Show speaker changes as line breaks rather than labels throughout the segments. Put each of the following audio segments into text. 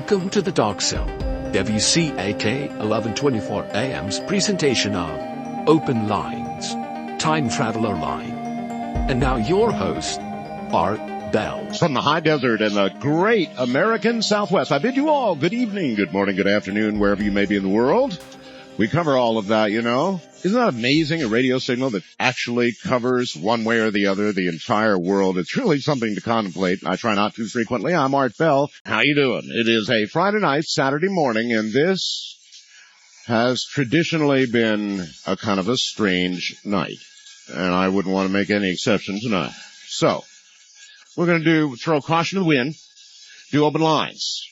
Welcome to the Dark Cell, WCAK 1124 AM's presentation of Open Lines, Time Traveler Line. And now your host, Art Bell.
From the high desert and the great American Southwest, I bid you all good evening, good morning, good afternoon, wherever you may be in the world. We cover all of that, you know. Isn't that amazing, a radio signal that actually covers one way or the other the entire world? It's really something to contemplate. I try not to frequently. I'm Art Bell. How you doing? It is a Friday night, Saturday morning, and this has traditionally been a kind of a strange night. And I wouldn't want to make any exception tonight. So, we're going to throw caution to the wind, do open lines.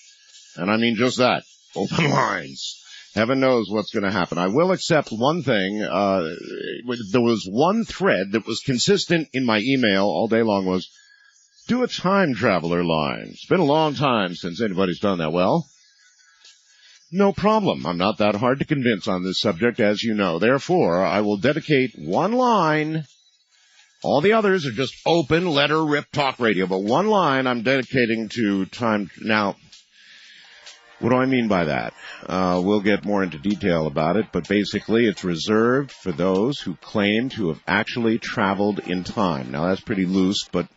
And I mean just that, open lines. Heaven knows what's going to happen. I will accept one thing. There was one thread that was consistent in my email all day long was, do a time traveler line. It's been a long time since anybody's done that. Well, no problem. I'm not that hard to convince on this subject, as you know. Therefore, I will dedicate one line. All the others are just open, letter, rip, talk radio. But one line I'm dedicating to time. Now, what do I mean by that? We'll get more into detail about it, but basically it's reserved for those who claim to have actually traveled in time. Now that's pretty loose, but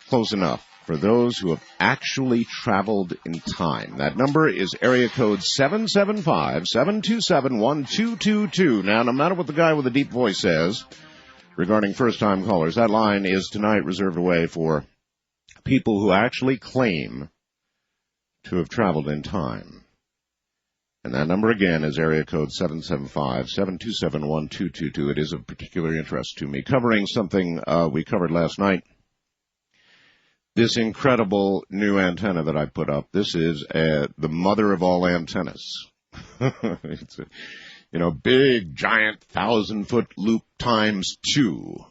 close enough. For those who have actually traveled in time. That number is area code 775-727-1222. Now, no matter what the guy with the deep voice says regarding first-time callers, that line is tonight reserved away for people who actually claim to have traveled in time. And that number again is area code 775-727-1222. It is of particular interest to me. Covering something we covered last night. This incredible new antenna that I put up. This is the mother of all antennas. It's a, big, giant 1,000-foot loop times 2,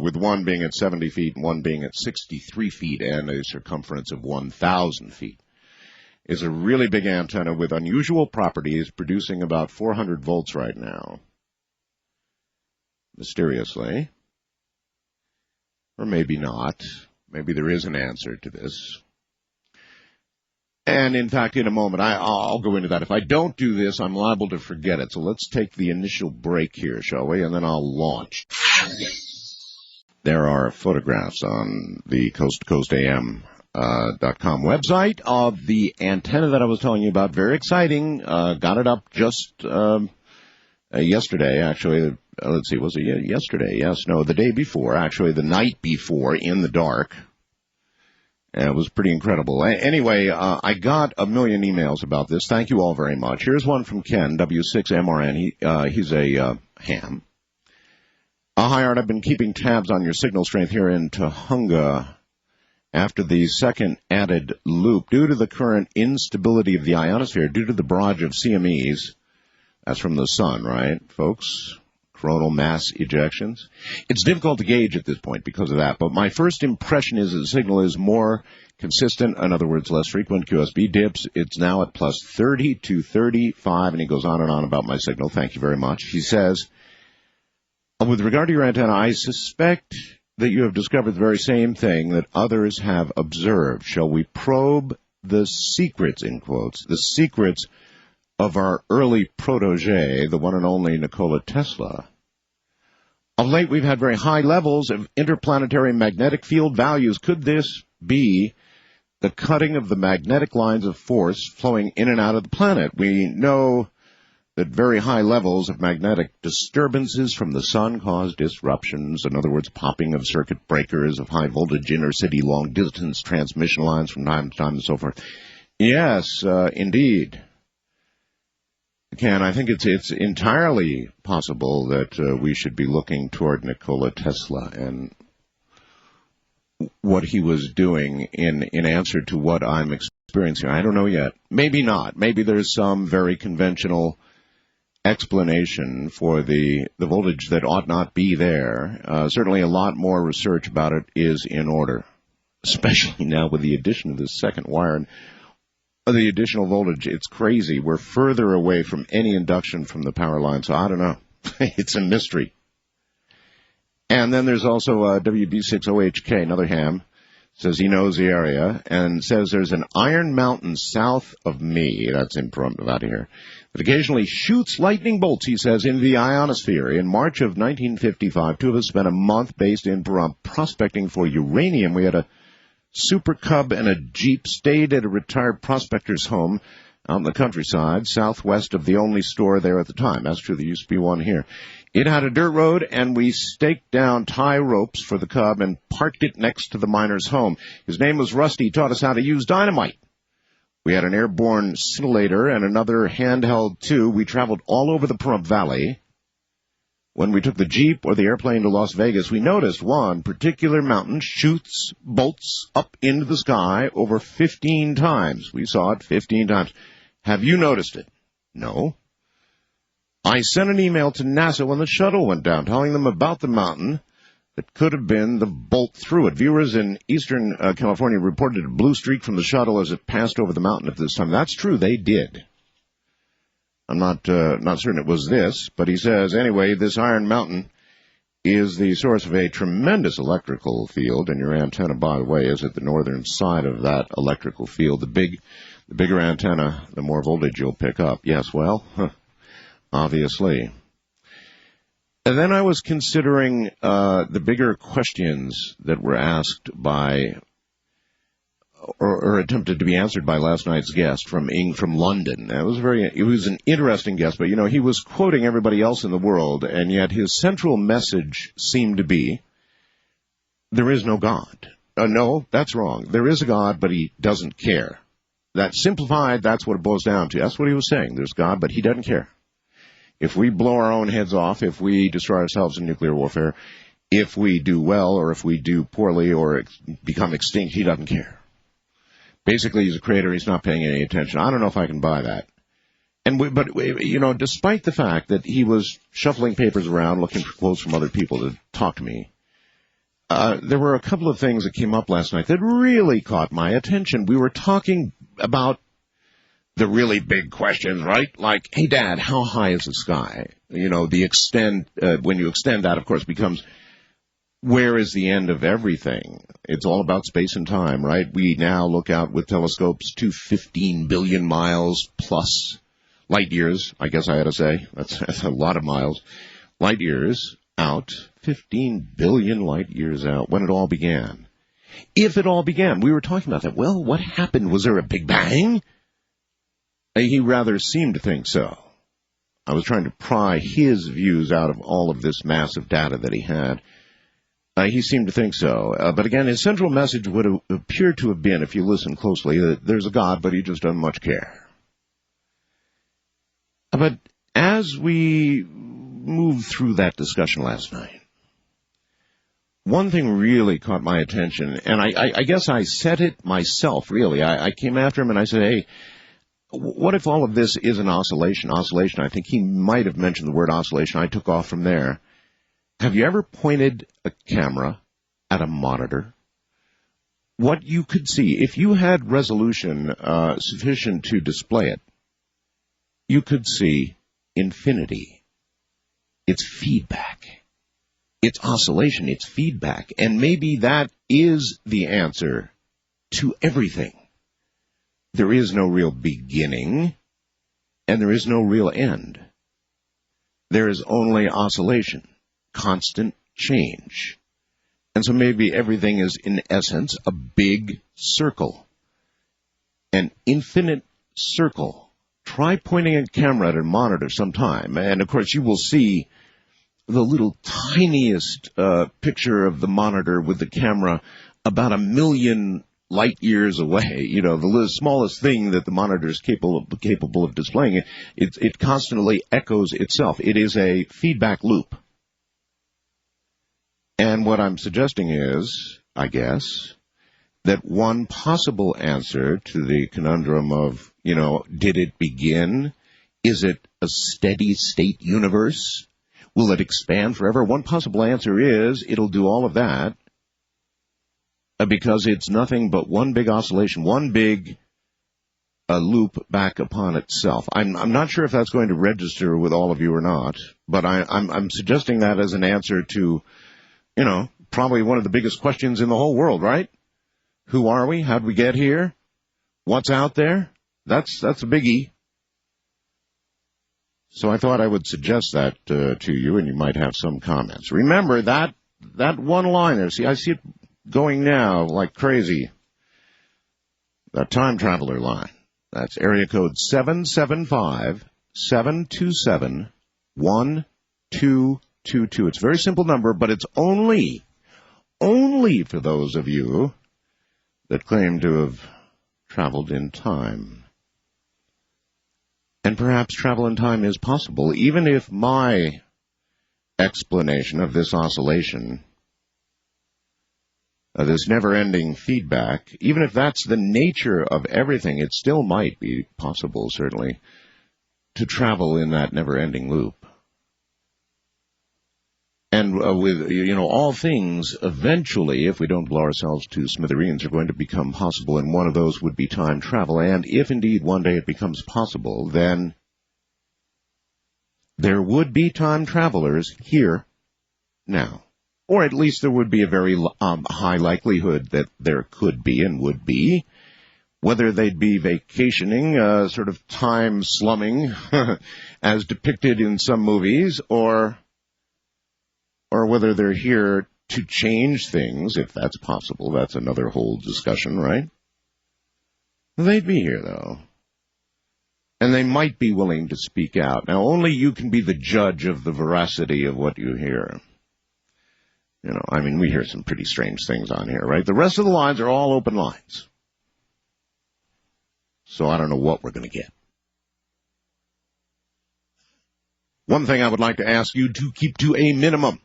with one being at 70 feet and one being at 63 feet and a circumference of 1,000 feet. Is a really big antenna with unusual properties, producing about 400 volts right now. Mysteriously. Or maybe not. Maybe there is an answer to this. And in fact, in a moment, I'll go into that. If I don't do this, I'm liable to forget it. So let's take the initial break here, shall we? And then I'll launch. There are photographs on the Coast to Coast AM .com website of the antenna that I was telling you about. Very exciting. Got it up just yesterday, actually. Let's see, was it yesterday? Yes, no, the day before, actually the night before, in the dark. It was pretty incredible. Anyway, I got a million emails about this. Thank you all very much. Here's one from Ken, W6MRN. He's a ham. Hi, Art. I've been keeping tabs on your signal strength here in Tahunga. After the second added loop, due to the current instability of the ionosphere, due to the barrage of CMEs, that's from the sun, right, folks? Coronal mass ejections. It's difficult to gauge at this point because of that, but my first impression is that the signal is more consistent, in other words, less frequent QSB dips. It's now at plus 30 to 35, and he goes on and on about my signal. Thank you very much. He says, with regard to your antenna, I suspect that you have discovered the very same thing that others have observed. Shall we probe the secrets, in quotes, the secrets of our early protege, the one and only Nikola Tesla? Of late, we've had very high levels of interplanetary magnetic field values. Could this be the cutting of the magnetic lines of force flowing in and out of the planet? We know that very high levels of magnetic disturbances from the sun cause disruptions, in other words, popping of circuit breakers, of high-voltage inner-city long-distance transmission lines from time to time and so forth. Yes, indeed. Ken, I think it's entirely possible that we should be looking toward Nikola Tesla and what he was doing in answer to what I'm experiencing. I don't know yet. Maybe not. Maybe there's some very conventional explanation for the voltage that ought not be there. Certainly a lot more research about it is in order, especially now with the addition of this second wire and the additional voltage. It's crazy. We're further away from any induction from the power line, so I don't know. It's a mystery. And then there's also WB6OHK, another ham, says he knows the area, and says there's an iron mountain south of me, that's in Pahrump, Nevada here, that occasionally shoots lightning bolts, he says, into the ionosphere. In March of 1955, two of us spent a month based in Pahrump prospecting for uranium. We had a Super Cub and a Jeep, stayed at a retired prospector's home out in the countryside, southwest of the only store there at the time. That's true, there used to be one here. It had a dirt road, and we staked down tie ropes for the Cub and parked it next to the miner's home. His name was Rusty. He taught us how to use dynamite. We had an airborne scintillator and another handheld, too. We traveled all over the Pahrump Valley. When we took the Jeep or the airplane to Las Vegas, we noticed one particular mountain shoots bolts up into the sky over 15 times. We saw it 15 times. Have you noticed it? No. I sent an email to NASA when the shuttle went down, telling them about the mountain that could have been the bolt through it. Viewers in eastern California reported a blue streak from the shuttle as it passed over the mountain at this time. That's true, they did. I'm not certain it was this, but he says, anyway, this Iron Mountain is the source of a tremendous electrical field, and your antenna, by the way, is at the northern side of that electrical field. The bigger antenna, the more voltage you'll pick up. Yes, well, obviously. And then I was considering the bigger questions that were asked by, or attempted to be answered by last night's guest from London. It was an interesting guest, but he was quoting everybody else in the world, and yet his central message seemed to be, there is no God. No, that's wrong. There is a God, but he doesn't care. That simplified, that's what it boils down to. That's what he was saying. There's God, but he doesn't care. If we blow our own heads off, if we destroy ourselves in nuclear warfare, if we do well or if we do poorly or become extinct, he doesn't care. Basically, he's a creator. He's not paying any attention. I don't know if I can buy that. But despite the fact that he was shuffling papers around, looking for quotes from other people to talk to me, there were a couple of things that came up last night that really caught my attention. We were talking about the really big questions, right? Like, hey, Dad, how high is the sky? The extent, when you extend that, of course, becomes, where is the end of everything? It's all about space and time, right? We now look out with telescopes to 15 billion miles plus light years, I guess I ought to say. That's a lot of miles. Light years out, 15 billion light years out, when it all began. If it all began, we were talking about that. Well, what happened? Was there a Big Bang? He rather seemed to think so. I was trying to pry his views out of all of this massive data that he had. He seemed to think so. But again, his central message would appear to have been, if you listen closely, that there's a God, but he just doesn't much care. But as we moved through that discussion last night, one thing really caught my attention, and I guess I said it myself, really. I came after him and I said, hey, what if all of this is an oscillation? Oscillation, I think he might have mentioned the word oscillation. I took off from there. Have you ever pointed a camera at a monitor? What you could see, if you had resolution sufficient to display it, you could see infinity. It's feedback. It's oscillation. It's feedback. And maybe that is the answer to everything. There is no real beginning, and there is no real end. There is only oscillation. Constant change. And so maybe everything is, in essence, a big circle. An infinite circle. Try pointing a camera at a monitor sometime, and of course you will see the little tiniest picture of the monitor with the camera about 1 million light years away. The smallest thing that the monitor is capable of displaying. It constantly echoes itself. It is a feedback loop. And what I'm suggesting is, I guess, that one possible answer to the conundrum of, did it begin? Is it a steady state universe? Will it expand forever? One possible answer is it'll do all of that because it's nothing but one big oscillation, one big loop back upon itself. I'm not sure if that's going to register with all of you or not, but I'm suggesting that as an answer to probably one of the biggest questions in the whole world, right? Who are we? How'd we get here? What's out there? That's a biggie. So I thought I would suggest that to you, and you might have some comments. Remember that one-liner. See, I see it going now like crazy. That time traveler line. That's area code 775-727-1222. It's a very simple number, but it's only for those of you that claim to have traveled in time. And perhaps travel in time is possible, even if my explanation of this oscillation, this never-ending feedback, even if that's the nature of everything, it still might be possible, certainly, to travel in that never-ending loop. And with, all things, eventually, if we don't blow ourselves to smithereens, are going to become possible, and one of those would be time travel. And if indeed one day it becomes possible, then there would be time travelers here now. Or at least there would be a very high likelihood that there could be and would be. Whether they'd be vacationing, sort of time slumming, as depicted in some movies, or whether they're here to change things, if that's possible. That's another whole discussion, right? They'd be here, though. And they might be willing to speak out. Now, only you can be the judge of the veracity of what you hear. We hear some pretty strange things on here, right? The rest of the lines are all open lines. So I don't know what we're going to get. One thing I would like to ask you to keep to a minimum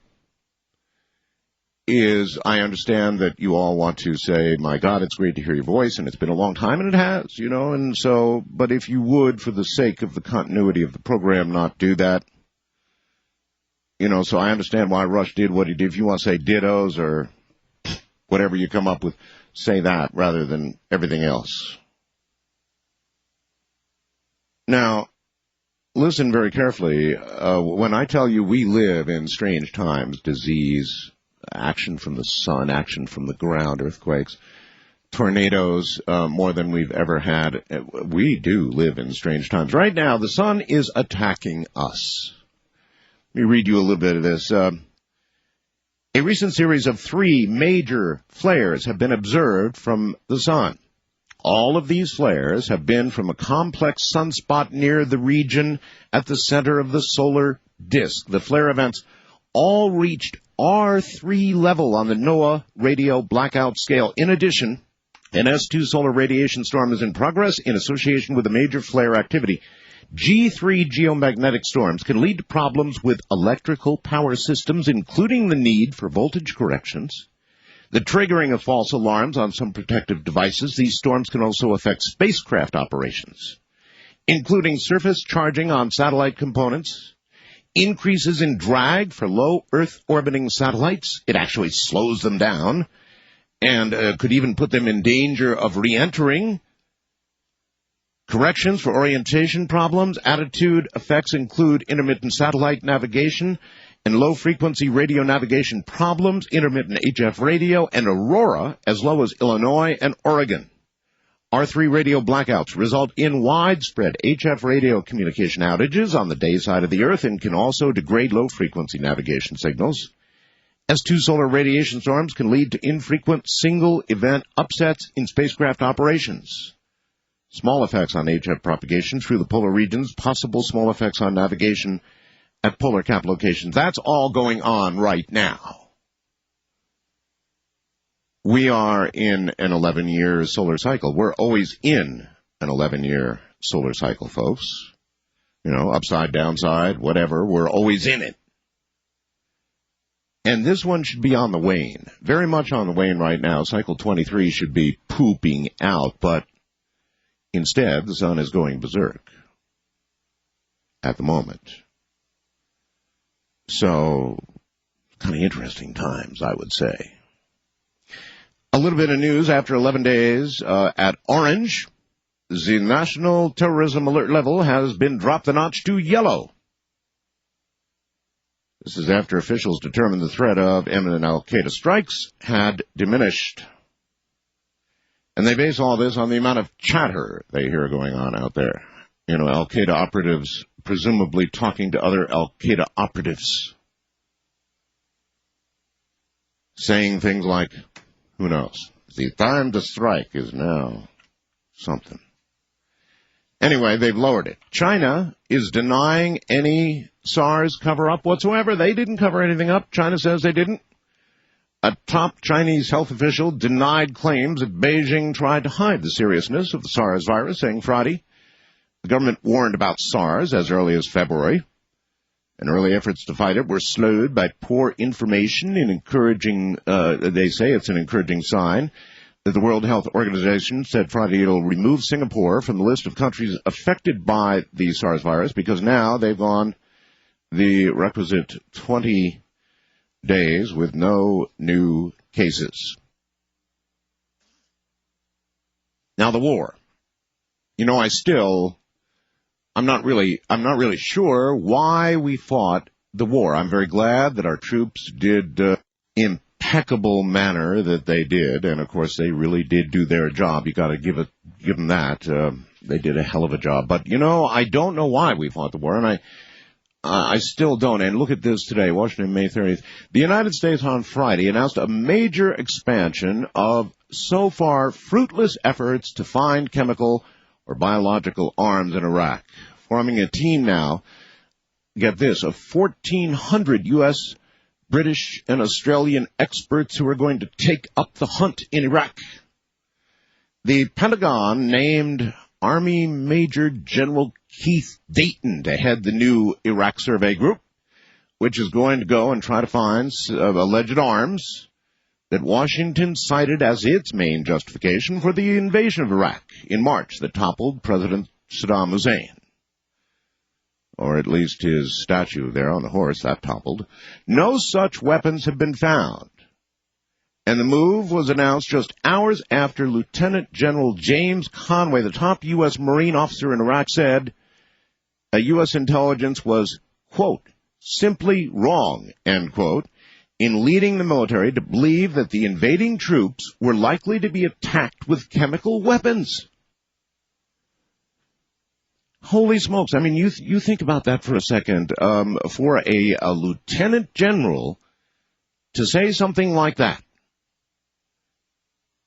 is, I understand that you all want to say, my God, it's great to hear your voice, and it's been a long time, and it has, and so, but if you would, for the sake of the continuity of the program, not do that. So I understand why Rush did what he did. If you want to say dittos or whatever you come up with, say that rather than everything else. Now, listen very carefully. When I tell you we live in strange times, disease, action from the sun, action from the ground, earthquakes, tornadoes, more than we've ever had, we do live in strange times. Right now, the sun is attacking us. Let me read you a little bit of this. A recent series of 3 major flares have been observed from the sun. All of these flares have been from a complex sunspot near the region at the center of the solar disk. The flare events all reached R3 level on the NOAA radio blackout scale. In addition, an S2 solar radiation storm is in progress in association with a major flare activity. G3 geomagnetic storms can lead to problems with electrical power systems, including the need for voltage corrections, the triggering of false alarms on some protective devices. These storms can also affect spacecraft operations, including surface charging on satellite components, increases in drag for low Earth orbiting satellites. It actually slows them down and could even put them in danger of re-entering. Corrections for orientation problems. Attitude effects include intermittent satellite navigation and low-frequency radio navigation problems, intermittent HF radio, and aurora, as low as Illinois and Oregon. R3 radio blackouts result in widespread HF radio communication outages on the day side of the Earth and can also degrade low-frequency navigation signals. S2 solar radiation storms can lead to infrequent single-event upsets in spacecraft operations. Small effects on HF propagation through the polar regions, possible small effects on navigation at polar cap locations. That's all going on right now. We are in an 11-year solar cycle. We're always in an 11-year solar cycle, folks. Upside, downside, whatever. We're always in it. And this one should be on the wane. Very much on the wane right now. Cycle 23 should be pooping out, but instead, the sun is going berserk at the moment. So, kind of interesting times, I would say. A little bit of news after 11 days at Orange. The national terrorism alert level has been dropped a notch to yellow. This is after officials determined the threat of imminent al-Qaeda strikes had diminished. And they base all this on the amount of chatter they hear going on out there. You know, Al-Qaeda operatives presumably talking to other Al-Qaeda operatives, saying things like, who knows, the time to strike is now something. Anyway, they've lowered it. China is denying any SARS cover-up whatsoever. They didn't cover anything up. China says they didn't. A top Chinese health official denied claims that Beijing tried to hide the seriousness of the SARS virus, saying Friday the government warned about SARS as early as February, and early efforts to fight it were slowed by poor information and encouraging, they say it's an encouraging sign that the World Health Organization said Friday it'll remove Singapore from the list of countries affected by the SARS virus because now they've gone the requisite 20 days with no new cases. Now the war. You know, I'm not really sure why we fought the war. I'm very glad that our troops did impeccable manner that they did, and of course they really did do their job. You got to give them that. They did a hell of a job. But you know, I don't know why we fought the war, and I still don't. And look at this today, Washington, May 30th. The United States on Friday announced a major expansion of so far fruitless efforts to find chemical or biological arms in Iraq, forming a team now, get this, of 1,400 U.S., British, and Australian experts who are going to take up the hunt in Iraq. The Pentagon named Army Major General Keith Dayton to head the new Iraq Survey Group, which is going to go and try to find alleged arms that Washington cited as its main justification for the invasion of Iraq in March that toppled President Saddam Hussein. Or at least his statue there on the horse, that toppled. No such weapons have been found. And the move was announced just hours after Lieutenant General James Conway, the top U.S. Marine officer in Iraq, said U.S. intelligence was, quote, simply wrong, end quote, in leading the military to believe that the invading troops were likely to be attacked with chemical weapons. Holy smokes. I mean, you think about that for a second. For a lieutenant general to say something like that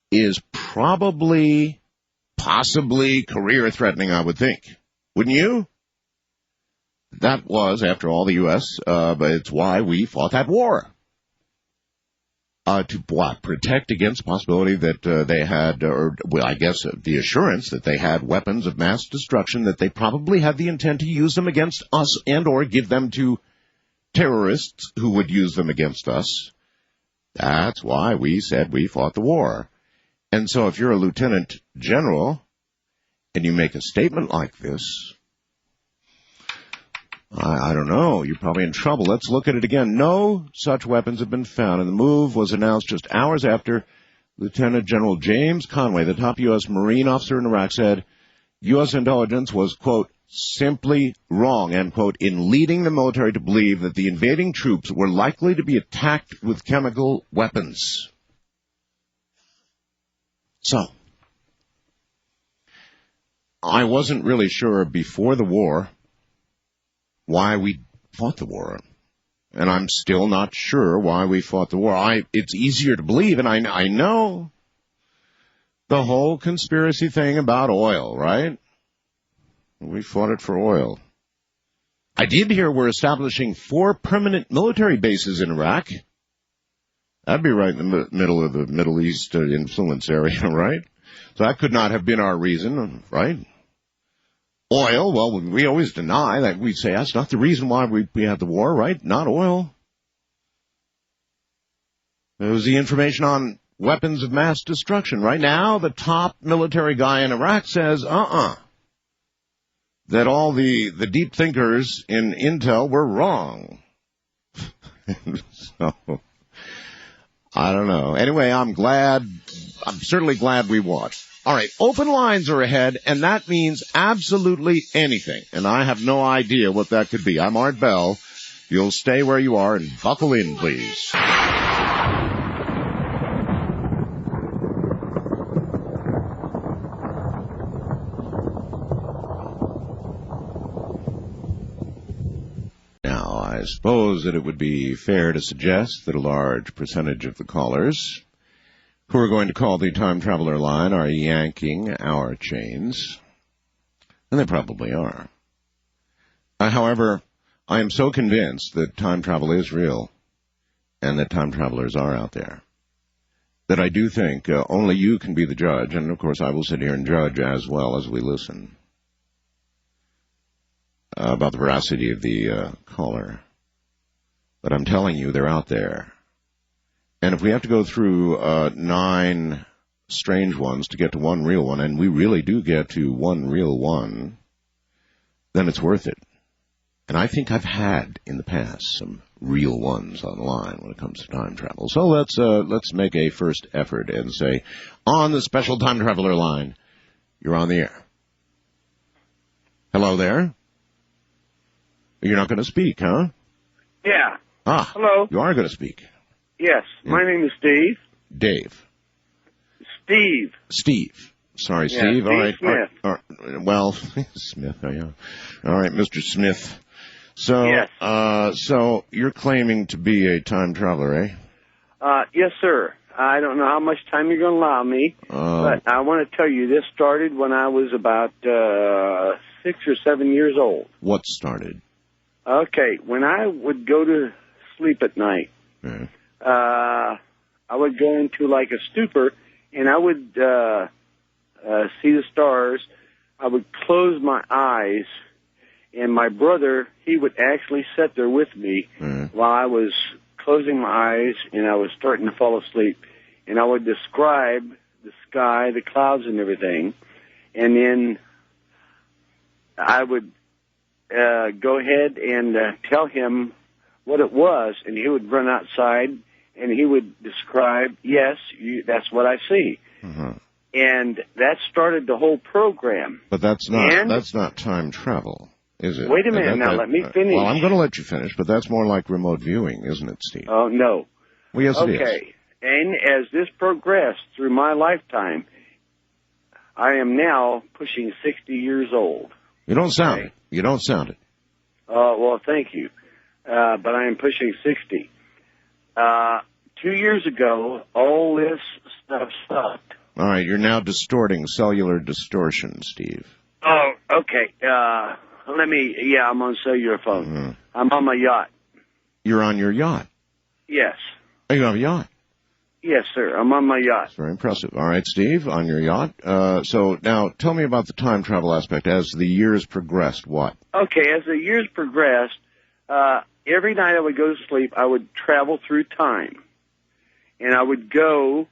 is possibly career-threatening, I would think. Wouldn't you? That was, after all, the U.S., but it's why we fought that war. To protect against the possibility that they had, I guess the assurance that they had weapons of mass destruction, that they probably had the intent to use them against us and or give them to terrorists who would use them against us. That's why we said we fought the war. And so if you're a lieutenant general and you make a statement like this, I don't know. You're probably in trouble. Let's look at it again. No such weapons have been found, and the move was announced just hours after Lieutenant General James Conway, the top U.S. Marine officer in Iraq, said U.S. intelligence was, quote, simply wrong, end quote, in leading the military to believe that the invading troops were likely to be attacked with chemical weapons. So, I wasn't really sure before the war why we fought the war. And I'm still not sure why we fought the war. It's easier to believe, and I know the whole conspiracy thing about oil, right? We fought it for oil. I did hear we're establishing 4 permanent military bases in Iraq. That'd be right in the middle of the Middle East influence area, right? So that could not have been our reason, right? Oil, well, we always deny that. We say that's not the reason why we had the war, right? Not oil. There was the information on weapons of mass destruction. Right now, the top military guy in Iraq says, that all the deep thinkers in Intel were wrong. So, I don't know. Anyway, I'm certainly glad we watched. All right, open lines are ahead, and that means absolutely anything. And I have no idea what that could be. I'm Art Bell. You'll stay where you are and buckle in, please. I suppose that it would be fair to suggest that a large percentage of the callers who are going to call the Time Traveler line are yanking our chains. And they probably are. However, I am so convinced that time travel is real and that time travelers are out there that I do think only you can be the judge, and of course I will sit here and judge as well as we listen about the veracity of the caller. But I'm telling you, they're out there. And if we have to go through 9 strange ones to get to one real one, and we really do get to one real one, then it's worth it. And I think I've had in the past some real ones online when it comes to time travel. So let's make a first effort and say, on the special time traveler line, you're on the air. Hello there. You're not going to speak, huh?
Yeah.
Ah,
hello.
You are going to speak.
Yes. My name is Steve.
Dave.
Steve.
Sorry,
yeah,
Steve.
Steve
All right.
Smith.
All right. Well, Smith. Oh, yeah. All right, Mr. Smith. So,
yes.
So you're claiming to be a time traveler, eh?
Yes, sir. I don't know how much time you're going to allow me, but I want to tell you this started when I was about 6 or 7 years old.
What started?
Okay, when I would go to sleep at night, I would go into like a stupor, and I would see the stars. I would close my eyes, and my brother, he would actually sit there with me while I was closing my eyes and I was starting to fall asleep. And I would describe the sky, the clouds and everything. And then I would go ahead and tell him what it was. And he would run outside and he would describe, yes, that's what I see. And that started the whole program.
But that's not time travel, is it?
Wait a minute, let me finish.
Well, I'm going to let you finish, but that's more like remote viewing, isn't it, Steve?
Oh, no.
Well, yes, it is.
Okay. And as this progressed through my lifetime, I am now pushing 60 years old.
You don't sound it. You don't sound it.
Well, thank you. But I am pushing 60. 2 years ago, all this stuff stopped.
All right, you're now distorting, cellular distortion, Steve.
Oh, okay. I'm on cellular phone. I'm on my yacht.
You're on your yacht?
Yes.
Oh, you have a yacht?
Yes, sir. I'm on my yacht.
That's very impressive. All right, Steve, on your yacht. So now tell me about the time travel aspect. As the years progressed, what?
Okay, as the years progressed, every night I would go to sleep, I would travel through time. And I would go,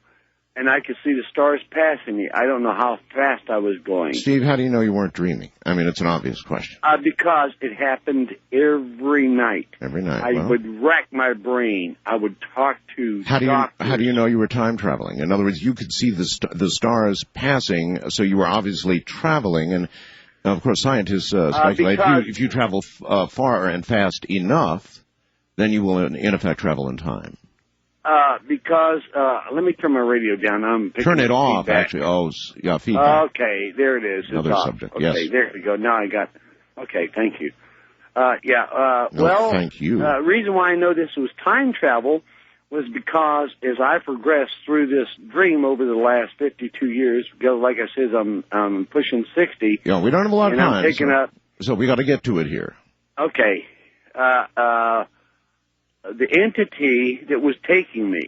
and I could see the stars passing me. I don't know how fast I was going.
Steve, how do you know you weren't dreaming? I mean, it's an obvious question.
Because it happened every night.
Every night.
I would rack my brain. I would talk to doctors.
How do you know you were time traveling? In other words, you could see the stars passing, so you were obviously traveling. And of course, scientists speculate if you travel far and fast enough, then you will in effect travel in time. Let me turn my radio down. I'm picking Turn it off,
feedback.
actually. Oh, yeah, feedback.
Okay, there it is.
Another
it's
subject,
off.
yes.
Okay, there we go. Now I got. Okay, thank you.
Thank you.
Reason why I know this was time travel was because as I progressed through this dream over the last 52 years, because like I said, I'm pushing 60.
Yeah, we don't have a lot of time.
I'm picking up.
So we got to get to it here.
Okay. The entity that was taking me,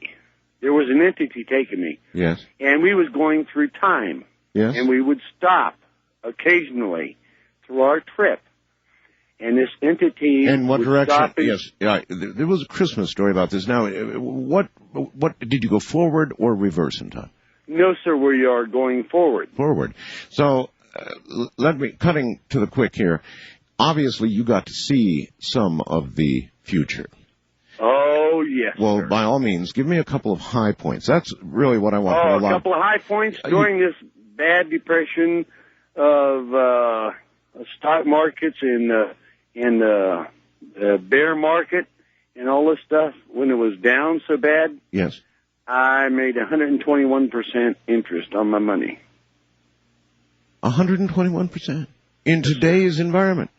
there was an entity taking me.
Yes.
And we was going through time.
Yes.
And we would stop occasionally through our trip. And this entity.
In what
would
direction?
stop
Yes. Yeah. There was a Christmas story about this. Now, what did you go forward or reverse in time?
No, sir. We are going forward.
Forward. So, cutting to the quick here. Obviously, you got to see some of the future.
Oh, yes.
Well,
sir.
by all means, give me a couple of high points. That's really what I want.
Oh, a couple of high points during this bad depression of stock markets and the bear market and all this stuff when it was down so bad.
Yes.
I made 121% interest on my money.
121% in today's environment.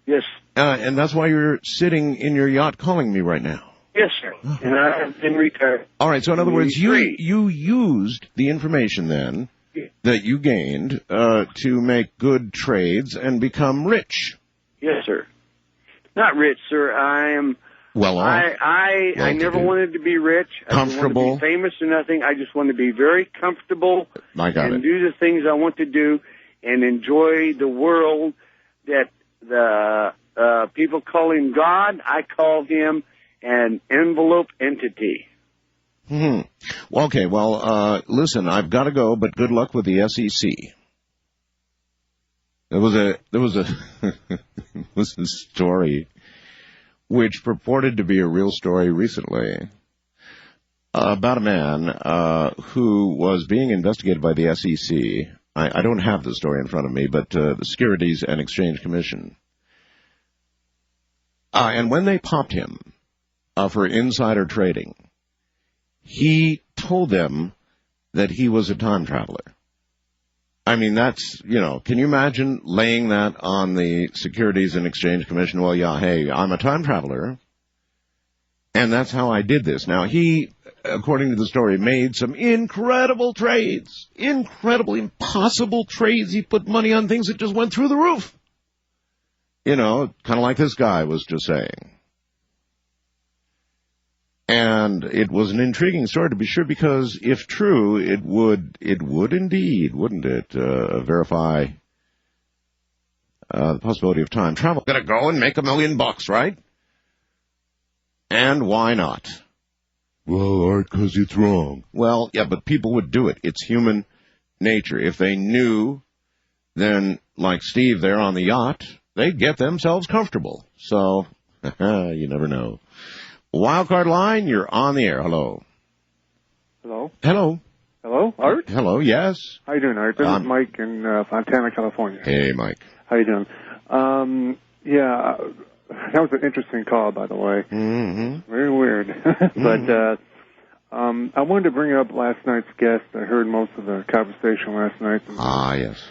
Yes.
And that's why you're sitting in your yacht calling me right now.
Yes, sir. And I have been retired.
All right, so in other words, you used the information then that you gained to make good trades and become rich.
Yes, sir. Not rich, sir. I am...
Well off.
I never wanted to be rich.
Comfortable.
I didn't want to be famous or nothing. I just want to be very comfortable and do the things I want to do and enjoy the world that the people call him God. I call him an envelope entity.
Well, okay, well, listen, I've got to go, but good luck with the SEC. There was a story which purported to be a real story recently about a man who was being investigated by the SEC. I don't have the story in front of me, but the Securities and Exchange Commission. And when they popped him for insider trading, he told them that he was a time traveler. I mean, that's, can you imagine laying that on the Securities and Exchange Commission? Well, yeah, hey, I'm a time traveler, and that's how I did this. Now, he, according to the story, made some incredible trades, impossible trades. He put money on things that just went through the roof. Kind of like this guy was just saying. And it was an intriguing story, to be sure, because if true, it would indeed, wouldn't it, verify the possibility of time travel. Gonna go and make $1 million, right? And why not? Well, Art, 'cause it's wrong. Well, yeah, but people would do it. It's human nature. If they knew, then, like Steve there on the yacht, they'd get themselves comfortable. So, you never know. Wildcard line, you're on the air. Hello.
Hello.
Hello.
Hello, Art?
Hello, yes.
How you doing, Art? This is Mike in Fontana, California.
Hey, Mike.
How you doing? Yeah, that was an interesting call, by the way.
Mm-hmm.
Very weird. But I wanted to bring up last night's guest. I heard most of the conversation last night.
Yes.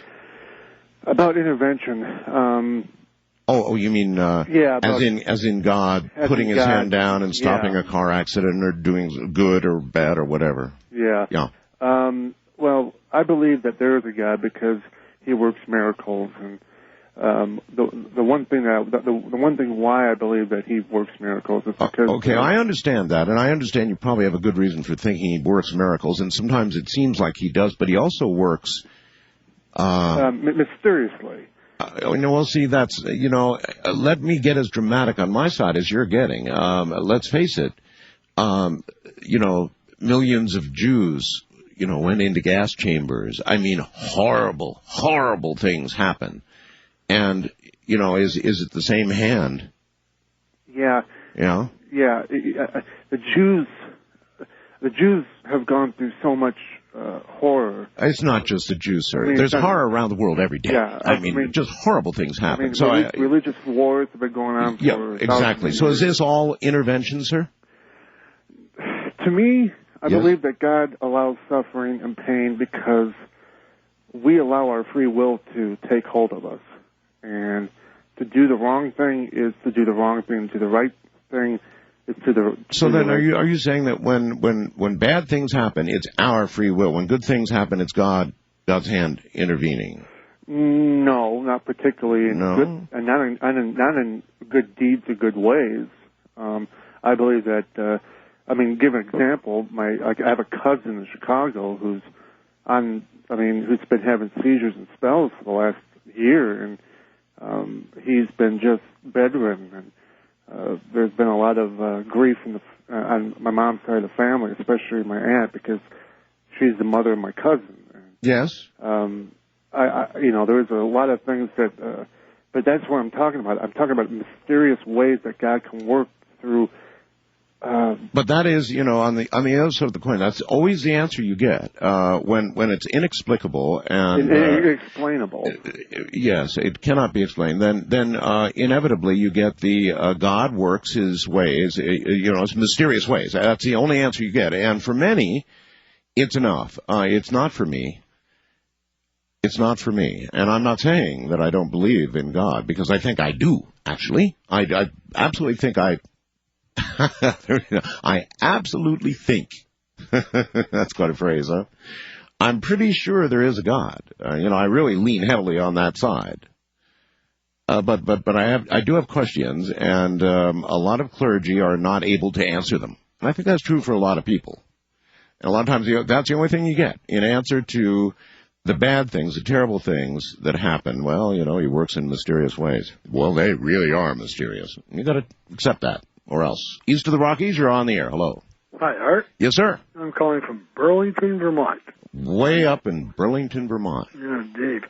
About intervention.
Oh, you mean as in God putting his hand down and stopping a car accident or doing good or bad or whatever?
Yeah.
Yeah.
Well, I believe that there is a God because he works miracles, and the one thing why I believe that he works miracles is because
okay, I understand that, and I understand you probably have a good reason for thinking he works miracles, and sometimes it seems like he does, but he also works
mysteriously.
Well, see, that's, let me get as dramatic on my side as you're getting. Let's face it, millions of Jews, went into gas chambers. I mean, horrible, horrible things happen. And, is it the same hand?
Yeah.
Yeah?
Yeah. The Jews have gone through so much horror.
It's not just the Jews, sir. There's horror around the world every day.
Yeah,
I mean, just horrible things happen.
Religious wars have been going on for
exactly. So is this all intervention, sir?
To me, I believe that God allows suffering and pain because we allow our free will to take hold of us. And to do the wrong thing is to do the wrong thing. To do the right thing is to the...
So then are you saying that when bad things happen, it's our free will? When good things happen, it's God's hand intervening?
No, not particularly.
No?
Good, and not in good deeds or good ways. I believe that... give an example. I have a cousin in Chicago who's been having seizures and spells for the last year, and he's been just bedridden. And there's been a lot of grief on my mom's side of the family, especially my aunt, because she's the mother of my cousin. And,
yes.
There's a lot of things that, but that's what I'm talking about. I'm talking about mysterious ways that God can work through.
But that is, on the other side of the coin, that's always the answer you get when it's inexplicable and
inexplainable.
Yes, it cannot be explained. Then inevitably you get the God works His ways, it's mysterious ways. That's the only answer you get, and for many, it's enough. It's not for me. It's not for me. And I'm not saying that I don't believe in God, because I think I do, actually. I absolutely think I absolutely think. That's quite a phrase, huh? I'm pretty sure there is a God. I really lean heavily on that side. But I do have questions, and a lot of clergy are not able to answer them. And I think that's true for a lot of people. And a lot of times that's the only thing you get in answer to the bad things, the terrible things that happen. Well, he works in mysterious ways. Well, they really are mysterious. You got to accept that, or else. East of the Rockies, you're on the air. Hello.
Hi, Art.
Yes, sir.
I'm calling from Burlington, Vermont.
Way up in Burlington, Vermont.
Yeah, Dave.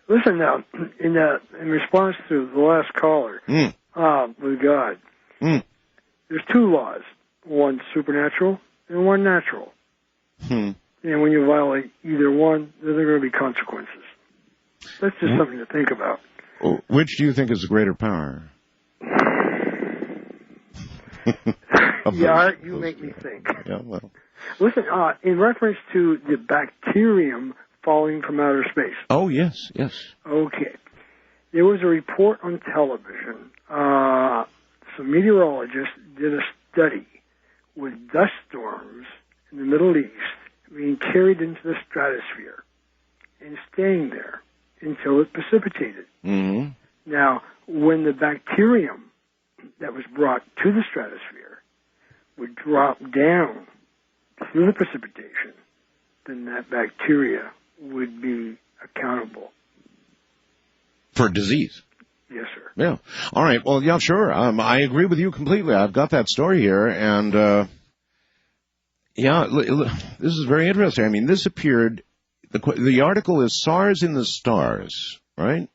Listen now, in response to the last caller, with God, there's two laws. One supernatural and one natural. And when you violate either one, then there are going to be consequences. That's just something to think about.
Which do you think is the greater power?
Yeah, you make me think.
Yeah, well.
Listen, in reference to the bacterium falling from outer space.
Oh, yes, yes.
Okay. There was a report on television. Some meteorologists did a study with dust storms in the Middle East being carried into the stratosphere and staying there until it precipitated.
Mm-hmm.
Now, when the bacterium that was brought to the stratosphere would drop down through the precipitation, then that bacteria would be accountable.
For disease?
Yes, sir.
Yeah. All right. Well, yeah, sure. I agree with you completely. I've got that story here, and this is very interesting. I mean, this appeared, the article is SARS in the Stars, right?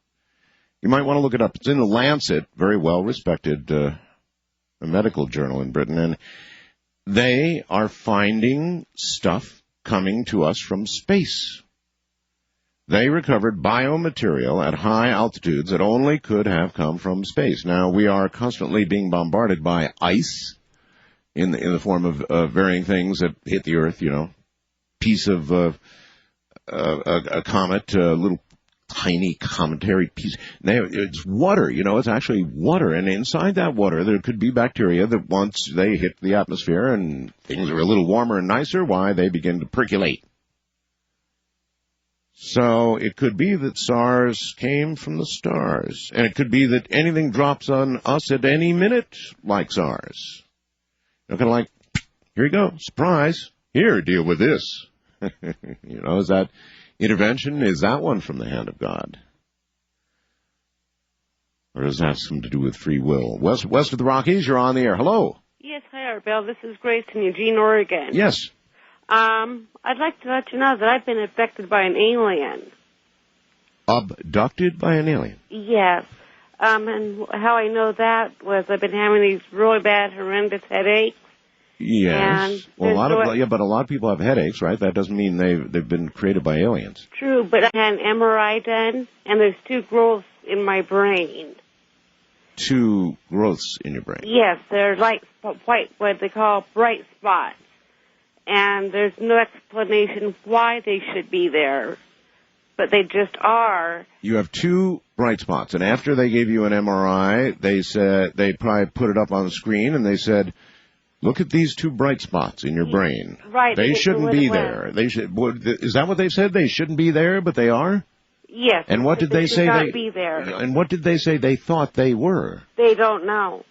You might want to look it up. It's in the Lancet, very well-respected a medical journal in Britain, and they are finding stuff coming to us from space. They recovered biomaterial at high altitudes that only could have come from space. Now, we are constantly being bombarded by ice in the form of varying things that hit the Earth, piece of a comet, a little tiny cometary piece. Now, it's water, it's actually water. And inside that water, there could be bacteria that once they hit the atmosphere and things are a little warmer and nicer, they begin to percolate. So it could be that SARS came from the stars. And it could be that anything drops on us at any minute like SARS. Kind of like, here you go, surprise. Here, deal with this. Is that intervention? Is that one from the hand of God? Or does that have something to do with free will? West of the Rockies, you're on the air. Hello.
Yes, hi, Art Bell. This is Grace in Eugene, Oregon.
Yes.
I'd like to let you know that I've been abducted by an alien.
Abducted by an alien?
Yes. And how I know that was I've been having these really bad, horrendous headaches.
Yes. Well, a lot of people have headaches, right? That doesn't mean they've been created by aliens.
True, but I had an MRI done, and there's 2 growths in my brain.
2 growths in your brain?
Yes, they're like white, what they call bright spots. And there's no explanation why they should be there, but they just are. You have 2 bright spots, and after they gave you an MRI, they said they probably put it up on the screen, and they said, look at these 2 bright spots in your brain. Right. They shouldn't be there. They should. Is that what they said? They shouldn't be there, but they are? Yes. And what did they say? They should not be there. And what did they say they thought they were? They don't know.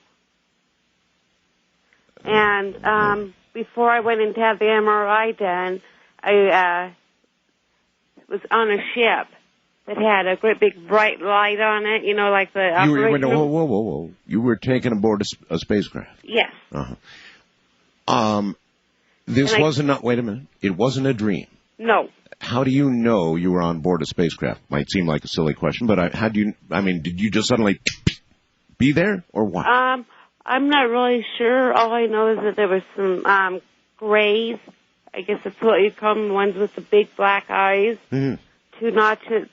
And before I went in to have the MRI done, I was on a ship that had a great big bright light on it, like the operation. Whoa. You were taken aboard a spacecraft? Yes. Uh-huh. This wasn't, wait a minute, it wasn't a dream? No. How do you know you were on board a spacecraft? Might seem like a silly question, but did you just suddenly be there, or what? I'm not really sure. All I know is that there was some grays. I guess that's what you call them, ones with the big black eyes. Mm-hmm. 2 notches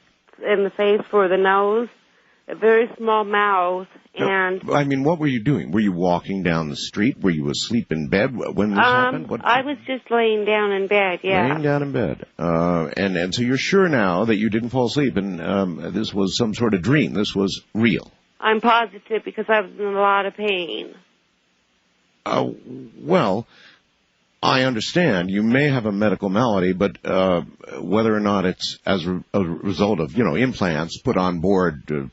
in the face for the nose. a very small mouth, and...
I mean, what were you doing? Were you walking down the street? Were you asleep in bed when this happened?
I was just laying down in bed, yeah.
Laying down in bed. And so you're sure now that you didn't fall asleep and this was some sort of dream. This was real.
I'm positive because I was in a lot of pain.
Well, I understand. You may have a medical malady, but whether or not it's as a result of, implants put on board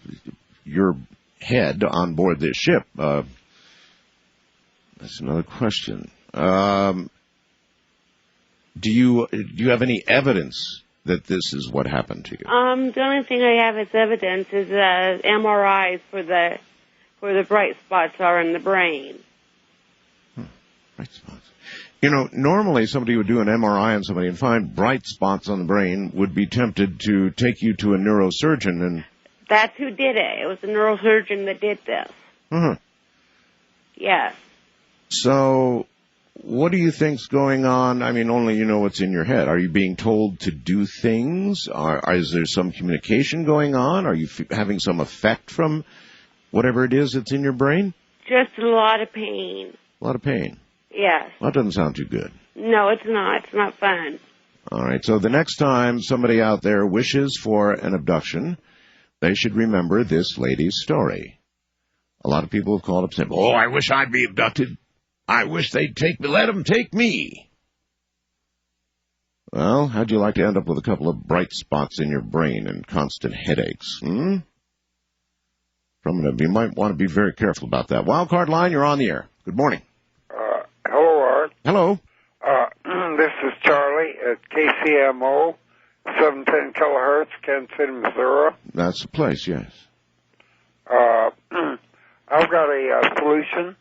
your head on board this ship, that's another question. Do you have any evidence that this is what happened to you?
The only thing I have as evidence is MRIs for where the bright spots are in the brain.
Bright spots. Normally somebody would do an MRI on somebody and find bright spots on the brain, would be tempted to take you to a neurosurgeon and...
That's who did it. It was a neurosurgeon that did this.
Uh-huh.
Yes.
So, what do you think's going on? I mean, only you know what's in your head. Are you being told to do things? Is there some communication going on? Are you having some effect from whatever it is that's in your brain?
Just a lot of pain.
A lot of pain?
Yes.
Well, that doesn't sound too good.
No, it's not. It's not fun.
All right. So the next time somebody out there wishes for an abduction, they should remember this lady's story. A lot of people have called up saying, "Oh, I wish I'd be abducted. I wish they'd let them take me." Well, how'd you like to end up with a couple of bright spots in your brain and constant headaches? You might want to be very careful about that. Wildcard line, you're on the air. Good morning.
Hello, Art.
Hello.
This is Charlie at KCMO, 710 kilohertz, Kansas City, Missouri.
That's the place, yes.
I've got a solution,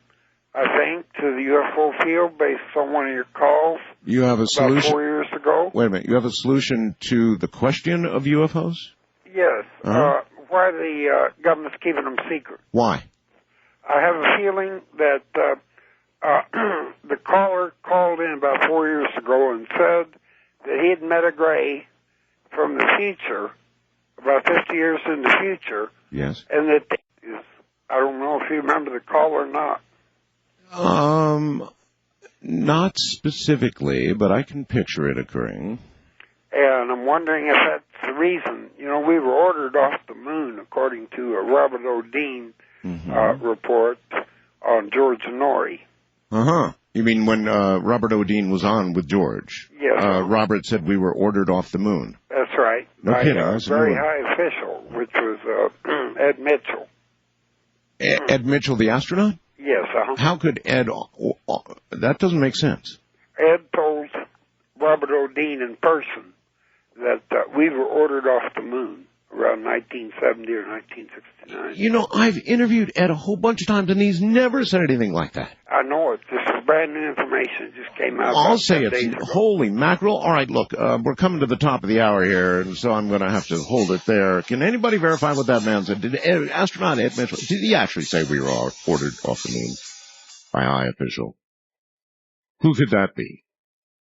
I think, to the UFO field based on one of your calls.
You have a solution?
About 4 years ago.
Wait a minute. You have a solution to the question of UFOs?
Yes.
Uh-huh.
Why the government's keeping them secret.
Why?
I have a feeling that the caller called in about 4 years ago and said that he had met a gray from the future, about 50 years in the future.
Yes.
And that I don't know if you remember the call or not.
Not specifically, but I can picture it occurring.
And I'm wondering if that's the reason. We were ordered off the moon, according to a Robert O'Dean report on George Norrie.
Uh-huh. You mean when Robert O'Dean was on with George?
Yes.
Robert said we were ordered off the moon.
That's right.
No kidding.
A very high official, which was Ed Mitchell.
Ed Mitchell, the astronaut?
Yes.
How could Ed... that doesn't make sense.
Ed told Robert O'Dean in person that we were ordered off the moon around 1970 or 1969.
I've interviewed Ed a whole bunch of times, and he's never said anything like that.
I know it. This is brand new information. It just came out.
I'll say it's holy mackerel. All right, look, we're coming to the top of the hour here, and so I'm going to have to hold it there. Can anybody verify what that man said? Did astronaut Ed Mitchell, did he actually say we were ordered off the moon by a high official? Who could that be?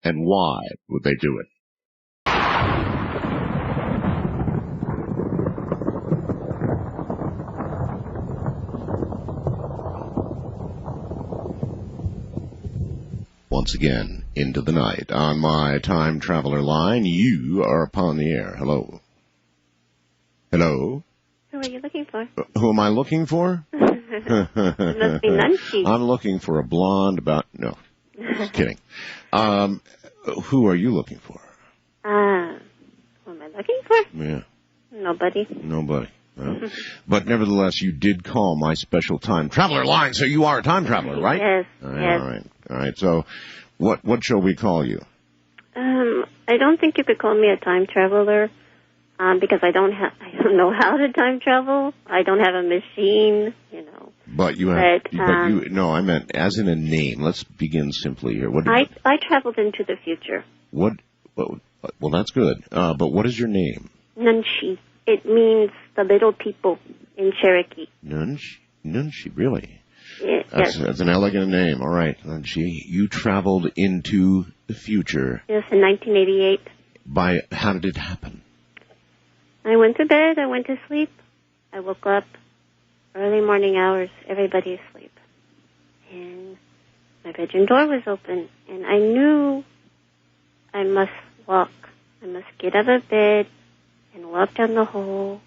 And why would they do it? Once again, into the night. On my time traveler line, you are upon the air. Hello. Hello?
Who are you looking for?
Who am I looking for?
It must be Nunchi.
I'm looking for a blonde no, just kidding. Who are you looking for?
Who am I looking for?
Yeah.
Nobody.
Well, but nevertheless, you did call my special time traveler line, so you are a time traveler, right?
Yes.
All right. So, what shall we call you?
I don't think you could call me a time traveler, because I don't know how to time travel. I don't have a machine,
But you have. No, I meant as in a name. Let's begin simply here.
I traveled into the future.
What? Well, that's good. But what is your name?
Nunchi. It means the little people in Cherokee.
Nunchi, really?
Yes.
That's an elegant name. All right, Nunchi. You traveled into the future.
Yes, in 1988.
How did it happen?
I went to bed. I went to sleep. I woke up early morning hours, everybody asleep. And my bedroom door was open, and I knew I must walk. I must get out of bed and walk down the hall.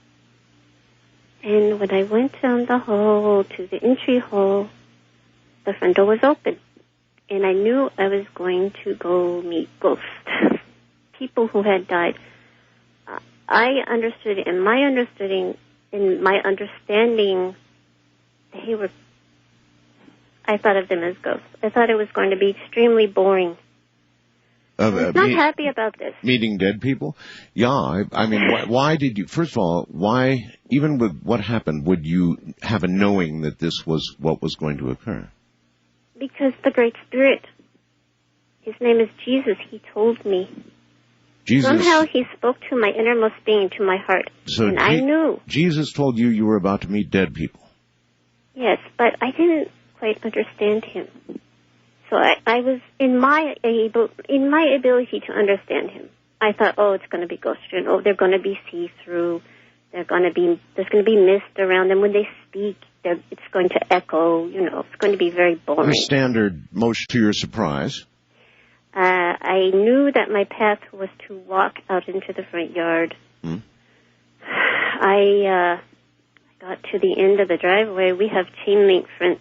And when I went down the hall to the entry hall, the front door was open. And I knew I was going to go meet ghosts, people who had died. I understood, in my understanding, I thought of them as ghosts. I thought it was going to be extremely boring. I was not happy about this.
Meeting dead people? Yeah, I mean, why did you, first of all, why, even with what happened, would you have a knowing that this was what was going to occur?
Because the Great Spirit, his name is Jesus, he told me.
Jesus,
somehow he spoke to my innermost being, to my heart, and I knew.
Jesus told you were about to meet dead people.
Yes, but I didn't quite understand him. So I was in my ability to understand him. I thought, oh, it's going to be ghost written. Oh, they're going to be see-through. There's going to be mist around them when they speak. It's going to echo. It's going to be very boring.
Standard, most to your surprise.
I knew that my path was to walk out into the front yard. I got to the end of the driveway. We have chain link fence.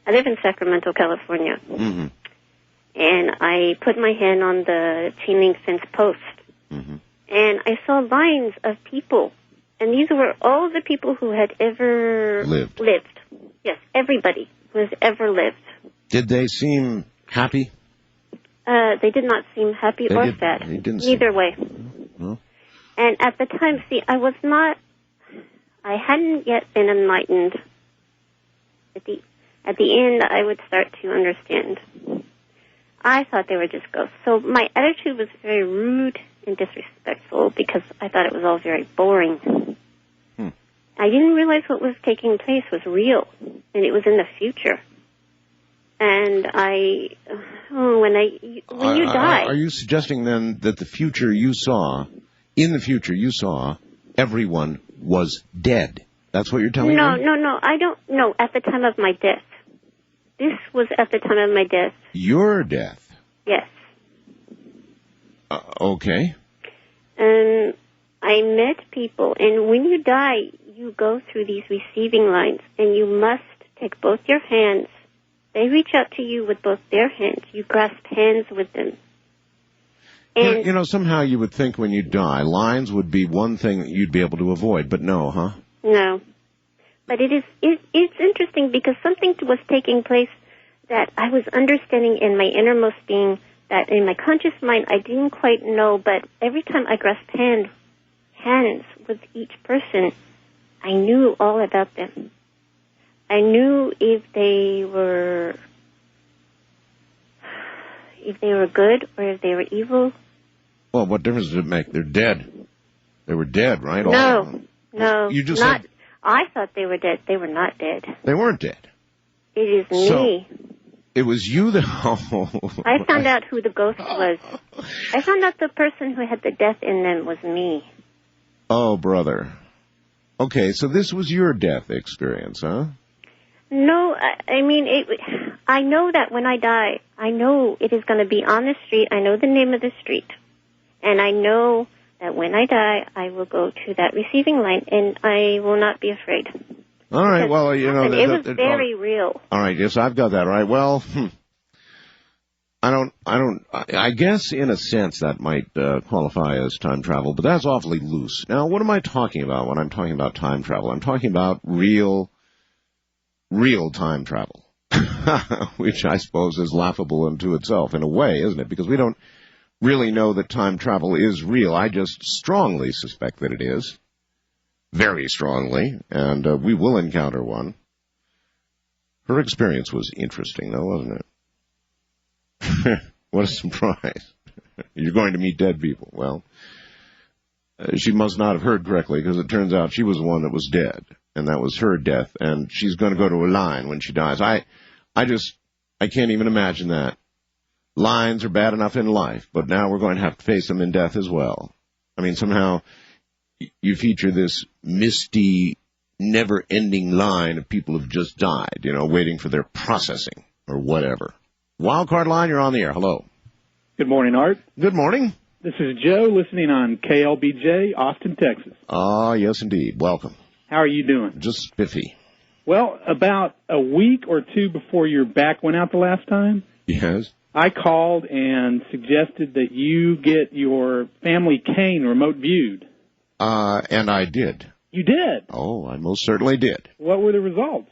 I live in Sacramento, California. Mm-hmm. And I put my hand on the chain link fence post. Mm-hmm. And I saw lines of people. And these were all the people who had ever lived. Yes, everybody who has ever lived.
Did they seem happy?
They did not seem happy or sad. Neither way.
No.
And at the time, I hadn't yet been enlightened. At the end, I would start to understand. I thought they were just ghosts. So my attitude was very rude and disrespectful because I thought it was all very boring. I didn't realize what was taking place was real, and it was in the future. And when you die...
Are you suggesting then that in the future you saw, everyone was dead? That's what you're telling me?
No, I don't know. At the time of my death. This was at the time of my death.
Your death?
Yes.
Okay.
And I met people, and when you die, you go through these receiving lines, and you must take both your hands. They reach out to you with both their hands. You grasp hands with them. And
somehow you would think when you die, lines would be one thing that you'd be able to avoid, but no, huh?
No. But it's interesting because something was taking place that I was understanding in my innermost being, that in my conscious mind I didn't quite know, but every time I grasped hands with each person, I knew all about them. I knew if they were good or if they were evil.
Well, what difference does it make? They're dead. They were dead, right?
No.
You just
not. I thought they were dead. They were not dead.
They weren't dead.
It is me.
It was you that...
I found out who the ghost was. I found out the person who had the death in them was me.
Oh, brother. Okay, so this was your death experience, huh?
No, I mean, I know that when I die, I know it is going to be on the street. I know the name of the street. And I know that when I die, I will go to that receiving line, and I will not be afraid.
All right, well,
it was very real.
All right, yes, I've got that right. Well, I guess in a sense that might qualify as time travel, but that's awfully loose. Now, what am I talking about when I'm talking about time travel? I'm talking about real time travel, which I suppose is laughable unto itself in a way, isn't it? Because we don't really know that time travel is real. I just strongly suspect that it is. Very strongly, and we will encounter one. Her experience was interesting, though, wasn't it? What a surprise. You're going to meet dead people. Well, she must not have heard correctly, because it turns out she was the one that was dead, and that was her death, and she's going to go to a line when she dies. I can't even imagine that. Lines are bad enough in life, but now we're going to have to face them in death as well. I mean, somehow you feature this misty never-ending line of people who've just died, waiting for their processing or whatever. Wildcard line, you're on the air. Hello.
Good morning, Art.
Good morning.
This is Joe listening on KLBJ, Austin, Texas.
Ah, yes, indeed. Welcome.
How are you doing?
Just spiffy.
Well, about a week or two before your back went out the last time,
yes,
I called and suggested that you get your family cane remote viewed.
And I did.
You did?
Oh, I most certainly did.
What were the results?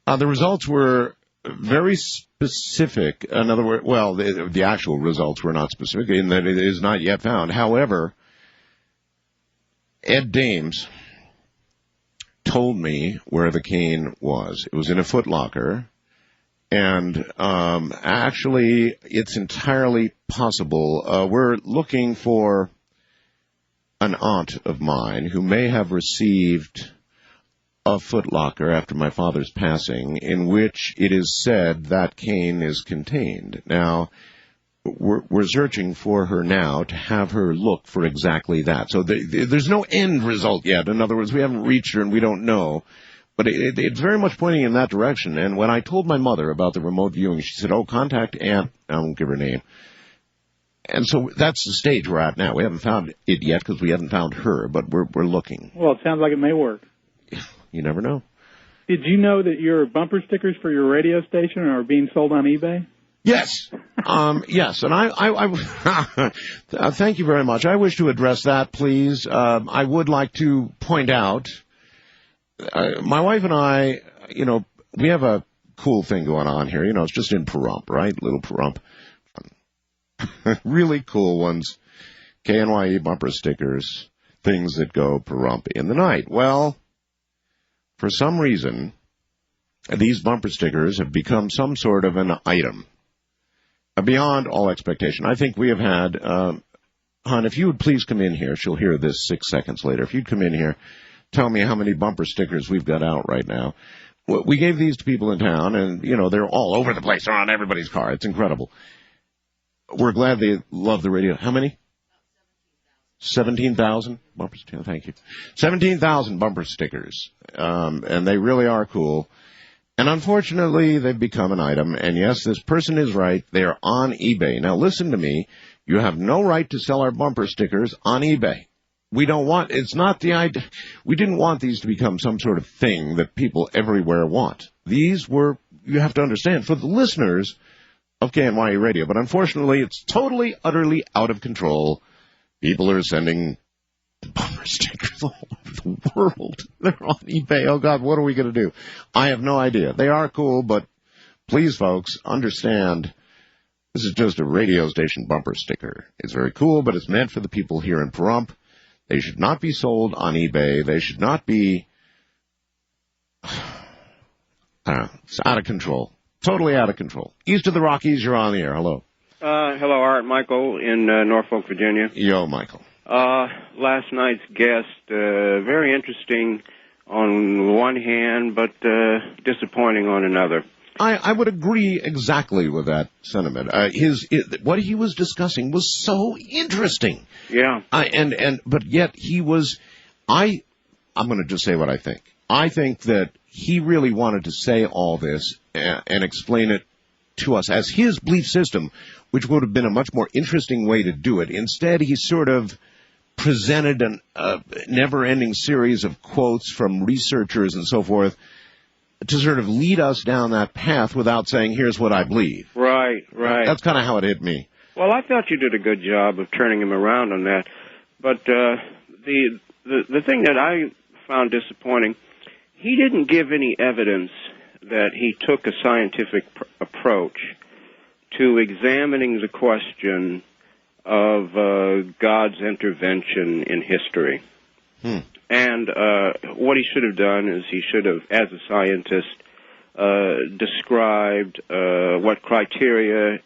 The results were very specific. In other words, well, the actual results were not specific in that it is not yet found. However, Ed Dames told me where the cane was. It was in a footlocker, and actually, it's entirely possible. We're looking for an aunt of mine who may have received a footlocker after my father's passing, in which it is said that cane is contained. Now, we're searching for her now to have her look for exactly that. So there's no end result yet. In other words, we haven't reached her and we don't know. But it's very much pointing in that direction. And when I told my mother about the remote viewing, she said, contact Aunt. I won't give her name. And so that's the stage we're at now. We haven't found it yet because we haven't found her, but we're looking.
Well, it sounds like it may work.
You never know.
Did you know that your bumper stickers for your radio station are being sold on eBay?
Yes. Yes, and I thank you very much. I wish to address that, please. I would like to point out, my wife and I, we have a cool thing going on here. It's just in Pahrump, right? Little Pahrump. Really cool ones. KNYE bumper stickers, things that go Pahrump in the night. Well, for some reason, these bumper stickers have become some sort of an item. Beyond all expectation. I think we have had, hon, if you would please come in here, she'll hear this 6 seconds later. If you'd come in here, tell me how many bumper stickers we've got out right now. We gave these to people in town, and, they're all over the place. They're on everybody's car. It's incredible. We're glad they love the radio. How many? 17,000 bumper stickers. Thank you. 17,000 bumper stickers. And they really are cool. And unfortunately, they've become an item. And yes, this person is right. They are on eBay. Now listen to me. You have no right to sell our bumper stickers on eBay. We don't want, it's not the idea. We didn't want these to become some sort of thing that people everywhere want. These were, you have to understand, for the listeners of KNYE Radio. But unfortunately, it's totally, utterly out of control. People are sending bumper stickers all over the world. They're on eBay. Oh, God, what are we going to do? I have no idea. They are cool, but please, folks, understand this is just a radio station bumper sticker. It's very cool, but it's meant for the people here in Pahrump. They should not be sold on eBay. They should not be, it's out of control. Totally out of control. East of the Rockies, you're on the air. Hello.
Hello, Art. Michael in Norfolk, Virginia.
Yo, Michael.
Last night's guest, very interesting on one hand, but disappointing on another.
I would agree exactly with that sentiment. What he was discussing was so interesting.
Yeah.
But yet he was, I'm going to just say what I think. I think that he really wanted to say all this and explain it to us as his belief system, which would have been a much more interesting way to do it. Instead, he sort of presented a never-ending series of quotes from researchers and so forth to sort of lead us down that path without saying, here's what I believe.
Right.
That's kind of how it hit me.
Well, I thought you did a good job of turning him around on that. But the thing that I found disappointing, he didn't give any evidence that he took a scientific approach to examining the question of God's intervention in history. And what he should have done is he should have, as a scientist, described what criteria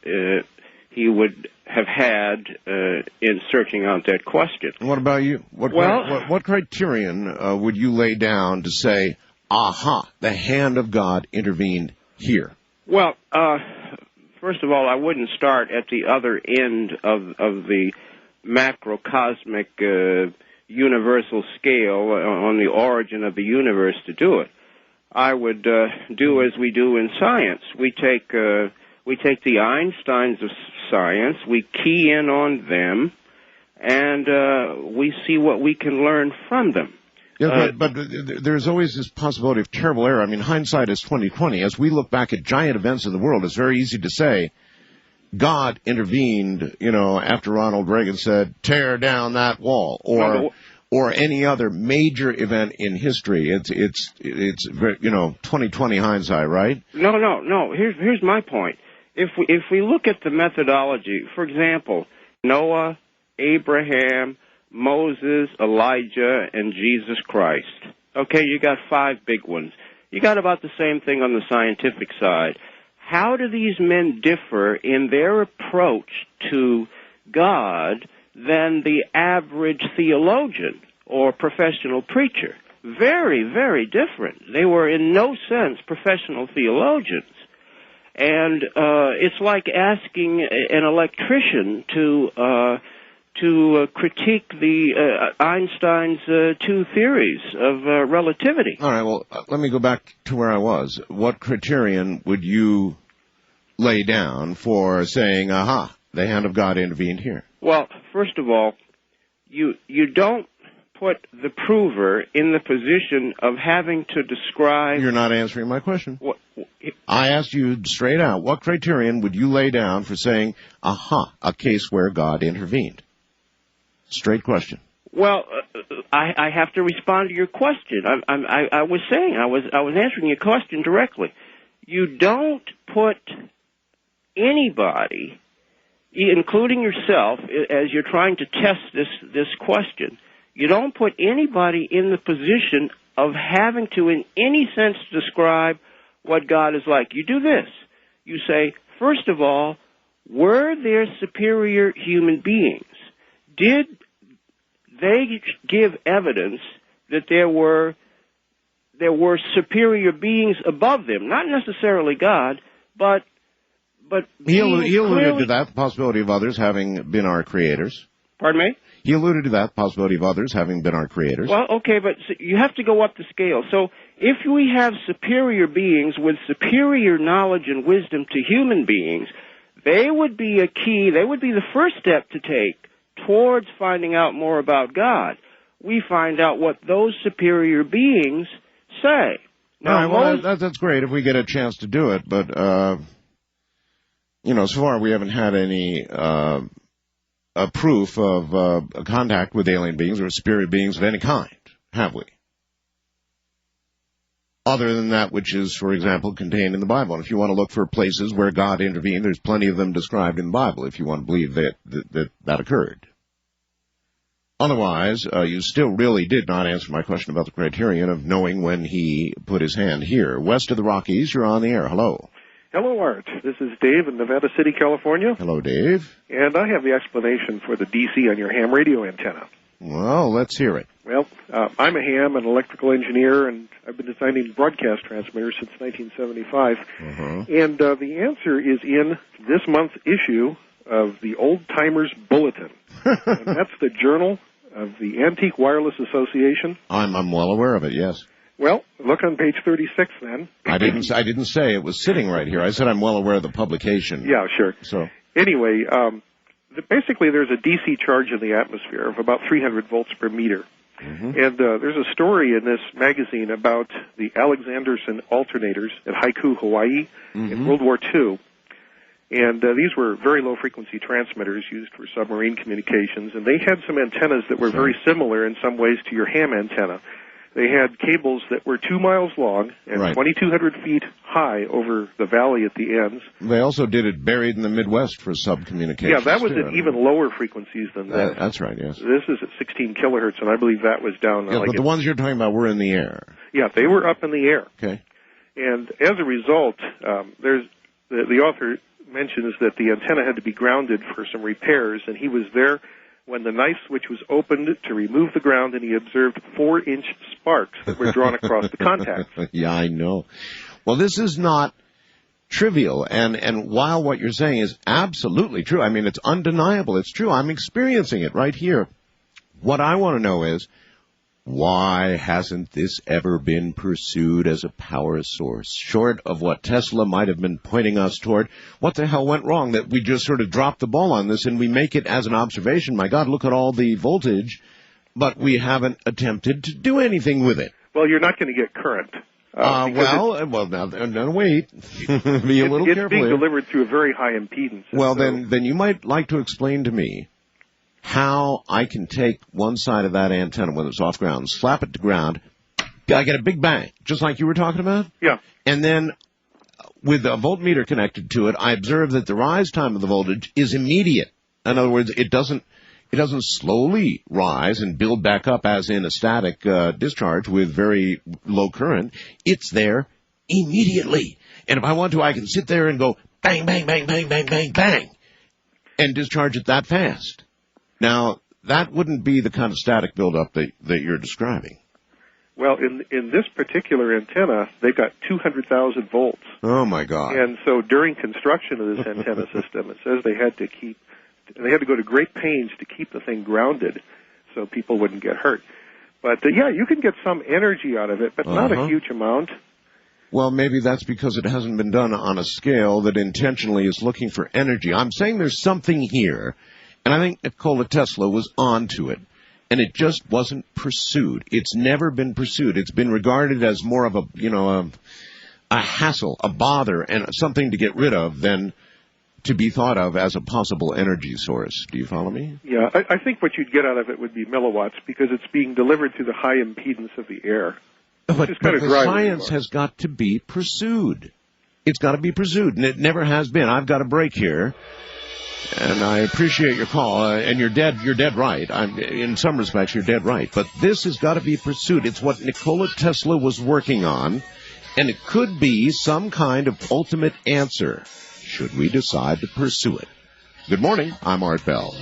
he would have had in searching out that question.
What about you? What criterion would you lay down to say, aha, the hand of God intervened here?
Well, first of all, I wouldn't start at the other end of the macrocosmic universal scale on the origin of the universe to do it. I would do as we do in science. We take the Einsteins of science, we key in on them, and we see what we can learn from them.
Yeah, but there's always this possibility of terrible error. I mean, hindsight is 20/20. As we look back at giant events in the world, it's very easy to say God intervened, after Ronald Reagan said, tear down that wall, or any other major event in history. It's 20/20 hindsight, right?
No. Here's my point. If we look at the methodology, for example, Noah, Abraham, Moses, Elijah, and Jesus Christ. Okay, you got 5 big ones. You got about the same thing on the scientific side. How do these men differ in their approach to God than the average theologian or professional preacher? Very, very different. They were in no sense professional theologians. And it's like asking an electrician to critique the Einstein's 2 theories of relativity.
All right, well, let me go back to where I was. What criterion would you lay down for saying, aha, the hand of God intervened here?
Well, first of all, you don't put the prover in the position of having to describe...
You're not answering my question. I asked you straight out, what criterion would you lay down for saying, aha, a case where God intervened? Straight question.
Well, I have to respond to your question. I was saying, I was answering your question directly. You don't put anybody, including yourself, as you're trying to test this question, you don't put anybody in the position of having to, in any sense, describe what God is like. You do this. You say, first of all, were there superior human beings? Did they give evidence that there were superior beings above them? Not necessarily God, but
he alluded to that, the possibility of others having been our creators.
Pardon me?
He alluded to that, the possibility of others having been our creators.
Well, okay, but you have to go up the scale. So if we have superior beings with superior knowledge and wisdom to human beings, they would be a key, they would be the first step to take towards finding out more about God. We find out what those superior beings say. Now,
all right, well, that's great if we get a chance to do it, but, so far we haven't had any proof of contact with alien beings or spirit beings of any kind, have we? Other than that which is, for example, contained in the Bible. And if you want to look for places where God intervened, there's plenty of them described in the Bible, if you want to believe that occurred. Otherwise, you still really did not answer my question about the criterion of knowing when he put his hand here. West of the Rockies, you're on the air. Hello.
Hello, Art. This is Dave in Nevada City, California.
Hello, Dave.
And I have the explanation for the DC on your ham radio antenna.
Well, let's hear it.
Well, I'm a ham, an electrical engineer, and I've been designing broadcast transmitters since 1975. And the answer is in this month's issue of the Old Timers Bulletin. And that's the Journal of the Antique Wireless Association.
I'm well aware of it, yes.
Well, look on page 36 then.
I didn't say it was sitting right here. I said I'm well aware of the publication.
Yeah, sure.
So
anyway, basically there's a DC charge in the atmosphere of about 300 volts per meter. And there's a story in this magazine about the Alexanderson alternators at Haiku, Hawaii in World War II. And these were very low-frequency transmitters used for submarine communications, and they had some antennas that were very similar in some ways to your ham antenna. They had cables that were 2 miles long and 2,200 feet high over the valley at the ends.
They also did it buried in the Midwest for subcommunications.
Yeah, that was at even lower frequencies than this.
That's right, yes.
This is at 16 kilohertz, and I believe that was down.
But the ones you're talking about were in the air.
Yeah, they were up in the air.
Okay.
And as a result, the author mentions that the antenna had to be grounded for some repairs, and he was there when the knife switch was opened to remove the ground, and he observed 4-inch sparks that were drawn across the contacts.
Yeah, I know. Well, this is not trivial, and while what you're saying is absolutely true, I mean, it's undeniable, it's true, I'm experiencing it right here. What I want to know is, why hasn't this ever been pursued as a power source? Short of what Tesla might have been pointing us toward, what the hell went wrong that we just sort of dropped the ball on this and we make it as an observation? My God, look at all the voltage, but we haven't attempted to do anything with it.
Well, you're not going to get current.
Now wait. Be a little careful.
It's being delivered through a very high impedance.
Well, then you might like to explain to me how I can take one side of that antenna when it's off ground, slap it to ground, I get a big bang, just like you were talking about?
Yeah.
And then with a voltmeter connected to it, I observe that the rise time of the voltage is immediate. In other words, it doesn't slowly rise and build back up as in a static discharge with very low current. It's there immediately. And if I want to, I can sit there and go bang, bang, bang, bang, bang, bang, bang, and discharge it that fast. Now, that wouldn't be the kind of static buildup that you're describing.
Well, in this particular antenna, they got 200,000 volts.
Oh, my God.
And so during construction of this antenna system, it says they had to go to great pains to keep the thing grounded so people wouldn't get hurt. But, you can get some energy out of it, but not a huge amount.
Well, maybe that's because it hasn't been done on a scale that intentionally is looking for energy. I'm saying there's something here, and I think Nikola Tesla was onto it, and it just wasn't pursued. It's never been pursued. It's been regarded as more of a hassle, a bother, and something to get rid of than to be thought of as a possible energy source. Do you follow me?
Yeah, I think what you'd get out of it would be milliwatts because it's being delivered through the high impedance of the air.
But the science has got to be pursued. It's got to be pursued, and it never has been. I've got a break here, and I appreciate your call, and you're dead right. In some respects, you're dead right. But this has got to be pursued. It's what Nikola Tesla was working on, and it could be some kind of ultimate answer, should we decide to pursue it. Good morning. I'm Art Bell.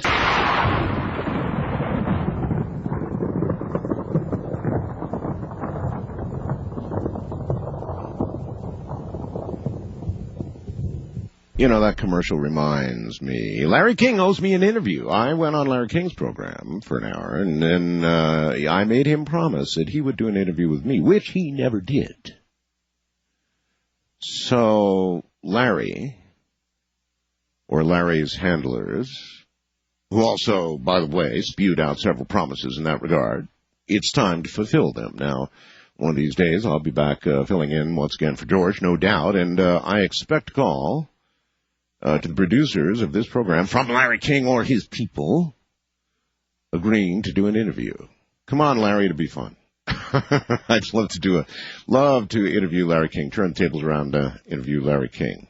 You know, that commercial reminds me. Larry King owes me an interview. I went on Larry King's program for an hour, and then I made him promise that he would do an interview with me, which he never did. So Larry, or Larry's handlers, who also, by the way, spewed out several promises in that regard, it's time to fulfill them. Now, one of these days I'll be back filling in once again for George, no doubt, and I expect a call to the producers of this program from Larry King or his people agreeing to do an interview. Come on, Larry, it'll be fun. I'd love to interview Larry King, turn tables around, interview Larry King.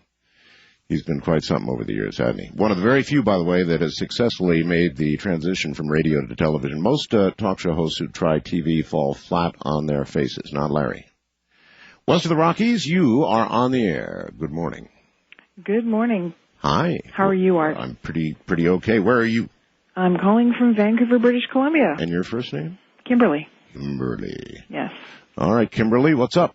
He's been quite something over the years, hasn't he? One of the very few, by the way, that has successfully made the transition from radio to television. Most talk show hosts who try TV fall flat on their faces, not Larry. West of the Rockies, you are on the air. Good morning.
Good morning.
Hi.
How are you, Art?
I'm pretty okay. Where are you?
I'm calling from Vancouver, British Columbia.
And your first name?
Kimberly.
Kimberly.
Yes.
All right, Kimberly, what's up?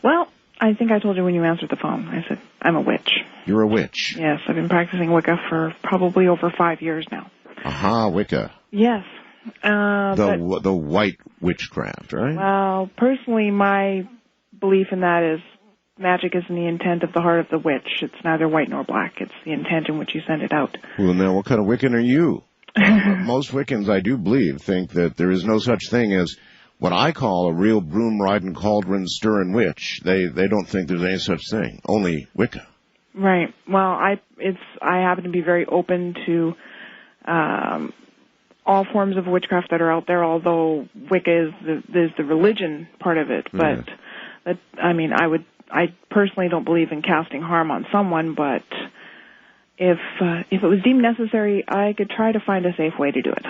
Well, I think I told you when you answered the phone. I said, I'm a witch.
You're a witch?
Yes, I've been practicing Wicca for probably over 5 years now.
Aha, Wicca.
Yes.
The white witchcraft, right?
Well, personally, my belief in that is magic is in the intent of the heart of the witch. It's neither white nor black. It's the intent in which you send it out.
Well, now, what kind of Wiccan are you? Most Wiccans, I do believe, think that there is no such thing as what I call a real broom-riding, cauldron-stirring witch. They don't think there's any such thing. Only Wicca.
Right. Well, I happen to be very open to all forms of witchcraft that are out there, although Wicca is the religion part of it. But I personally don't believe in casting harm on someone, but if it was deemed necessary, I could try to find a safe way to do it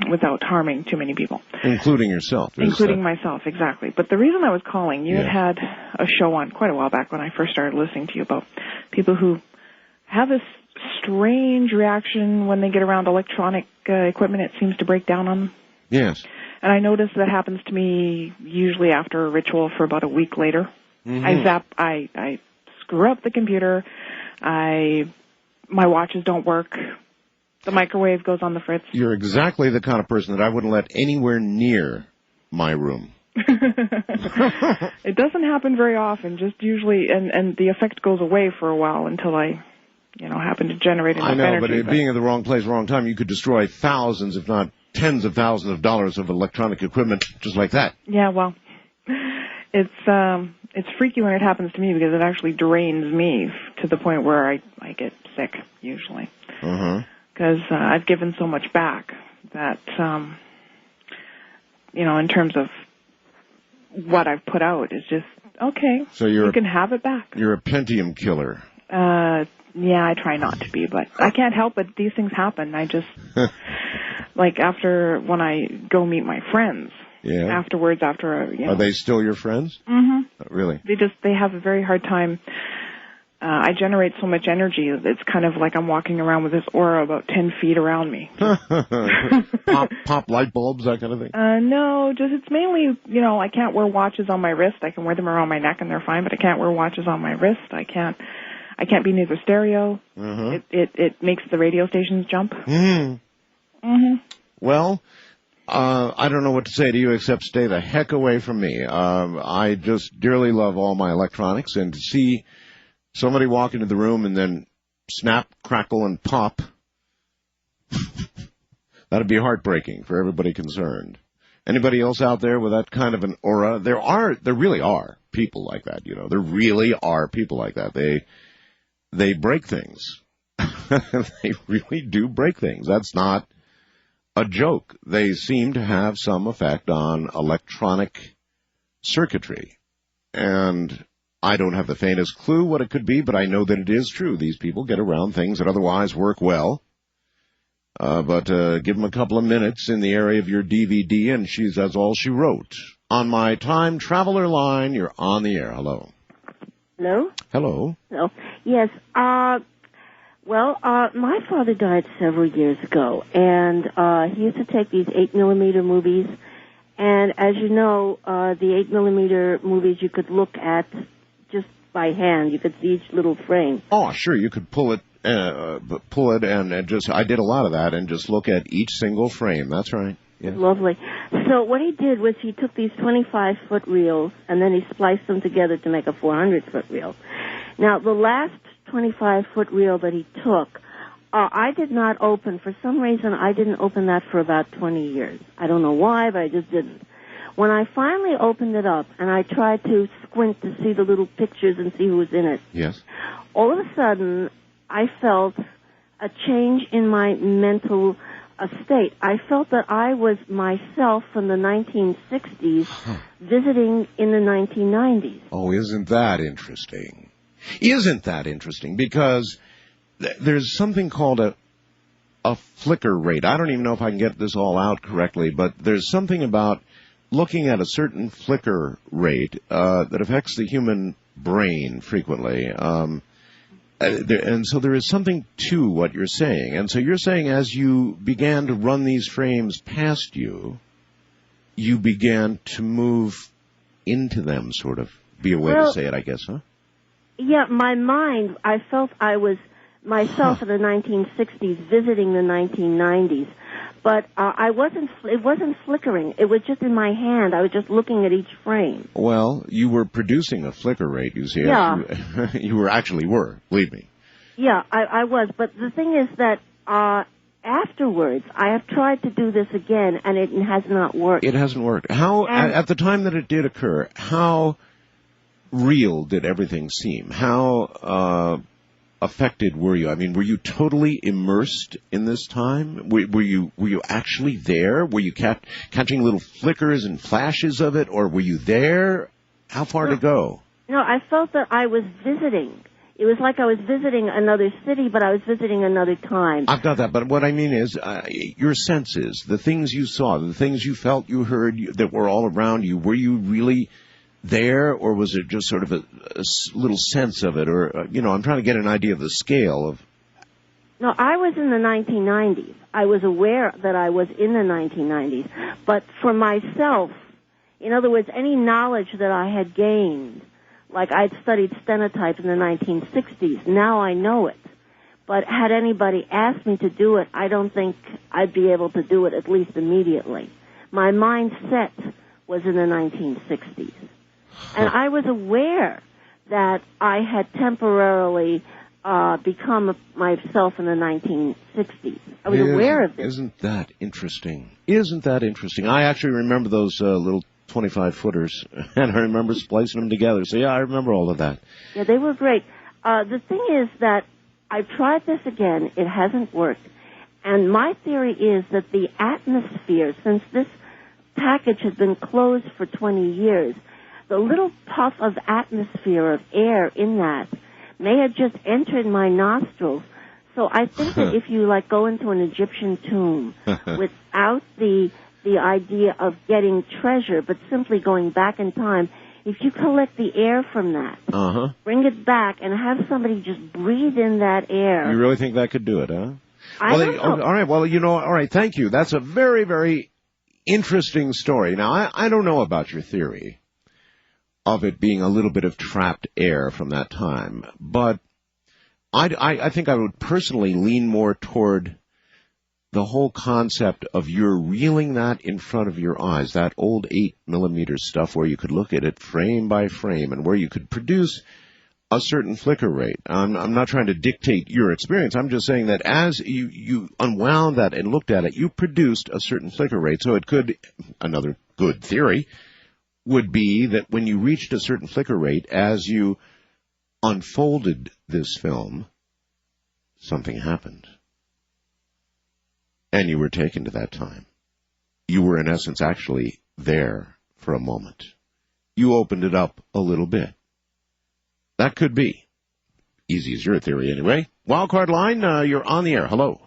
without harming too many people.
Including yourself.
Including myself, exactly. But the reason I was calling, you had a show on quite a while back when I first started listening to you about people who have this strange reaction when they get around electronic equipment. It seems to break down on them.
Yes.
And I notice that happens to me usually after a ritual for about a week later. Mm-hmm. I screw up the computer. My watches don't work. The microwave goes on the fritz.
You're exactly the kind of person that I wouldn't let anywhere near my room.
It doesn't happen very often, just usually, and the effect goes away for a while until I, happen to generate enough energy.
I know, but being in the wrong place, wrong time, you could destroy thousands, if not tens of thousands of dollars of electronic equipment just like that.
Yeah, well, it's freaky when it happens to me because it actually drains me to the point where I get sick, usually. Because I've given so much back that, in terms of what I've put out is just, okay, so you can have it back.
You're a Pentium killer.
Yeah, I try not to be, but I can't help it. These things happen. I just, like when I go meet my friends, afterwards,
Are they still your friends? Really?
They have a very hard time. I generate so much energy, it's kind of like I'm walking around with this aura about 10 feet around me.
Pop light bulbs, that kind of thing?
No, it's mainly, I can't wear watches on my wrist. I can wear them around my neck and they're fine, but I can't wear watches on my wrist. I can't be near the stereo. It makes the radio stations jump.
Well, I don't know what to say to you except stay the heck away from me. I just dearly love all my electronics, and to see somebody walk into the room and then snap, crackle, and pop, that'd be heartbreaking for everybody concerned. Anybody else out there with that kind of an aura? There really are people like that, There really are people like that. They break things. They really do break things. That's not a joke. They seem to have some effect on electronic circuitry. And I don't have the faintest clue what it could be, but I know that it is true. These people get around things that otherwise work well. But give them a couple of minutes in the area of your DVD, and that's all she wrote. On my time traveler line, you're on the air. Hello.
Hello?
Hello.
Hello. Yes. My father died several years ago, and he used to take these 8mm movies. And as you know, the 8mm movies you could look at just by hand. You could see each little frame.
Oh, sure. You could pull it and just, I did a lot of that, and just look at each single frame. That's right. Yeah.
Lovely. So what he did was he took these 25-foot reels, and then he spliced them together to make a 400-foot reel. Now, the last 25-foot reel that he took, I did not open. For some reason, I didn't open that for about 20 years. I don't know why, but I just didn't. When I finally opened it up and I tried to squint to see the little pictures and see who was in it,
yes,
all of a sudden I felt a change in my mental state. I felt that I was myself from the 1960s visiting in the 1990s.
Oh, isn't that interesting? Isn't that interesting? Because there's something called a flicker rate. I don't even know if I can get this all out correctly, but there's something about looking at a certain flicker rate that affects the human brain frequently. And so there is something to what you're saying. And so you're saying as you began to run these frames past you, you began to move into them, sort of. Be a way to say it, I guess, huh?
Yeah, my mind, I felt I was myself in the 1960s visiting the 1990s. But it wasn't flickering. It was just in my hand. I was just looking at each frame.
Well, you were producing a flicker rate, you see.
Yeah.
You were, believe me.
Yeah, I was. But the thing is that afterwards, I have tried to do this again, and it has not worked.
It hasn't worked. How, at the time that it did occur, how real did everything seem? How affected were you? I mean, were you totally immersed in this time? Were you actually there? Were you catching little flickers and flashes of it, or were you there? How far to go?
No, I felt that I was visiting. It was like I was visiting another city, but I was visiting another time.
I've got that, but what I mean is your senses, the things you saw, the things you felt, you heard that were all around you, were you really there, or was it just sort of a little sense of it? Or, I'm trying to get an idea of the scale of...
No, I was in the 1990s. I was aware that I was in the 1990s. But for myself, in other words, any knowledge that I had gained, like I'd studied stenotype in the 1960s, now I know it. But had anybody asked me to do it, I don't think I'd be able to do it, at least immediately. My mindset was in the 1960s. And I was aware that I had temporarily become myself in the 1960s. I was aware of this.
Isn't that interesting? Isn't that interesting? I actually remember those little 25-footers, and I remember splicing them together. So, yeah, I remember all of that.
Yeah, they were great. The thing is that I've tried this again. It hasn't worked. And my theory is that the atmosphere, since this package has been closed for 20 years, the little puff of atmosphere of air in that may have just entered my nostrils. So I think that if you, like, go into an Egyptian tomb without the idea of getting treasure, but simply going back in time, if you collect the air from that, bring it back, and have somebody just breathe in that air.
You really think that could do it, huh?
I don't know.
All right, well, all right, thank you. That's a very, very interesting story. Now, I don't know about your theory of it being a little bit of trapped air from that time, but I think I would personally lean more toward the whole concept of you're reeling that in front of your eyes, that old 8mm stuff where you could look at it frame by frame and where you could produce a certain flicker rate. I'm not trying to dictate your experience. I'm just saying that as you unwound that and looked at it, you produced a certain flicker rate. So it could, another good theory, would be that when you reached a certain flicker rate, as you unfolded this film, something happened. And you were taken to that time. You were, in essence, actually there for a moment. You opened it up a little bit. That could be. Easy as your theory, anyway. Wildcard line, you're on the air. Hello.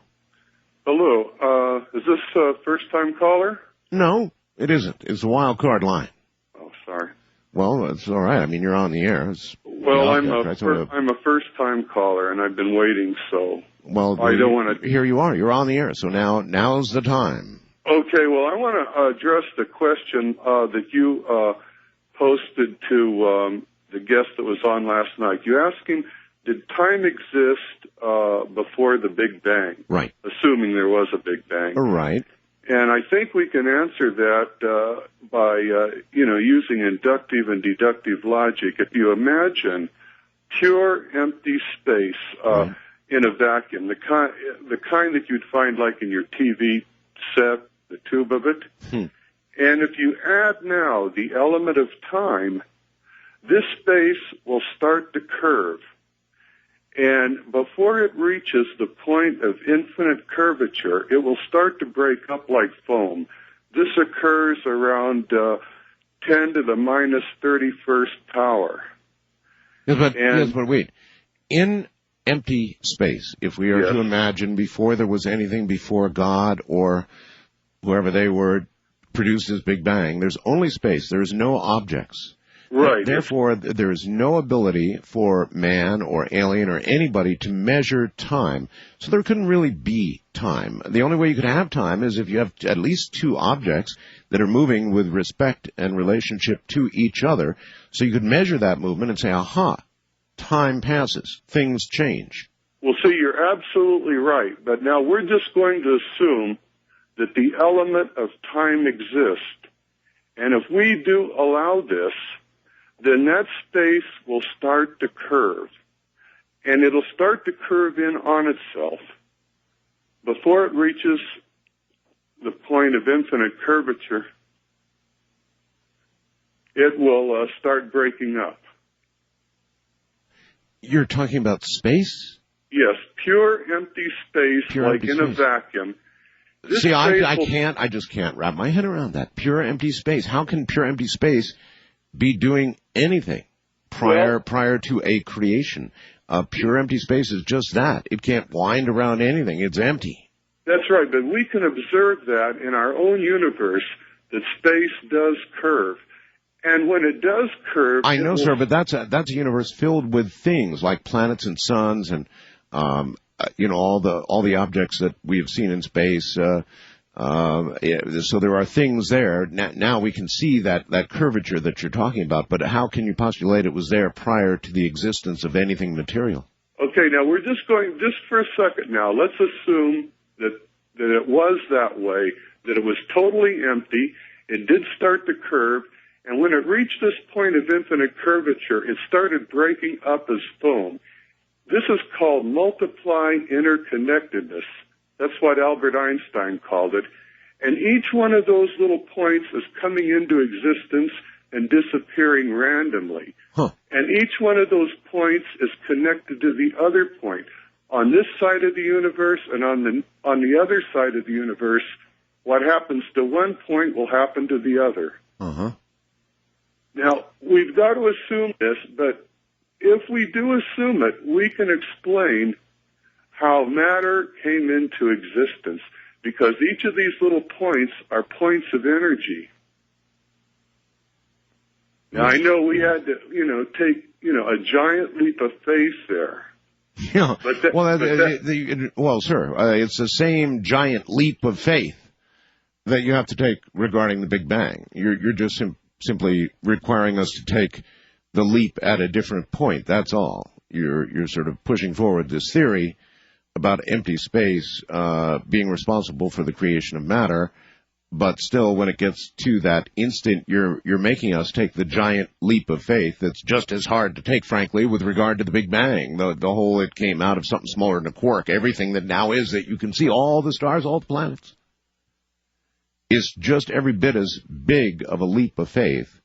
Hello. Is this a first-time caller?
No, it isn't. It's a wildcard line.
Oh, sorry.
Well, it's all right. I mean, you're on the air.
Well, I'm a first-time caller, and I've been waiting, so...
Well,
I don't want to...
Here you are. You're on the air, so now's the time.
Okay, well, I want to address the question that you posted to the guest that was on last night. You asked him, did time exist before the Big Bang?
Right.
Assuming there was a Big Bang.
Right.
And I think we can answer that by, using inductive and deductive logic. If you imagine pure empty space... in a vacuum, the kind that you'd find like in your TV set, the tube of it. And if you add now the element of time, this space will start to curve. And before it reaches the point of infinite curvature, it will start to break up like foam. This occurs around 10 to the minus 31st power.
Yes, but wait. In empty space, if we are to imagine before there was anything, before God or whoever they were produced this Big Bang, there's only space. There's no objects.
Right.
Therefore, there is no ability for man or alien or anybody to measure time. So there couldn't really be time. The only way you could have time is if you have at least two objects that are moving with respect and relationship to each other. So you could measure that movement and say, aha, time passes, things change.
Well, see, you're absolutely right. But now we're just going to assume that the element of time exists. And if we do allow this, then that space will start to curve. And it'll start to curve in on itself. Before it reaches the point of infinite curvature, it will start breaking up.
You're talking about space?
Yes, pure empty space, like in a vacuum.
See, I just can't wrap my head around that. Pure empty space. How can pure empty space be doing anything prior to a creation? Pure empty space is just that. It can't wind around anything. It's empty.
That's right, but we can observe that in our own universe, that space does curve. And when it does curve...
I know, sir, but that's a universe filled with things like planets and suns and, all the objects that we have seen in space. So there are things there. Now we can see that curvature that you're talking about, but how can you postulate it was there prior to the existence of anything material?
Okay, now we're just going, just for a second now, let's assume that it was that way, that it was totally empty, it did start to curve, and when it reached this point of infinite curvature, it started breaking up as foam. This is called multiplying interconnectedness. That's what Albert Einstein called it. And each one of those little points is coming into existence and disappearing randomly.
Huh.
And each one of those points is connected to the other point. On this side of the universe and on the other side of the universe, what happens to one point will happen to the other.
Uh-huh.
Now, we've got to assume this, but if we do assume it, we can explain how matter came into existence, because each of these little points are points of energy. Now, I know we had to, take, a giant leap of faith there.
Yeah.
Well,
sir, it's the same giant leap of faith that you have to take regarding the Big Bang. You're just simply requiring us to take the leap at a different point. That's all. You're sort of pushing forward this theory about empty space being responsible for the creation of matter. But still, when it gets to that instant, you're making us take the giant leap of faith that's just as hard to take, frankly, with regard to the Big Bang. The whole, it came out of something smaller than a quark. Everything that now is that you can see, all the stars, all the planets, is just every bit as big of a leap of faith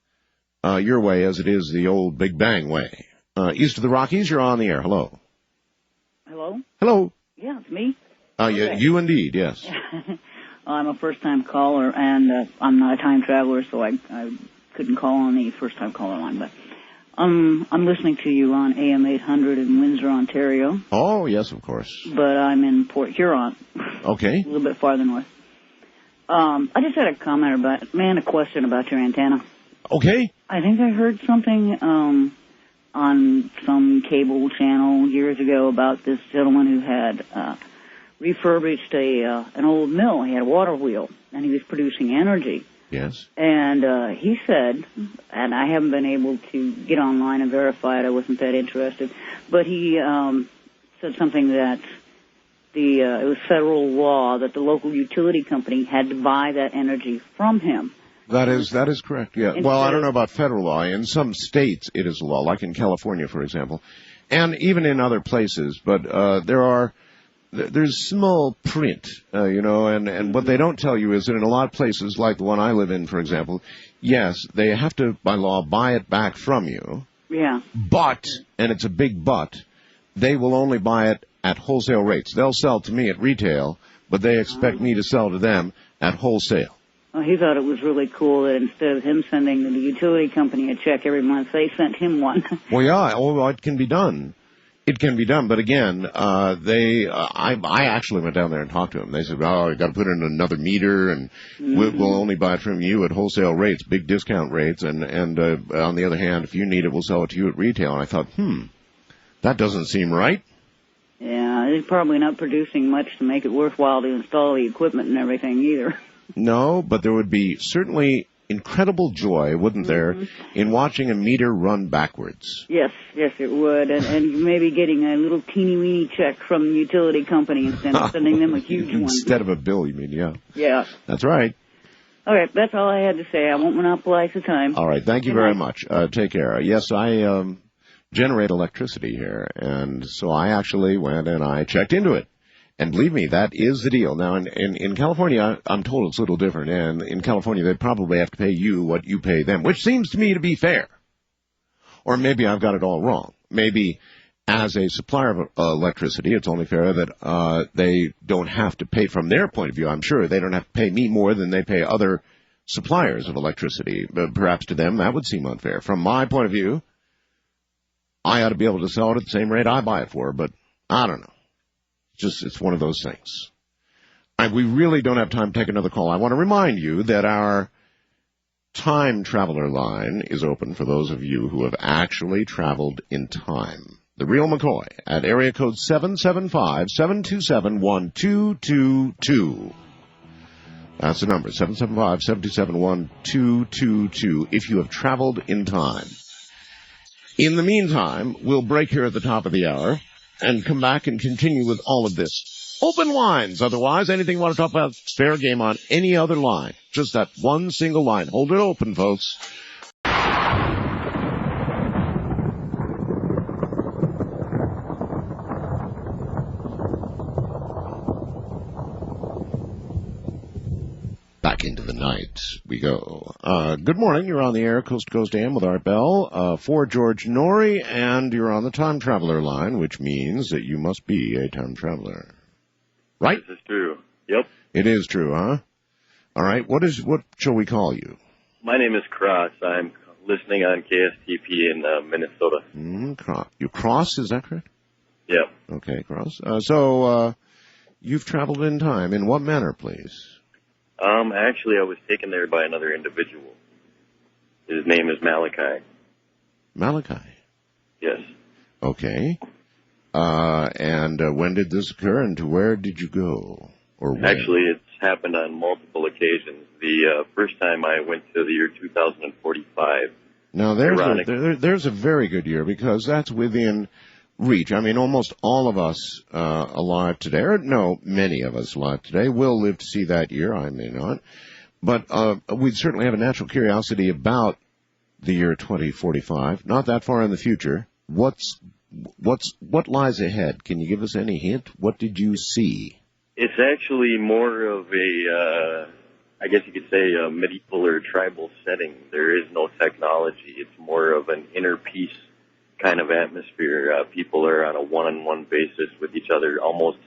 your way as it is the old Big Bang way. East of the Rockies, you're on the air. Hello.
Hello?
Hello.
Yeah, it's me.
Okay. You indeed, yes.
I'm a first-time caller, and I'm not a time traveler, so I couldn't call on the first-time caller line. But I'm listening to you on AM 800 in Windsor, Ontario.
Oh, yes, of course.
But I'm in Port Huron.
Okay.
A little bit farther north. I just had a question about your antenna.
Okay.
I think I heard something on some cable channel years ago about this gentleman who had refurbished an old mill. He had a water wheel, and he was producing energy.
Yes.
And he said, and I haven't been able to get online and verify it, I wasn't that interested, but he said something that it was federal law that the local utility company had to buy that energy from him.
That is correct, yeah. Well, I don't know about federal law. In some states it is law, like in California, for example, and even in other places, but there's small print, and what they don't tell you is that in a lot of places, like the one I live in, for example, yes, they have to, by law, buy it back from you.
Yeah.
But, and it's a big but, they will only buy it at wholesale rates. They'll sell to me at retail, but they expect me to sell to them at wholesale.
Well, he thought it was really cool that instead of him sending the utility company a check every month, they sent him one.
Well, yeah, it can be done. It can be done, but again, I actually went down there and talked to them. They said, you got to put in another meter, and we'll only buy it from you at wholesale rates, big discount rates, and on the other hand, if you need it, we'll sell it to you at retail. And I thought, that doesn't seem right.
Yeah, they're probably not producing much to make it worthwhile to install the equipment and everything either.
No, but there would be certainly incredible joy, wouldn't there, in watching a meter run backwards?
Yes, it would, and maybe getting a little teeny-weeny check from the utility company instead of sending them a huge one.
Instead of a bill, you mean, yeah.
Yeah.
That's right.
Okay, that's all I had to say. I won't monopolize the time.
All right, thank you very much. Take care. Yes, I generate electricity here, and so I actually went and I checked into it. And believe me, that is the deal. Now, in California, I'm told it's a little different. And in California, they probably have to pay you what you pay them, which seems to me to be fair. Or maybe I've got it all wrong. Maybe as a supplier of electricity, it's only fair that they don't have to pay from their point of view. I'm sure they don't have to pay me more than they pay other suppliers of electricity. But perhaps to them, that would seem unfair. From my point of view, I ought to be able to sell it at the same rate I buy it for, but I don't know. It's one of those things. We really don't have time to take another call. I want to remind you that our time traveler line is open for those of you who have actually traveled in time. The Real McCoy at area code 775-727-1222. That's the number, 775-727-1222, if you have traveled in time. In the meantime, we'll break here at the top of the hour. and come back and continue with all of this. Open lines. Otherwise, anything you want to talk about, fair game on any other line. Just that one single line. Hold it open, folks. Back into the night we go. Good morning. You're on the air, Coast to Coast AM with Art Bell, for George Norrie, and you're on the time traveler line, which means that you must be a time traveler. Right?
This is true. Yep.
It is true, huh? All right. What shall we call you?
My name is Cross. I'm listening on KSTP in Minnesota.
You Cross, is that correct?
Yep.
Okay, Cross. So you've traveled in time. In what manner, please?
Actually, I was taken there by another individual. His name is Malachi.
Malachi?
Yes.
Okay. And when did this occur, and to where did you go? Or when?
Actually, it's happened on multiple occasions. The first time I went to the year 2045.
Now, there's a very good year, because that's within reach. I mean, almost all of us alive today, or no, many of us alive today, will live to see that year. I may not. But we'd certainly have a natural curiosity about the year 2045, not that far in the future. What lies ahead? Can you give us any hint? What did you see?
It's actually more of a, I guess you could say, a medieval or tribal setting. There is no technology. It's more of an inner peace kind of atmosphere. People are on a one-on-one basis with each other, almost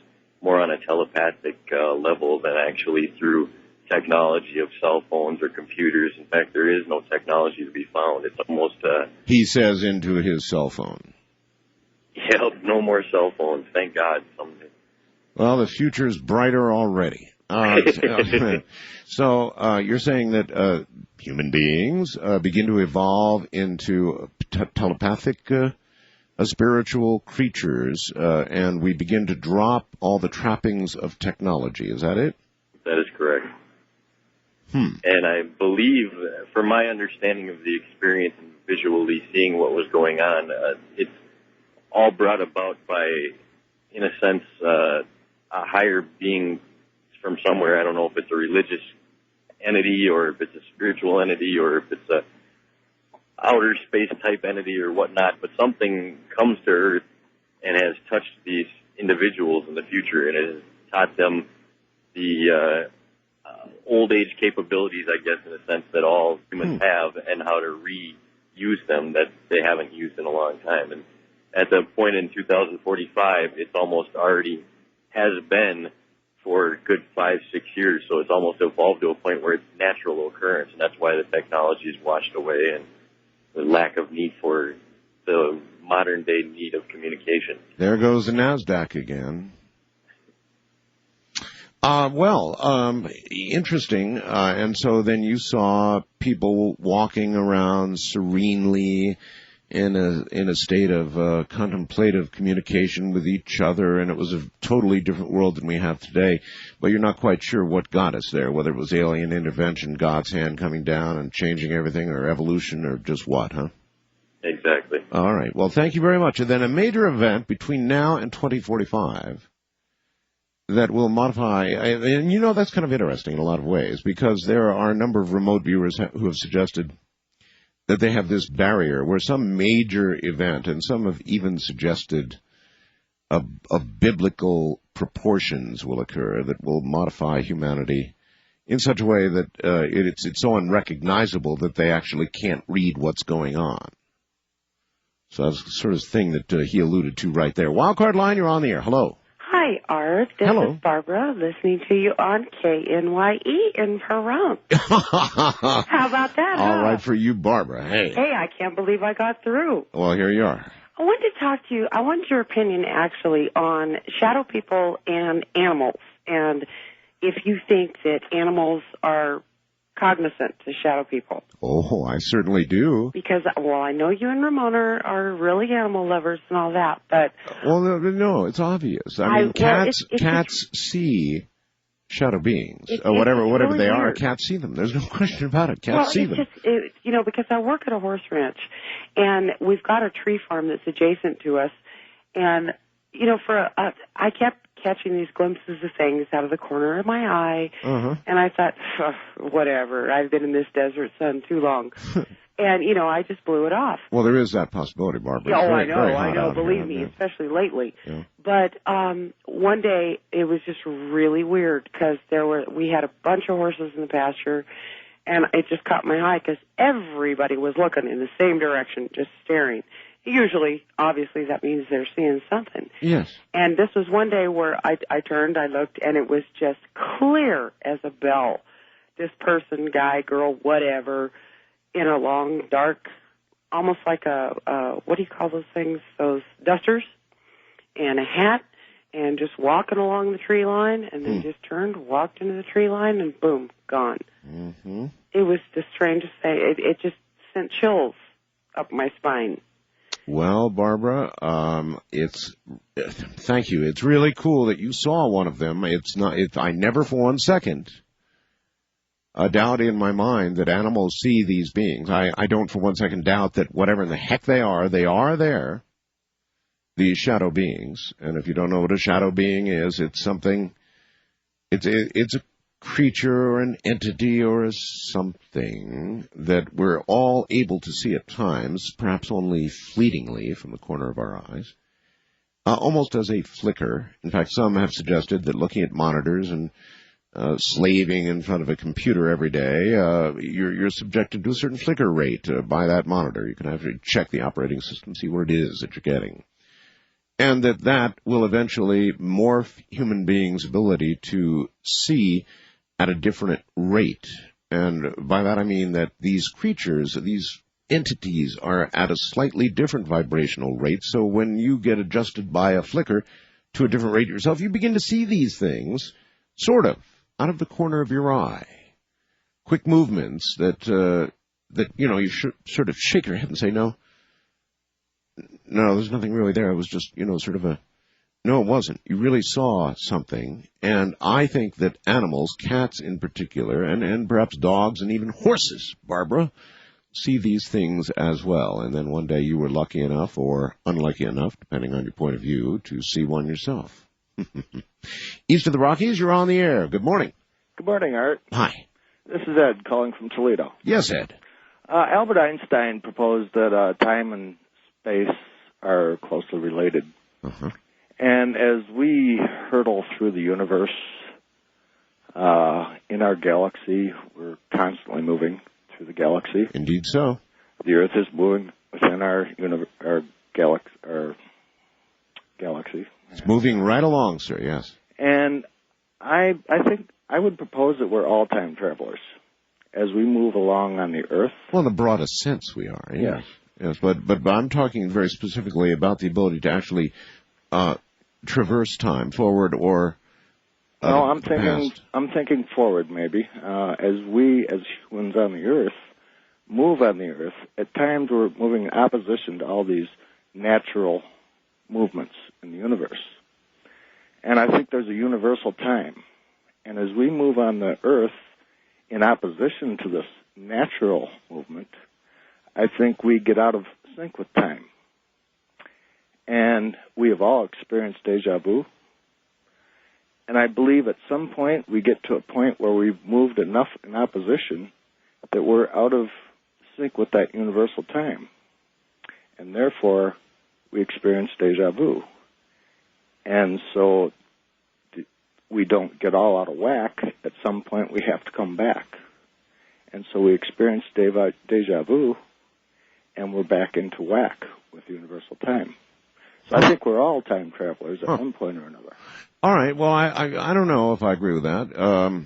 more on a telepathic level than actually through technology of cell phones or computers. In fact, there is no technology to be found. It's almost
he says into his cell phone.
Yep, no more cell phones. Thank God. Someday.
Well, the future's brighter already. So you're saying that human beings begin to evolve into telepathic spiritual creatures, and we begin to drop all the trappings of technology. Is that it?
That is correct. And I believe, from my understanding of the experience and visually seeing what was going on, it's all brought about by, in a sense, a higher being from somewhere. I don't know if it's a religious entity or if it's a spiritual entity or if it's a outer space type entity or whatnot, but something comes to Earth and has touched these individuals in the future and has taught them the old age capabilities, I guess, in a sense that all humans have, and how to reuse them that they haven't used in a long time. And at the point in 2045, it's almost already has been for a good 5-6 years, so it's almost evolved to a point where it's natural occurrence, and that's why the technology is washed away and the lack of need for the modern-day need of communication.
There goes the NASDAQ again. Interesting. And so then you saw people walking around serenely in a state of contemplative communication with each other, and it was a totally different world than we have today. But you're not quite sure what got us there, whether it was alien intervention, God's hand coming down and changing everything, or evolution, or just what, huh?
Exactly.
All right. Well, thank you very much. And then a major event between now and 2045 that will modify, and you know that's kind of interesting in a lot of ways, because there are a number of remote viewers who have suggested that they have this barrier where some major event, and some have even suggested of biblical proportions will occur that will modify humanity in such a way that it's so unrecognizable that they actually can't read what's going on. So that's the sort of thing that he alluded to right there. Wildcard line, you're on the air. Hello.
Hi, Art. This is Barbara, listening to you on KNYE in Pahrump. How about that?
All right for you, Barbara. Hey.
Hey, I can't believe I got through.
Well, here you are.
I wanted to talk to you. I wanted your opinion, actually, on shadow people and animals, and if you think that animals are cognizant to shadow people.
Oh, I certainly do.
Because, well, I know you and Ramona are really animal lovers and all that, but...
Well, no, it's obvious. I mean, cats see shadow beings. Whatever
really
they are,
weird.
Cats see them. There's no question about it. Cats see them.
Because I work at a horse ranch, and we've got a tree farm that's adjacent to us, and I kept catching these glimpses of things out of the corner of my eye, and I thought, whatever, I've been in this desert sun too long. And, I just blew it off.
Well, there is that possibility, Barbara.
I know, believe me, especially lately.
Yeah.
But one day it was just really weird because we had a bunch of horses in the pasture, and it just caught my eye because everybody was looking in the same direction, just staring. Usually, obviously, that means they're seeing something.
Yes.
And this was one day where I turned, I looked, and it was just clear as a bell. This person, guy, girl, whatever, in a long, dark, almost like what do you call those things? Those dusters and a hat, and just walking along the tree line, and then just turned, walked into the tree line, and boom, gone.
Mm-hmm.
It was the strangest thing. It just sent chills up my spine.
Well, Barbara, thank you. It's really cool that you saw one of them. I never for 1 second doubt in my mind that animals see these beings. I don't for 1 second doubt that whatever in the heck they are there, these shadow beings. And if you don't know what a shadow being is, it's something, it's a creature or an entity or a something that we're all able to see at times, perhaps only fleetingly from the corner of our eyes, almost as a flicker. In fact, some have suggested that looking at monitors and slaving in front of a computer every day, you're subjected to a certain flicker rate by that monitor. You can actually check the operating system, see what it is that you're getting. And that will eventually morph human beings' ability to see at a different rate. And by that I mean that these creatures, these entities, are at a slightly different vibrational rate. So when you get adjusted by a flicker to a different rate yourself, you begin to see these things, sort of, out of the corner of your eye. Quick movements that you sort of shake your head and say, no, there's nothing really there. It was just, sort of no, it wasn't. You really saw something. And I think that animals, cats in particular, and perhaps dogs and even horses, Barbara, see these things as well. And then one day you were lucky enough or unlucky enough, depending on your point of view, to see one yourself. East of the Rockies, you're on the air. Good morning.
Good morning, Art.
Hi.
This is Ed calling from Toledo.
Yes, Ed.
Albert Einstein proposed that time and space are closely related.
Uh-huh.
And as we hurtle through the universe, in our galaxy, we're constantly moving through the galaxy.
Indeed so.
The Earth is moving within our galaxy.
It's moving right along, sir, yes.
And I think I would propose that we're all time travelers as we move along on the Earth.
Well, in the broadest sense we are.
Yes.
Yes, but I'm talking very specifically about the ability to actually traverse time, forward or
no, I'm
past.
I'm thinking forward maybe. As we, as humans on the Earth, move on the Earth, at times we're moving in opposition to all these natural movements in the universe. And I think there's a universal time. And as we move on the Earth in opposition to this natural movement, I think we get out of sync with time. And we have all experienced deja vu. And I believe at some point we get to a point where we've moved enough in opposition that we're out of sync with that universal time. And therefore, we experience deja vu. And so we don't get all out of whack. At some point we have to come back. And so we experience deja vu, and we're back into whack with universal time. So I think we're all time travelers at one point or another.
All right. Well, I don't know if I agree with that.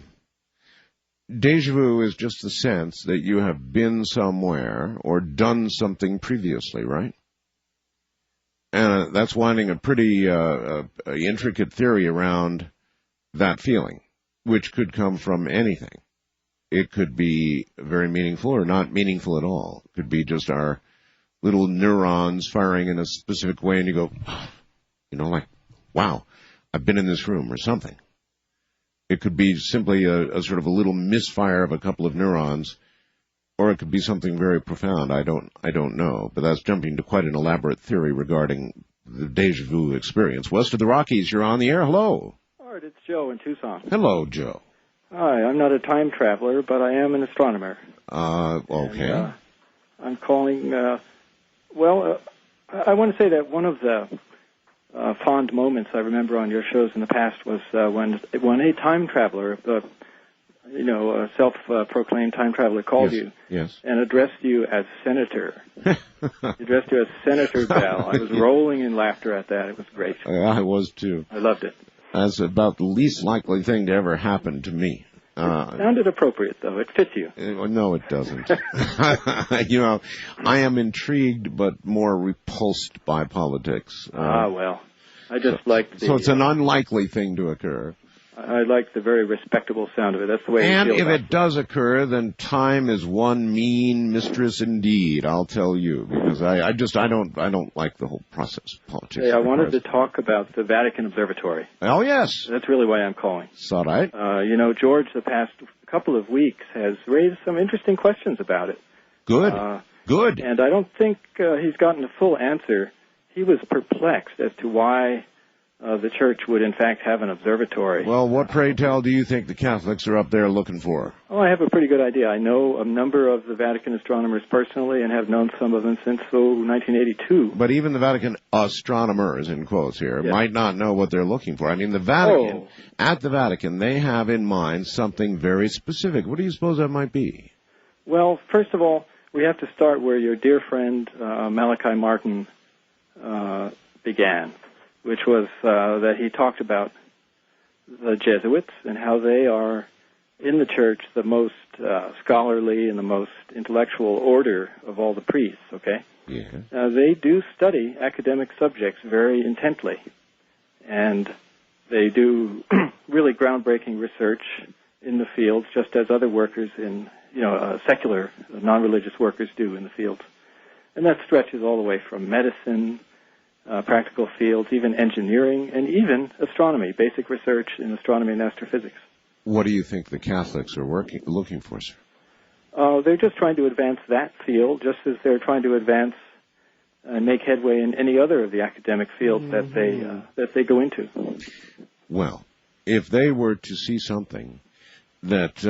Deja vu is just the sense that you have been somewhere or done something previously, right? And that's winding a pretty intricate theory around that feeling, which could come from anything. It could be very meaningful or not meaningful at all. It could be just our little neurons firing in a specific way, and you go, like, wow, I've been in this room or something. It could be simply a sort of a little misfire of a couple of neurons, or it could be something very profound. I don't know, but that's jumping to quite an elaborate theory regarding the deja vu experience. West of the Rockies, you're on the air. Hello.
Art, it's Joe in Tucson.
Hello, Joe.
Hi, I'm not a time traveler, but I am an astronomer.
Okay.
And, I'm calling, I want to say that one of the fond moments I remember on your shows in the past was when a time traveler, a self-proclaimed time traveler called you and addressed you as Senator. He addressed you as Senator Bell. I was rolling in laughter at that. It was great.
I was, too.
I loved it.
That's about the least likely thing to ever happen to me.
It sounded appropriate, though. It fits you.
No, it doesn't. I am intrigued but more repulsed by politics.
Well, I just like the...
So it's an unlikely thing to occur.
I like the very respectable sound of it. That's the way
and
I feel.
And if it does occur, then time is one mean mistress indeed, I'll tell you, because I don't like the whole process of politics.
Hey, I wanted to talk about the Vatican Observatory.
Oh, yes.
That's really why I'm calling.
It's all right.
George, the past couple of weeks, has raised some interesting questions about it.
Good. Good.
And I don't think he's gotten a full answer. He was perplexed as to why the church would, in fact, have an observatory.
Well, what, pray tell, do you think the Catholics are up there looking for?
Oh, I have a pretty good idea. I know a number of the Vatican astronomers personally and have known some of them since 1982.
But even the Vatican astronomers, in quotes here, might not know what they're looking for. I mean, the Vatican, at the Vatican, they have in mind something very specific. What do you suppose that might be?
Well, first of all, we have to start where your dear friend Malachi Martin began, which was that he talked about the Jesuits and how they are, in the church, the most scholarly and the most intellectual order of all the priests, okay?
Yeah.
They do study academic subjects very intently, and they do really groundbreaking research in the fields, just as other workers in, secular, non-religious workers do in the fields. And that stretches all the way from medicine, practical fields, even engineering, and even astronomy, basic research in astronomy and astrophysics.
What do you think the Catholics are looking for, sir?
They're just trying to advance that field, just as they're trying to advance and make headway in any other of the academic fields that they go into.
Well, if they were to see something that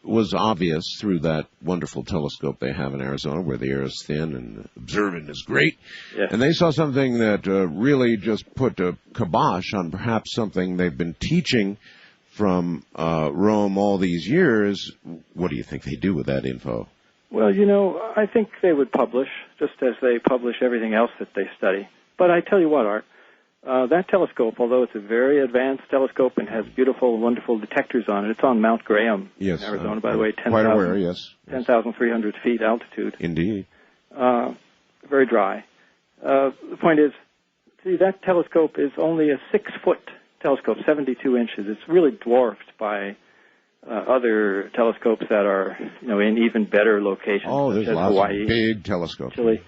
was obvious through that wonderful telescope they have in Arizona, where the air is thin and observing is great, and they saw something that really just put a kibosh on perhaps something they've been teaching from Rome all these years, what do you think they do with that info?
Well, I think they would publish, just as they publish everything else that they study. But I tell you what, Art, that telescope, although it's a very advanced telescope and has beautiful, wonderful detectors on it, it's on Mount Graham in Arizona, by the way, 10,300 feet altitude.
Indeed.
Very dry. The point is, see, that telescope is only a 6-foot telescope, 72 inches. It's really dwarfed by other telescopes that are, in even better locations.
Oh, there's lots
Hawaii,
of big telescopes.
Chile.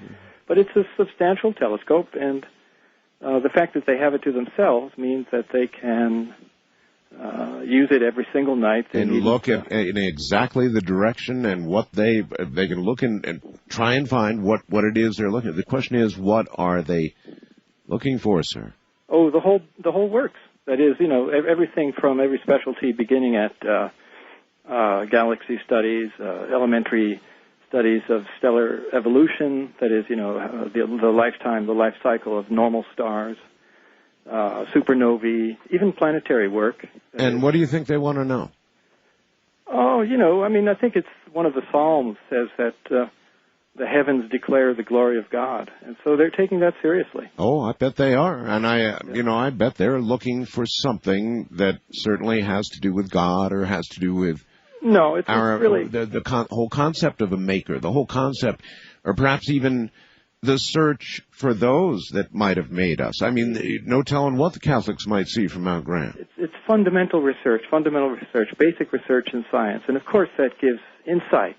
But it's a substantial telescope, and the fact that they have it to themselves means that they can use it every single night.
And look in exactly the direction and what they can look and try and find what it is they're looking at. The question is, what are they looking for, sir?
Oh, the whole works. That is, everything from every specialty beginning at galaxy studies, elementary studies of stellar evolution, that is, the life cycle of normal stars, supernovae, even planetary work.
And what do you think they want to know?
Oh, I think it's one of the Psalms says that the heavens declare the glory of God, and so they're taking that seriously.
Oh, I bet they are, and I bet they're looking for something that certainly has to do with God or has to do with
really
the whole concept of a maker, the whole concept, or perhaps even the search for those that might have made us. I mean, no telling what the Catholics might see from Mount Graham.
It's fundamental research, basic research in science, and of course that gives insight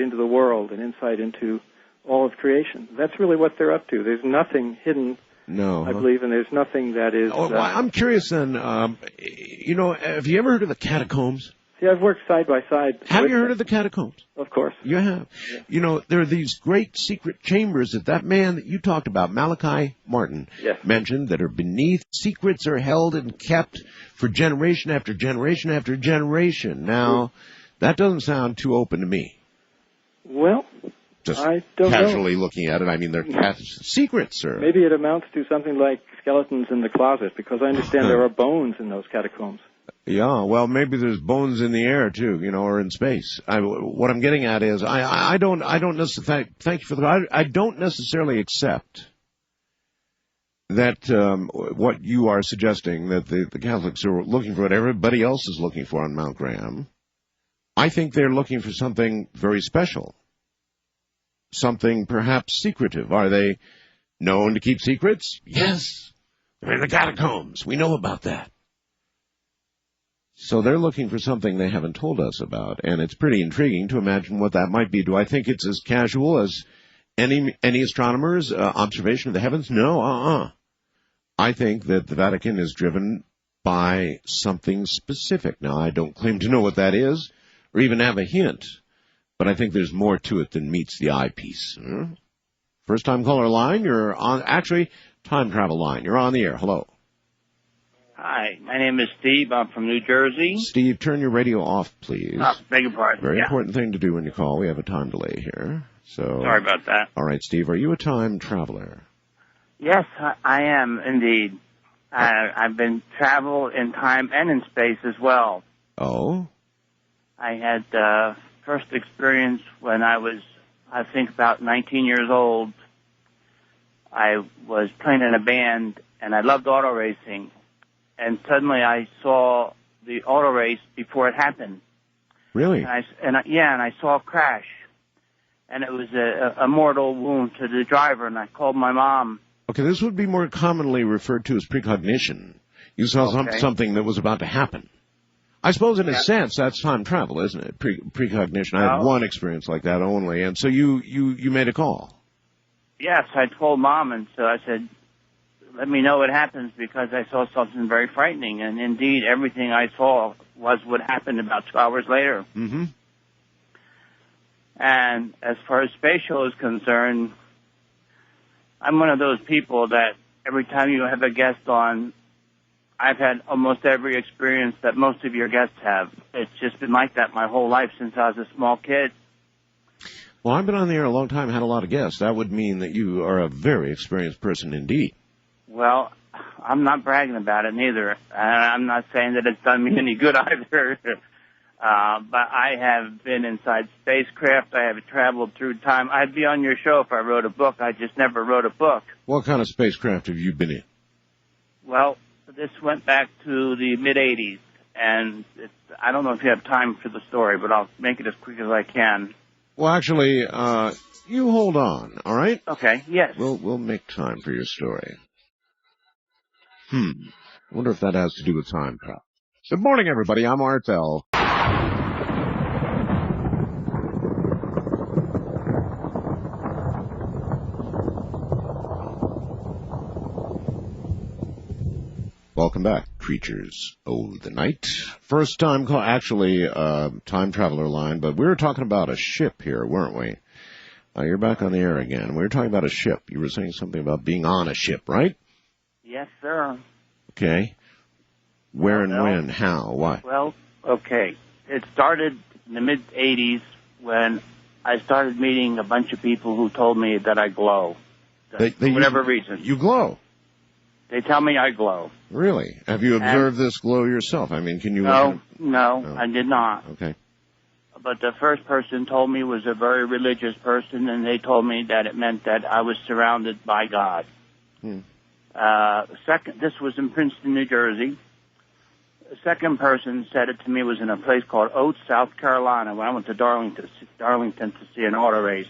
into the world and insight into all of creation. That's really what they're up to. There's nothing hidden, I believe, and there's nothing that is...
I'm curious then, have you ever heard of the catacombs?
See, I've worked side by side.
Have you heard of the catacombs?
Of course.
You have.
Yeah.
You know, there are these great secret chambers that man that you talked about, Malachi Martin, mentioned, that are beneath. Secrets are held and kept for generation after generation after generation. Now, that doesn't sound too open to me.
Well,
just
I don't
casually
know.
looking at it, I mean, they're secrets, sir.
Maybe it amounts to something like skeletons in the closet, because I understand there are bones in those catacombs.
Yeah, well, maybe there's bones in the air too, you know, or in space. What I'm getting at is, I don't necessarily, thank you for the, I don't necessarily accept that what you are suggesting, that the Catholics are looking for what everybody else is looking for on Mount Graham. I think they're looking for something very special, something perhaps secretive. Are they known to keep secrets? Yes, they're in the catacombs. We know about that. So they're looking for something they haven't told us about, and it's pretty intriguing to imagine what that might be. Do I think it's as casual as any astronomer's observation of the heavens? No, I think that the Vatican is driven by something specific. Now, I don't claim to know what that is, or even have a hint, but I think there's more to it than meets the eyepiece. First-time caller line, you're on, actually, time travel line. You're on the air. Hello.
Hi, my name is Steve. I'm from New Jersey.
Steve, turn your radio off, please.
Oh, beg your pardon.
Very important thing to do when you call. We have a time delay here. So.
Sorry about that.
All right, Steve, are you a time traveler?
Yes, I am indeed. I've been travel in time and in space as well.
Oh?
I had first experience when I was, I think, about 19 years old. I was playing in a band, and I loved auto racing. And suddenly I saw the auto race before it happened.
Really?
And I saw a crash. And it was a mortal wound to the driver, and I called my mom.
Okay, this would be more commonly referred to as precognition. You saw something that was about to happen. I suppose in a sense that's time travel, isn't it? Precognition. I had one experience like that only, and so you made a call.
Yes, I told Mom, and so I said, let me know what happens, because I saw something very frightening, and indeed everything I saw was what happened about 2 hours later.
Mm-hmm.
And as far as spatial is concerned, I'm one of those people that every time you have a guest on, I've had almost every experience that most of your guests have. It's just been like that my whole life since I was a small kid.
Well, I've been on the air a long time, had a lot of guests. That would mean that you are a very experienced person indeed.
Well, I'm not bragging about it neither. And I'm not saying that it's done me any good either. But I have been inside spacecraft. I have traveled through time. I'd be on your show if I wrote a book. I just never wrote a book.
What kind of spacecraft have you been in?
Well, this went back to the mid-'80s. And I don't know if you have time for the story, but I'll make it as quick as I can.
Well, actually, you hold on, all right?
Okay, yes.
We'll make time for your story. I wonder if that has to do with time travel. Good morning, everybody. I'm Art Bell. Welcome back, creatures of the night. First time call, actually, time traveler line, but we were talking about a ship here, weren't we? You're back on the air again. We were talking about a ship. You were saying something about being on a ship, right?
Yes, sir.
Okay. Where and when? How? Why?
Well, okay. It started in the mid-'80s when I started meeting a bunch of people who told me that I glow. For whatever reason.
You glow?
They tell me I glow.
Really? Have you observed this glow yourself? I mean, can you...
No, I did not.
Okay.
But the first person told me was a very religious person, and they told me that it meant that I was surrounded by God. This was in Princeton, New Jersey. The second person said it to me was in a place called Oates, South Carolina, when I went to Darlington to see an auto race.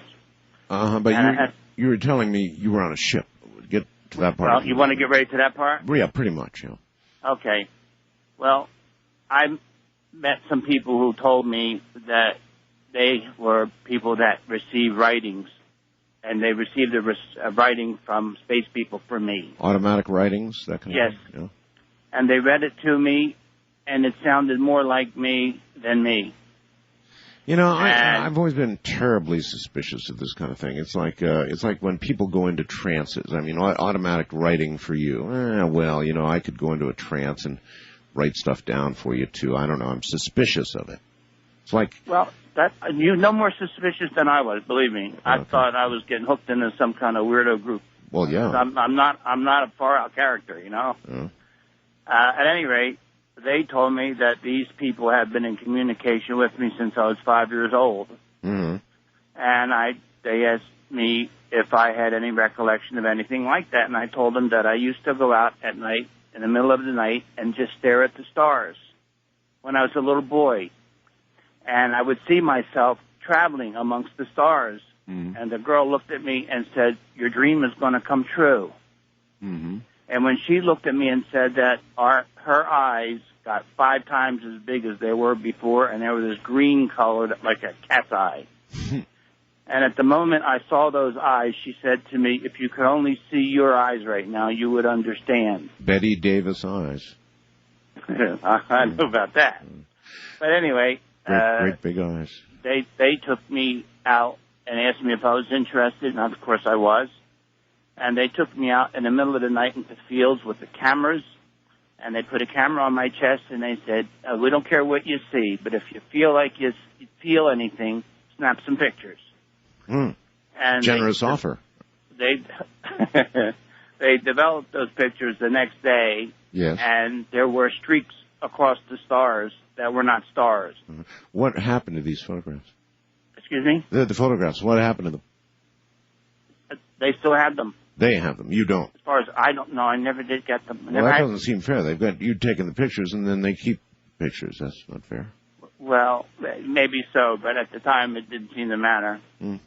But you were telling me you were on a ship. Get to that part.
Well, you want to get ready to that part?
Yeah, pretty much, yeah.
Okay. Well, I met some people who told me that they were people that received writings, and they received a writing from space people for me.
Automatic writings, that kind of thing?
Yes. And they read it to me, and it sounded more like me than me.
You know, I've always been terribly suspicious of this kind of thing. It's like when people go into trances. I mean, automatic writing for you. Well, you know, I could go into a trance and write stuff down for you too. I don't know. I'm suspicious of it. It's like,
well, that you're no more suspicious than I was. Believe me, I thought I was getting hooked into some kind of weirdo group.
Well, yeah.
I'm not a far out character, you know.
Yeah.
At any rate, they told me that these people had been in communication with me since I was 5 years old.
Mm-hmm.
And they asked me if I had any recollection of anything like that, and I told them that I used to go out at night, in the middle of the night, and just stare at the stars when I was a little boy. And I would see myself traveling amongst the stars.
Mm-hmm.
And the girl looked at me and said, "Your dream is going to come true."
Mm-hmm.
And when she looked at me and said that, her eyes got 5 times as big as they were before, and they were this green colored, like a cat's eye. And at the moment I saw those eyes, she said to me, "If you could only see your eyes right now, you would understand."
Betty Davis eyes.
I know about that. But anyway,
great big eyes.
They took me out and asked me if I was interested, and of course I was. And they took me out in the middle of the night into fields with the cameras, and they put a camera on my chest, and they said, "We don't care what you see, but if you feel like you feel anything, snap some pictures."
Mm.
And
generous offer.
They developed those pictures the next day,
yes.
And there were streaks across the stars that were not stars.
Mm-hmm. What happened to these photographs?
Excuse me?
The photographs, what happened to them?
They still have them.
They have them. You don't.
As far as I don't know, I never did get them.
Well, that doesn't seem fair. They've got you taking the pictures, and then they keep pictures. That's not fair.
Well, maybe so, but at the time it didn't seem to matter.
Mm.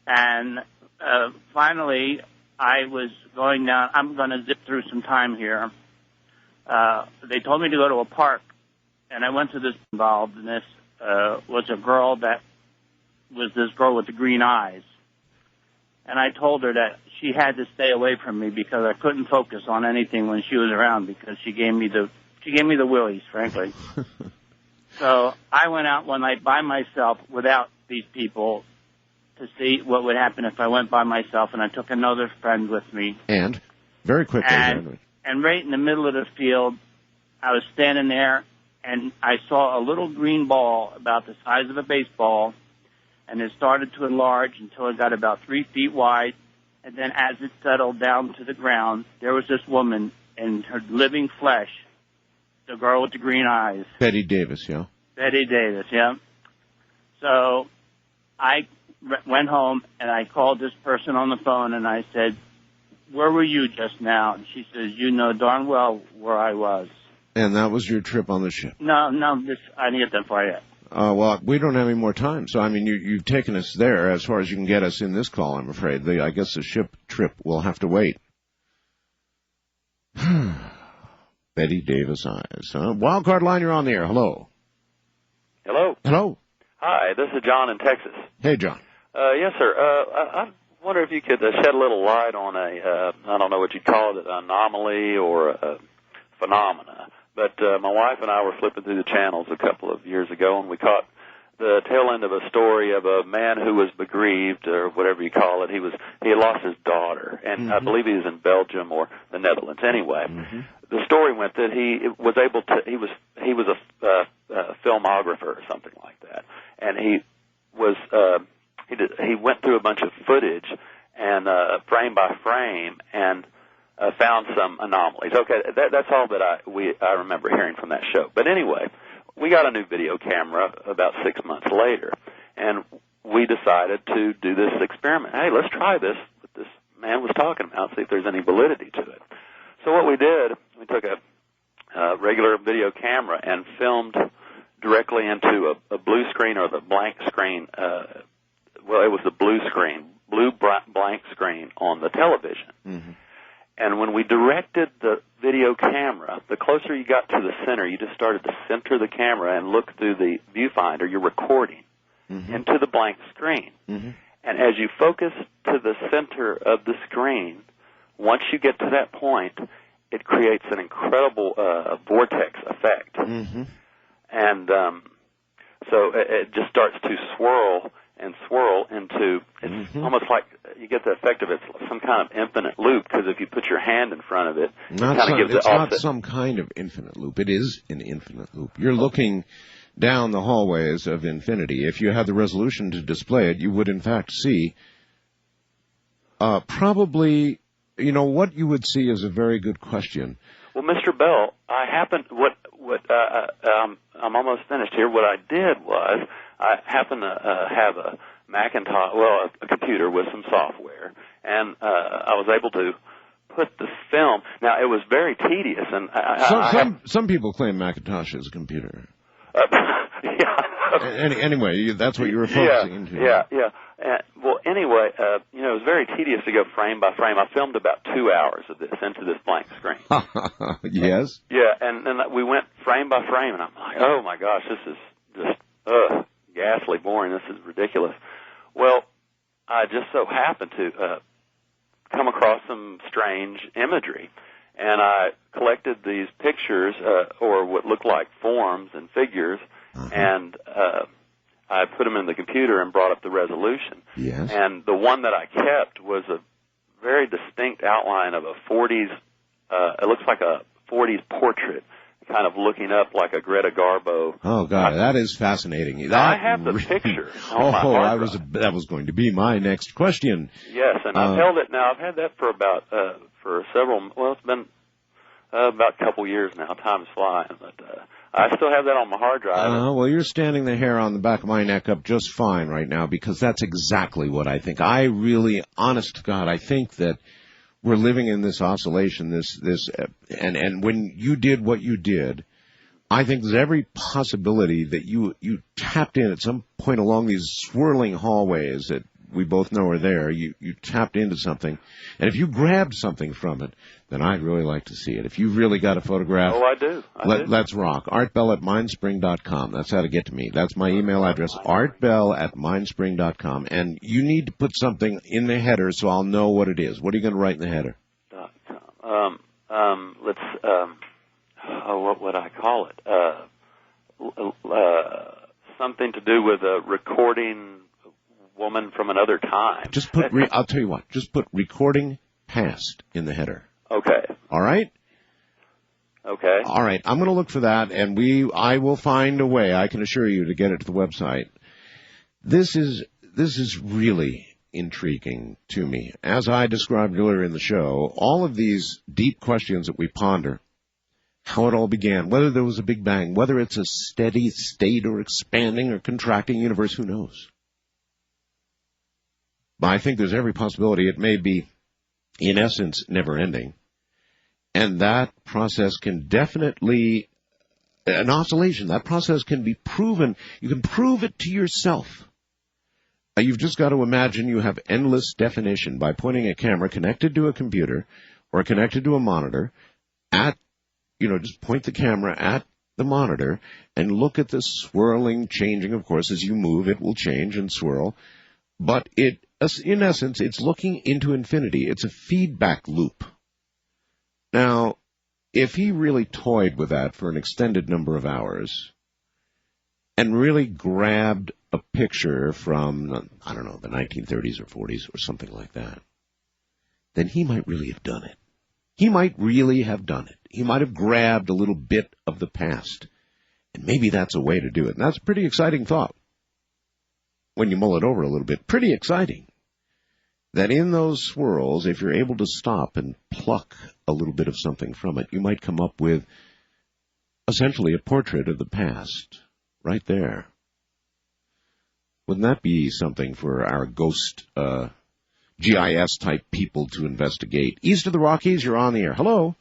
And finally, I was going down. I'm going to zip through some time here. They told me to go to a park, and I went to this. Involved in this was a girl that was this girl with the green eyes. And I told her that she had to stay away from me because I couldn't focus on anything when she was around because she gave me the willies, frankly. So I went out one night by myself without these people to see what would happen if I went by myself, and I took another friend with me.
And very quickly,
and right in the middle of the field, I was standing there, and I saw a little green ball about the size of a baseball. And it started to enlarge until it got about 3 feet wide. And then as it settled down to the ground, there was this woman in her living flesh, the girl with the green eyes.
Betty Davis, yeah.
Betty Davis, yeah. So I went home, and I called this person on the phone, and I said, "Where were you just now?" And she says, "You know darn well where I was."
And that was your trip on the ship?
No, I didn't get that far yet.
Well, we don't have any more time. So, I mean, you've taken us there as far as you can get us in this call, I'm afraid. I guess the ship trip will have to wait. Betty Davis eyes. Wildcard line, you're on the air. Hello.
Hello.
Hello.
Hi, this is John in Texas.
Hey, John.
Yes, sir. I wonder if you could shed a little light on I don't know what you'd call it, an anomaly or a phenomena. But my wife and I were flipping through the channels a couple of years ago, and we caught the tail end of a story of a man who was bereaved, or whatever you call it. He had lost his daughter, and I believe he was in Belgium or the Netherlands. Anyway, the story went that he was a filmographer or something like that, and he went through a bunch of footage and frame by frame and found some anomalies. Okay, that's all that I remember hearing from that show. But anyway, we got a new video camera about 6 months later, and we decided to do this experiment. Hey, let's try this, what this man was talking about, see if there's any validity to it. So what we did, we took a regular video camera and filmed directly into a blue screen or the blank screen. Well, it was the blue blank screen on the television.
Mm-hmm.
And when we directed the video camera, the closer you got to the center, you just started to center the camera and look through the viewfinder, you're recording into the blank screen.
Mm-hmm.
And as you focus to the center of the screen, once you get to that point, it creates an incredible vortex effect.
Mm-hmm.
And so it just starts to swirl and swirl into, it's almost like you get the effect of it's some kind of infinite loop, because if you put your hand in front of it, it kind of gives it offset.
It's not some kind of infinite loop. It is an infinite loop. You're looking down the hallways of infinity. If you had the resolution to display it, you would in fact see probably, what you would see is a very good question.
Well, Mr. Bell, I'm almost finished here. What I did was I happened to have a Macintosh, a computer with some software, and I was able to put the film. Now, it was very tedious, and
some people claim Macintosh is a computer.
Yeah.
Anyway, that's what you were focusing into.
Yeah. Well, anyway, it was very tedious to go frame by frame. I filmed about 2 hours of this into this blank screen.
Yes?
Yeah, and then we went frame by frame, and I'm like, oh, my gosh, this is just ghastly boring. This is ridiculous. Well, I just so happened to come across some strange imagery, and I collected these pictures, or what looked like forms and figures, and I put them in the computer and brought up the resolution.
Yes.
And the one that I kept was a very distinct outline of a 40s, it looks like a 40s portrait, kind of looking up like a Greta Garbo.
Oh, God, that is fascinating.
I have the picture on my hard drive.
That was going to be my next question.
Yes, and I've held it now. I've had that for about, it's been about a couple years now. Time's flying, but I still have that on my hard drive.
Well, you're standing the hair on the back of my neck up just fine right now, because that's exactly what I think. I really, honest to God, I think that we're living in this oscillation, and when you did what you did, I think there's every possibility that you tapped in at some point along these swirling hallways that we both know are there. You tapped into something, and if you grabbed something from it, then I'd really like to see it. If you've really got a photograph,
I do.
Let's rock. ArtBell@mindspring.com. That's how to get to me. That's my email address, ArtBell@mindspring.com. And you need to put something in the header so I'll know what it is. What are you going to write in the header?
What would I call it? Something to do with a recording woman from another time.
Just put, I'll tell you what, just put recording past in the header.
Okay.
All right?
Okay.
All right. I'm going to look for that, and I will find a way, I can assure you, to get it to the website. This is really intriguing to me. As I described earlier in the show, all of these deep questions that we ponder, how it all began, whether there was a Big Bang, whether it's a steady state or expanding or contracting universe, who knows? But I think there's every possibility it may be, in essence, never-ending. And that process can definitely, an oscillation, that process can be proven. You can prove it to yourself. You've just got to imagine you have endless definition by pointing a camera connected to a computer or connected to a monitor just point the camera at the monitor and look at the swirling, changing. Of course, as you move, it will change and swirl. But in essence, it's looking into infinity. It's a feedback loop. Now, if he really toyed with that for an extended number of hours and really grabbed a picture from, I don't know, the 1930s or 40s or something like that, then he might really have done it. He might really have done it. He might have grabbed a little bit of the past. And maybe that's a way to do it. And that's a pretty exciting thought. When you mull it over a little bit, pretty exciting. That in those swirls, if you're able to stop and pluck a little bit of something from it, you might come up with essentially a portrait of the past right there. Wouldn't that be something for our ghost GIS-type people to investigate? East of the Rockies, you're on the air. Hello.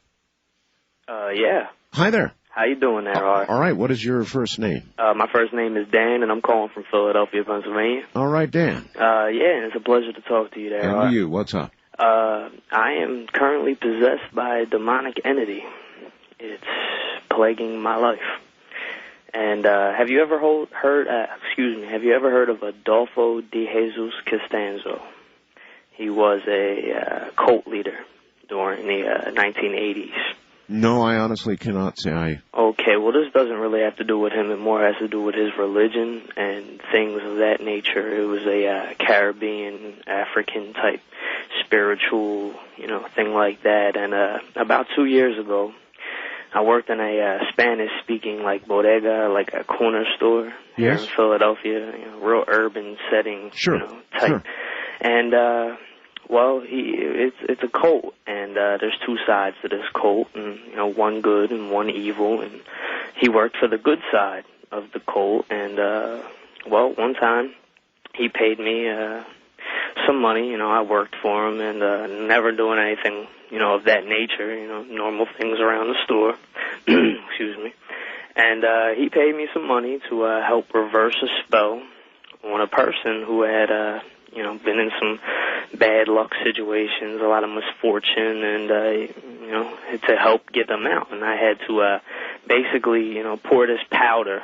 Yeah.
Hi there.
How you doing there, Art?
All right, what is your first name?
My first name is Dan, and I'm calling from Philadelphia, Pennsylvania.
All right, Dan.
Yeah, and it's a pleasure to talk to you there, Art.
And to you, what's up?
I am currently possessed by a demonic entity. It's plaguing my life. And have you ever heard of Adolfo de Jesus Costanzo? He was a cult leader during the 1980s.
No, I honestly cannot say.
Okay, well, this doesn't really have to do with him. It more has to do with his religion and things of that nature. It was a Caribbean, African-type spiritual, thing like that. And about 2 years ago, I worked in a Spanish-speaking, bodega, a corner store here in Philadelphia, real urban setting, type. Sure. And, it's a cult, and there's two sides to this cult, and, one good and one evil, and he worked for the good side of the cult, and, one time he paid me some money. I worked for him, and never doing anything, of that nature, normal things around the store. Excuse me. And he paid me some money to help reverse a spell on a person who had, been in some bad luck situations, a lot of misfortune, and, to help get them out. And I had to basically, pour this powder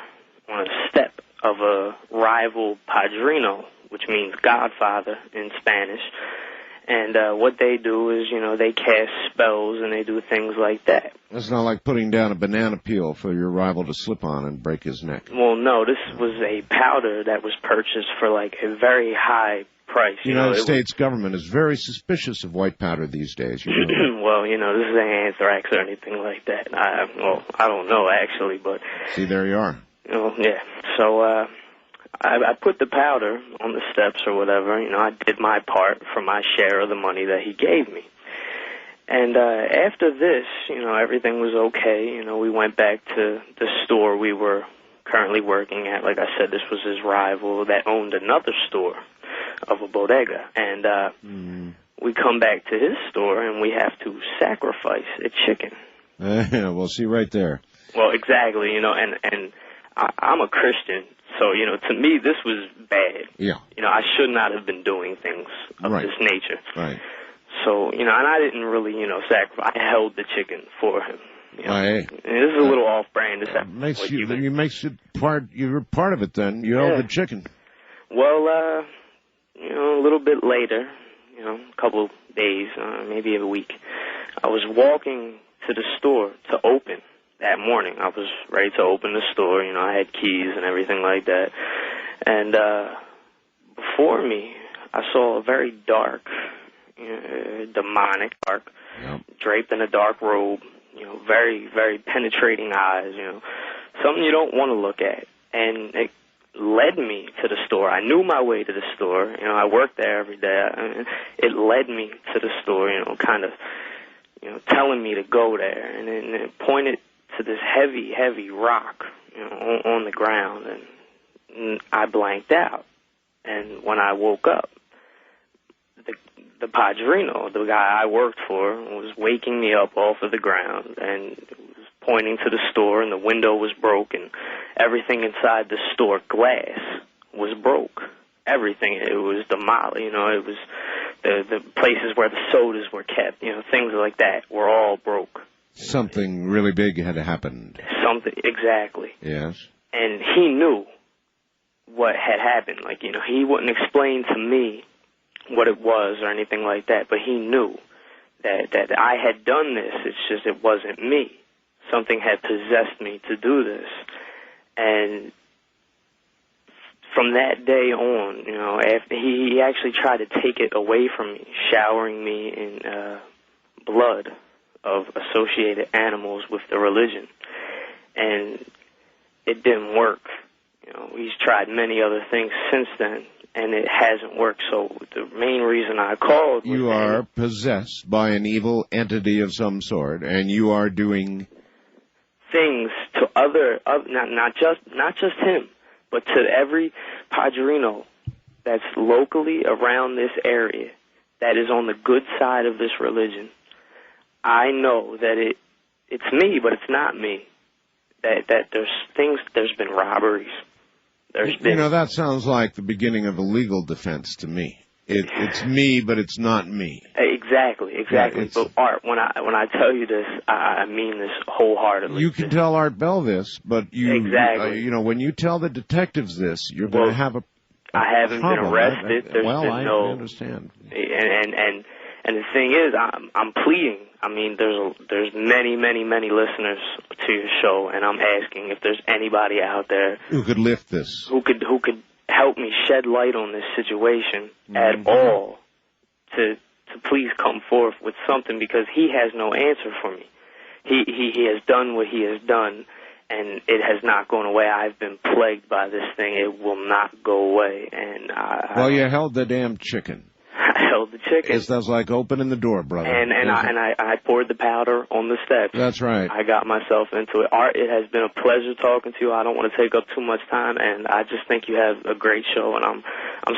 on a step of a rival padrino, which means godfather in Spanish. And what they do is, they cast spells and they do things like that.
It's not like putting down a banana peel for your rival to slip on and break his neck.
Well, no, this was a powder that was purchased for, a very high price.
The United States government is very suspicious of white powder these days.
Well, this is anthrax or anything like that. I don't know, actually, but...
See, there you are.
Yeah. So, I put the powder on the steps or whatever. I did my part for my share of the money that he gave me. And after this, everything was okay. We went back to the store we were currently working at. Like I said, this was his rival that owned another store of a bodega. And we come back to his store, and we have to sacrifice a chicken.
Well, see right there.
Well, exactly, and I'm a Christian. So, to me, this was bad.
Yeah.
I should not have been doing things of this nature.
Right.
So, and I didn't really, sacrifice. I held the chicken for him.
Hey.
And this is a little off-brand.
You're part of it then. You held the chicken.
Well, a little bit later, a couple days, maybe a week, I was walking to the store to open. That morning, I was ready to open the store. I had keys and everything like that. And before me, I saw a very dark, demonic, draped in a dark robe, very, very penetrating eyes, something you don't want to look at. And it led me to the store. I knew my way to the store. I worked there every day. It led me to the store, kind of, telling me to go there. And it pointed to this heavy, heavy rock, on the ground, and I blanked out. And when I woke up, the padrino, the guy I worked for, was waking me up off of the ground and was pointing to the store, and the window was broken. Everything inside the store, glass, was broke. Everything. It was demolished. It was the places where the sodas were kept, things like that were all broke.
Something really big had happened.
Something, exactly.
Yes.
And he knew what had happened. He wouldn't explain to me what it was or anything like that, but he knew that I had done this. It's just it wasn't me. Something had possessed me to do this. And from that day on, after he actually tried to take it away from me, showering me in blood of associated animals with the religion. And it didn't work. He's tried many other things since then, and it hasn't worked. So the main reason I called was
you are possessed by an evil entity of some sort, and you are doing
things to not just him, but to every padrino that's locally around this area that is on the good side of this religion. I know that it's me, but it's not me. That there's been robberies.
That sounds like the beginning of a legal defense to me. It's me, but it's not me.
Exactly. Yeah, but Art, when I tell you this, I mean this wholeheartedly.
You can tell Art Bell this, but when you tell the detectives this, you're going to have a
I haven't
problem.
been arrested.
I understand.
And the thing is, I'm pleading. I mean, there's many listeners to your show, and I'm asking if there's anybody out there
who could lift this,
who could help me shed light on this situation at all, to please come forth with something, because he has no answer for me. He has done what he has done, and it has not gone away. I've been plagued by this thing. It will not go away. And
well, you held the damn chicken.
I held the chicken.
It's that's like opening the door, brother.
And I poured the powder on the steps.
That's right.
I got myself into it. Art, it has been a pleasure talking to you. I don't want to take up too much time, and I just think you have a great show, and I'm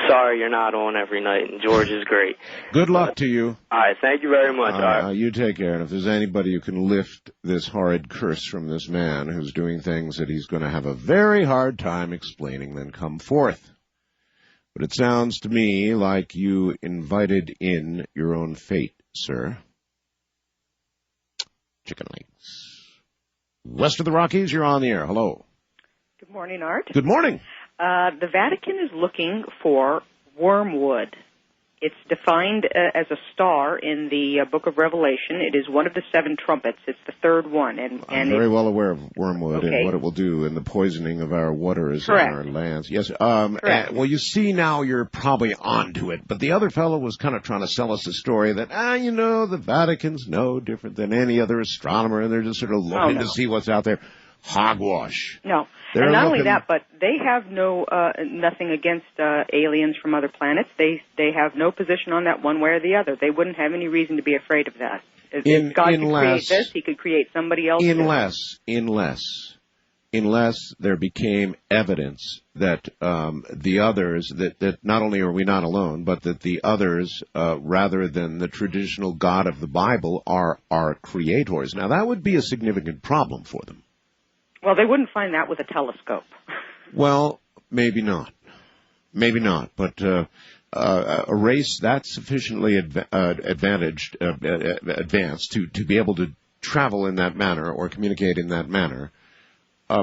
sorry you're not on every night, and George is great.
Good luck to you.
All right, thank you very much, Art.
You take care, and if there's anybody who can lift this horrid curse from this man who's doing things that he's going to have a very hard time explaining, then come forth. But it sounds to me like you invited in your own fate, sir. Chicken legs. West of the Rockies, you're on the air. Hello.
Good morning, Art.
Good morning.
The Vatican is looking for wormwood. It's defined as a star in the Book of Revelation. It is one of the 7 trumpets. It's the third one.
I'm very well aware of wormwood and what it will do in the poisoning of our waters and our lands. Yes. Well, you see now you're probably onto it. But the other fellow was kind of trying to sell us a story that, the Vatican's no different than any other astronomer, and they're just sort of looking to see what's out there. Hogwash.
No. And not only that, but they have nothing against aliens from other planets. They have no position on that one way or the other. They wouldn't have any reason to be afraid of that. If God could create this, he could create somebody else.
Unless there became evidence that the others, that not only are we not alone, but that the others, rather than the traditional God of the Bible, are our creators. Now, that would be a significant problem for them.
Well, they wouldn't find that with a telescope.
Well, maybe not. Maybe not. But a race that's sufficiently advanced to be able to travel in that manner or communicate in that manner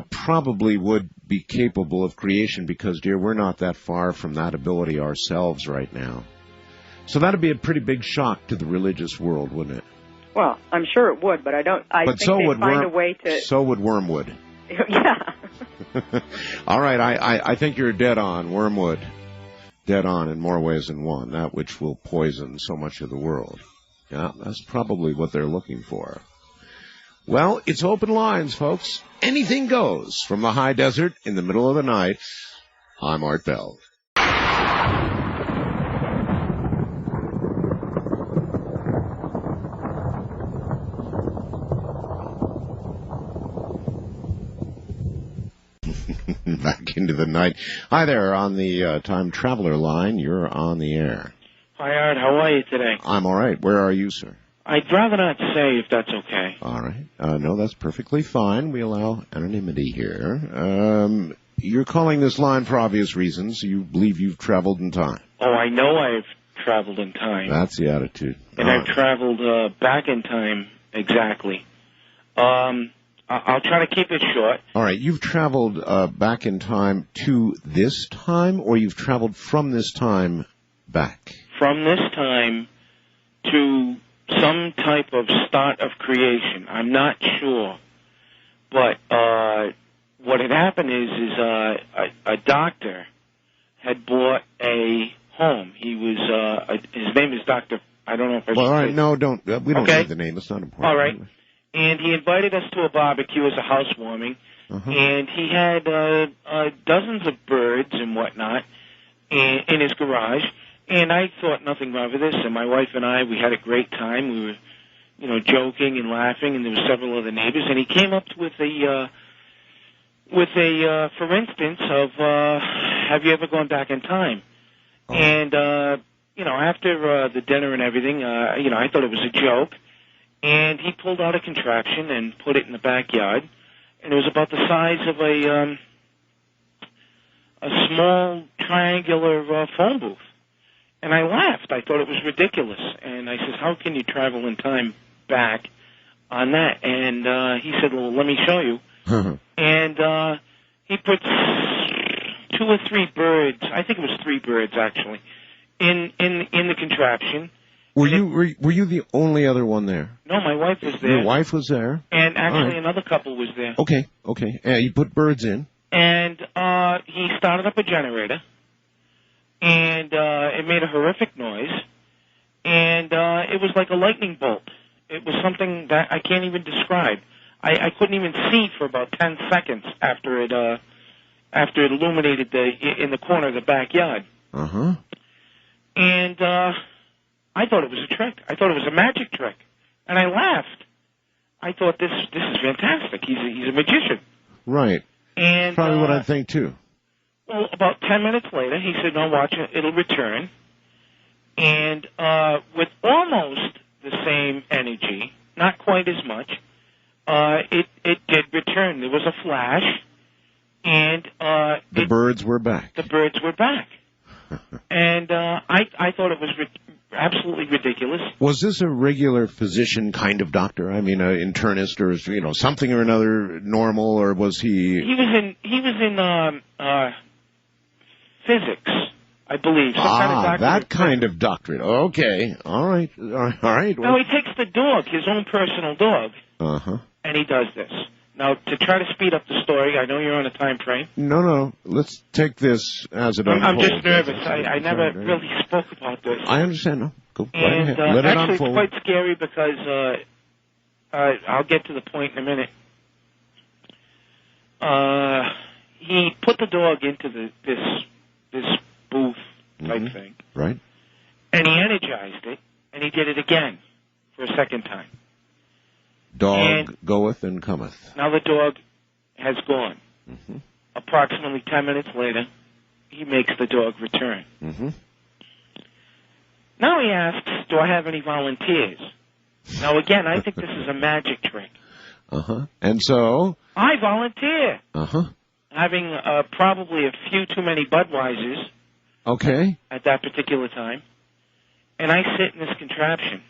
probably would be capable of creation because, dear, we're not that far from that ability ourselves right now. So that would be a pretty big shock to the religious world, wouldn't it?
Well, I'm sure it would, but I think they'd find a way to...
So would wormwood.
Yeah.
All right, I think you're dead on, wormwood. Dead on in more ways than one, that which will poison so much of the world. Yeah, that's probably what they're looking for. Well, it's open lines, folks. Anything goes from the high desert in the middle of the night. I'm Art Bell. Back into the night. Hi there, on the Time Traveler line. You're on the air.
Hi, Art. How are you today?
I'm all right. Where are you, sir?
I'd rather not say, if that's okay.
All right. No, that's perfectly fine. We allow anonymity here. You're calling this line for obvious reasons. You believe you've traveled in time.
Oh, I know I've traveled in time.
That's the attitude.
And I've traveled back in time, exactly. I'll try to keep it short.
All right. You've traveled back in time to this time, or you've traveled from this time back?
From this time to some type of start of creation. I'm not sure. But what had happened is a doctor had bought a home. He was, his name is Dr. I don't know if I should
all right,
say.
no, don't. We don't need the name. It's not important.
All right. And he invited us to a barbecue as a housewarming, and he had dozens of birds and whatnot in his garage. And I thought nothing wrong of this. And my wife and I, we had a great time. We were, joking and laughing, and there were several other neighbors. And he came up with a for instance, of have you ever gone back in time? And after the dinner and everything, I thought it was a joke. And he pulled out a contraption and put it in the backyard, and it was about the size of a small triangular phone booth. And I laughed. I thought it was ridiculous. And I said, how can you travel in time back on that? And he said, well, let me show you. And he put 2 or 3 birds, I think it was 3 birds actually, in the contraption.
Were you the only other one there?
No, my wife was there.
Your wife was there?
And actually another couple was there.
Okay. You put birds in.
And he started up a generator, and it made a horrific noise, and it was like a lightning bolt. It was something that I can't even describe. I couldn't even see for about 10 seconds after it illuminated in the corner of the backyard.
Uh-huh.
And I thought it was a trick. I thought it was a magic trick. And I laughed. I thought, this is fantastic. He's a magician.
Right.
And
probably what I think, too.
Well, about 10 minutes later, he said, no, watch it. It'll return. And with almost the same energy, not quite as much, it did return. There was a flash, and
the birds were back.
The birds were back. And I thought it was absolutely ridiculous.
Was this a regular physician kind of doctor? I mean, an internist or something or another normal, or was he? He
was in physics, I believe. Some kind of doctorate.
That kind of doctorate. Okay, all right. Well,
no, he takes the dog, his own personal dog, and he does this. Now, to try to speed up the story, I know you're on a time frame.
No. Let's take this as it unfolds.
I'm just nervous. I never really spoke about this.
I understand. No, go
and,
ahead. Let it
unfold. It's quite scary because I'll get to the point in a minute. He put the dog into this booth type thing.
Right.
And he energized it, and he did it again for a second time.
Dog goeth and cometh.
Now the dog has gone. Mm-hmm. Approximately 10 minutes later, he makes the dog return.
Mm-hmm.
Now he asks, do I have any volunteers? Now again, I think this is a magic trick.
And so?
I volunteer. Having probably a few too many Budweisers.
Okay.
At that particular time. And I sit in this contraption.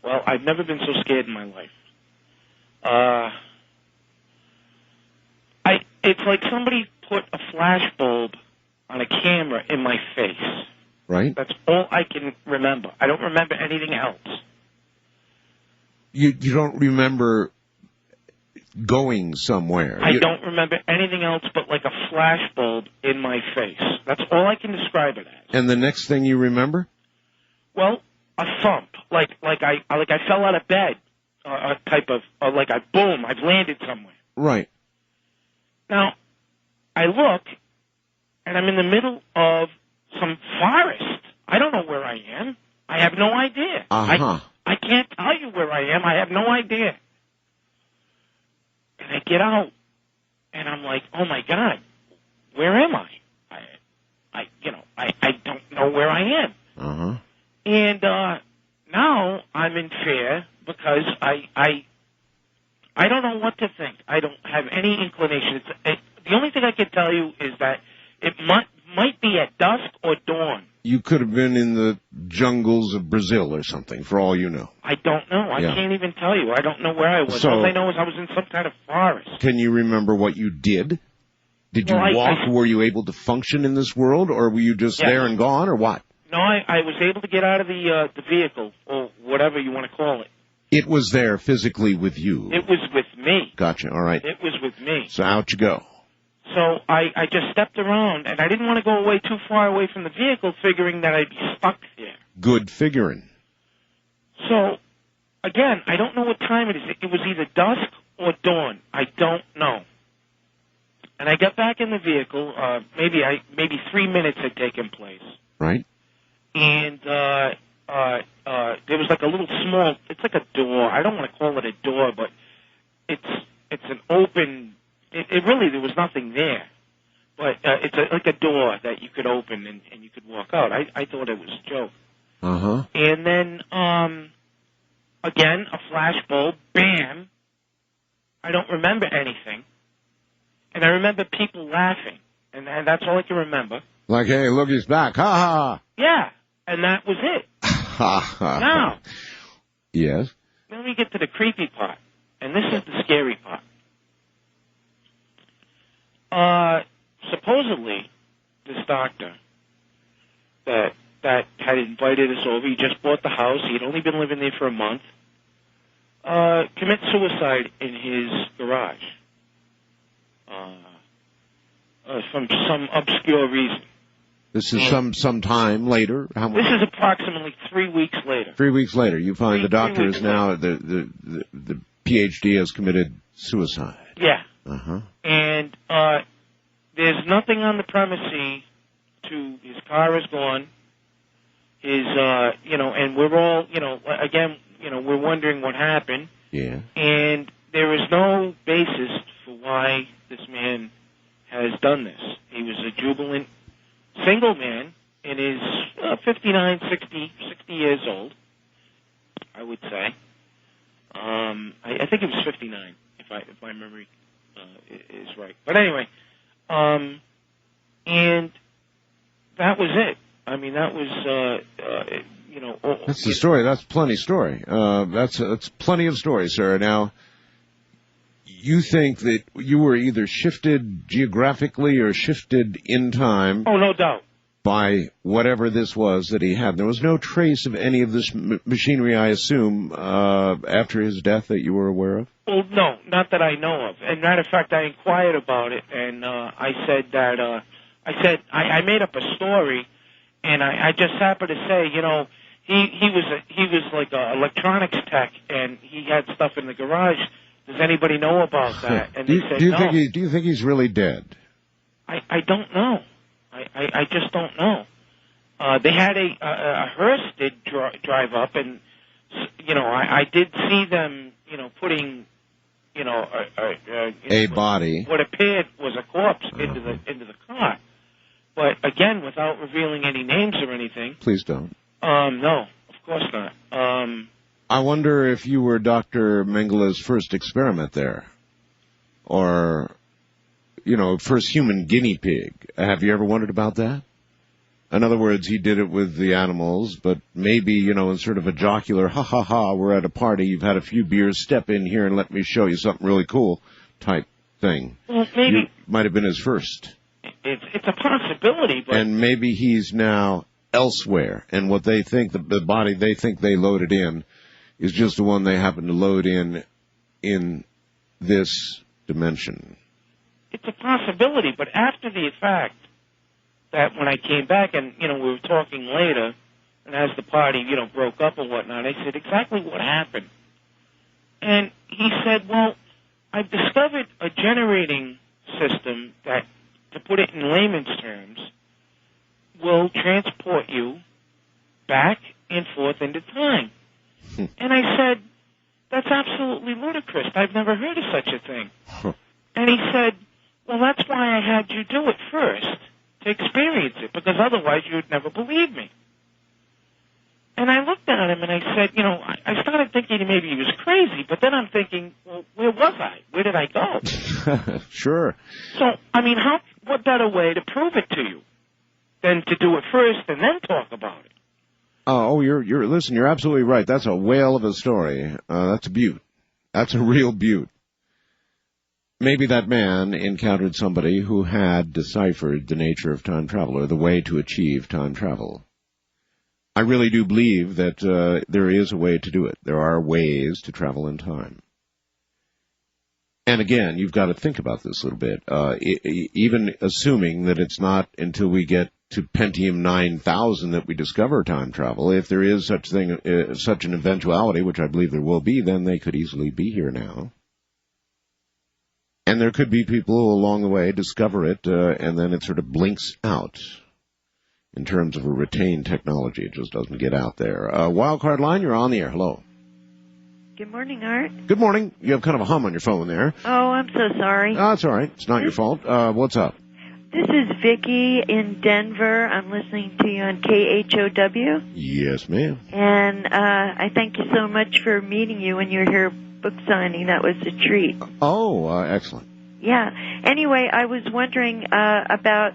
Well, I've never been so scared in my life. It's like somebody put a flash bulb on a camera in my face.
Right.
That's all I can remember. I don't remember anything else.
You don't remember going somewhere?
I don't remember anything else but like a flash bulb in my face. That's all I can describe it as.
And the next thing you remember?
Well, a thump, like I fell out of bed, boom, I've landed somewhere.
Right.
Now, I look, and I'm in the middle of some forest. I don't know where I am. I have no idea. I can't tell you where I am. I have no idea. And I get out, and I'm like, oh my God, where am I? I don't know where I am. And now I'm in fear because I don't know what to think. I don't have any inclination. The only thing I can tell you is that it might be at dusk or dawn.
You could have been in the jungles of Brazil or something, for all you know.
I don't know. I can't even tell you. I don't know where I was. All I know is I was in some kind of forest.
Can you remember what you did? Did you walk? Were you able to function in this world, or were you just there and gone, or what?
No, I was able to get out of the vehicle, or whatever you want to call it.
It was there physically with you?
It was with me.
Gotcha, all right.
It was with me.
So out you go.
So I just stepped around, and I didn't want to go away too far away from the vehicle, figuring that I'd be stuck there.
Good figuring.
So, again, I don't know what time it is. It was either dusk or dawn. I don't know. And I got back in the vehicle. Maybe 3 minutes had taken place.
Right.
And there was like a little small. It's like a door. I don't want to call it a door, but it's an open. It really, there was nothing there, but it's like a door that you could open and you could walk out. I thought it was a joke. And then again, a flash bulb. Bam. I don't remember anything. And I remember people laughing, and that's all I can remember.
Like, hey, look, he's back. Ha ha.
Yeah, and that was it.
Ha ha.
Now.
Yes?
Let me get to the creepy part, and this is the scary part. Supposedly, this doctor that that had invited us over, he just bought the house, he had only been living there for a month, commit suicide in his garage. From some obscure reason.
This is some time later?
This is approximately 3 weeks later.
3 weeks later, you find the doctor is now, the PhD has committed suicide.
Yeah.
Uh-huh.
And there's nothing on the premises his car is gone, and we're all, again, we're wondering what happened.
Yeah.
And there is no basis for why this man has done this. He was a jubilant single man in his 59, 60 years old, I would say. I think he was 59, if my memory is right. But anyway, and that was it. I mean, that was,
That's the story. That's plenty story. That's plenty of story, sir. Now, you think that you were either shifted geographically or shifted in time?
Oh, no doubt.
By whatever this was that he had. There was no trace of any of this machinery, I assume, after his death that you were aware of?
Well, no, not that I know of. As a matter of fact, I inquired about it, and I said that, I made up a story, and I just happened to say, he was like an electronics tech, and he had stuff in the garage. Does anybody know about that? And they said no.
Do you think he's really dead?
I don't know. I just don't know. They had a hearse did drive up, and I did see them, putting,
a body,
what appeared was a corpse into the car. But again, without revealing any names or anything.
Please don't.
No, of course not.
I wonder if you were Dr. Mengele's first experiment there, or, first human guinea pig. Have you ever wondered about that? In other words, he did it with the animals, but maybe, in sort of a jocular, ha, we're at a party, you've had a few beers, step in here and let me show you something really cool type thing.
Well, maybe.
Might have been his first.
It's a possibility, but...
And maybe he's now elsewhere, and what they think, the body they think they loaded in, is just the one they happen to load in this dimension.
It's a possibility, but after the fact, that when I came back and, we were talking later, and as the party, broke up and whatnot, I said, exactly what happened? And he said, well, I've discovered a generating system that, to put it in layman's terms, will transport you back and forth into time. And I said, that's absolutely ludicrous. I've never heard of such a thing. And he said, well, that's why I had you do it first, to experience it, because otherwise you would never believe me. And I looked at him and I said, I started thinking maybe he was crazy, but then I'm thinking, well, where was I? Where did I go?
Sure.
So, what better way to prove it to you than to do it first and then talk about it?
Listen, you're absolutely right. That's a whale of a story. That's a beaut. That's a real beaut. Maybe that man encountered somebody who had deciphered the nature of time travel, or the way to achieve time travel. I really do believe that there is a way to do it. There are ways to travel in time. And again, you've got to think about this a little bit. Even assuming that it's not until we get to Pentium 9000 that we discover time travel, if there is such an eventuality, which I believe there will be, then they could easily be here now. And there could be people who along the way discover it, and then it sort of blinks out. In terms of a retained technology, it just doesn't get out there. Wildcard line, you're on the air. Hello.
Good morning, Art.
Good morning. You have kind of a hum on your phone there.
Oh, I'm so sorry.
Oh, it's all right. It's not your fault. What's up?
This is Vicki in Denver. I'm listening to you on KHOW.
Yes, ma'am.
And I thank you so much for meeting you when you were here book signing. That was a treat.
Oh, excellent.
Yeah. Anyway, I was wondering about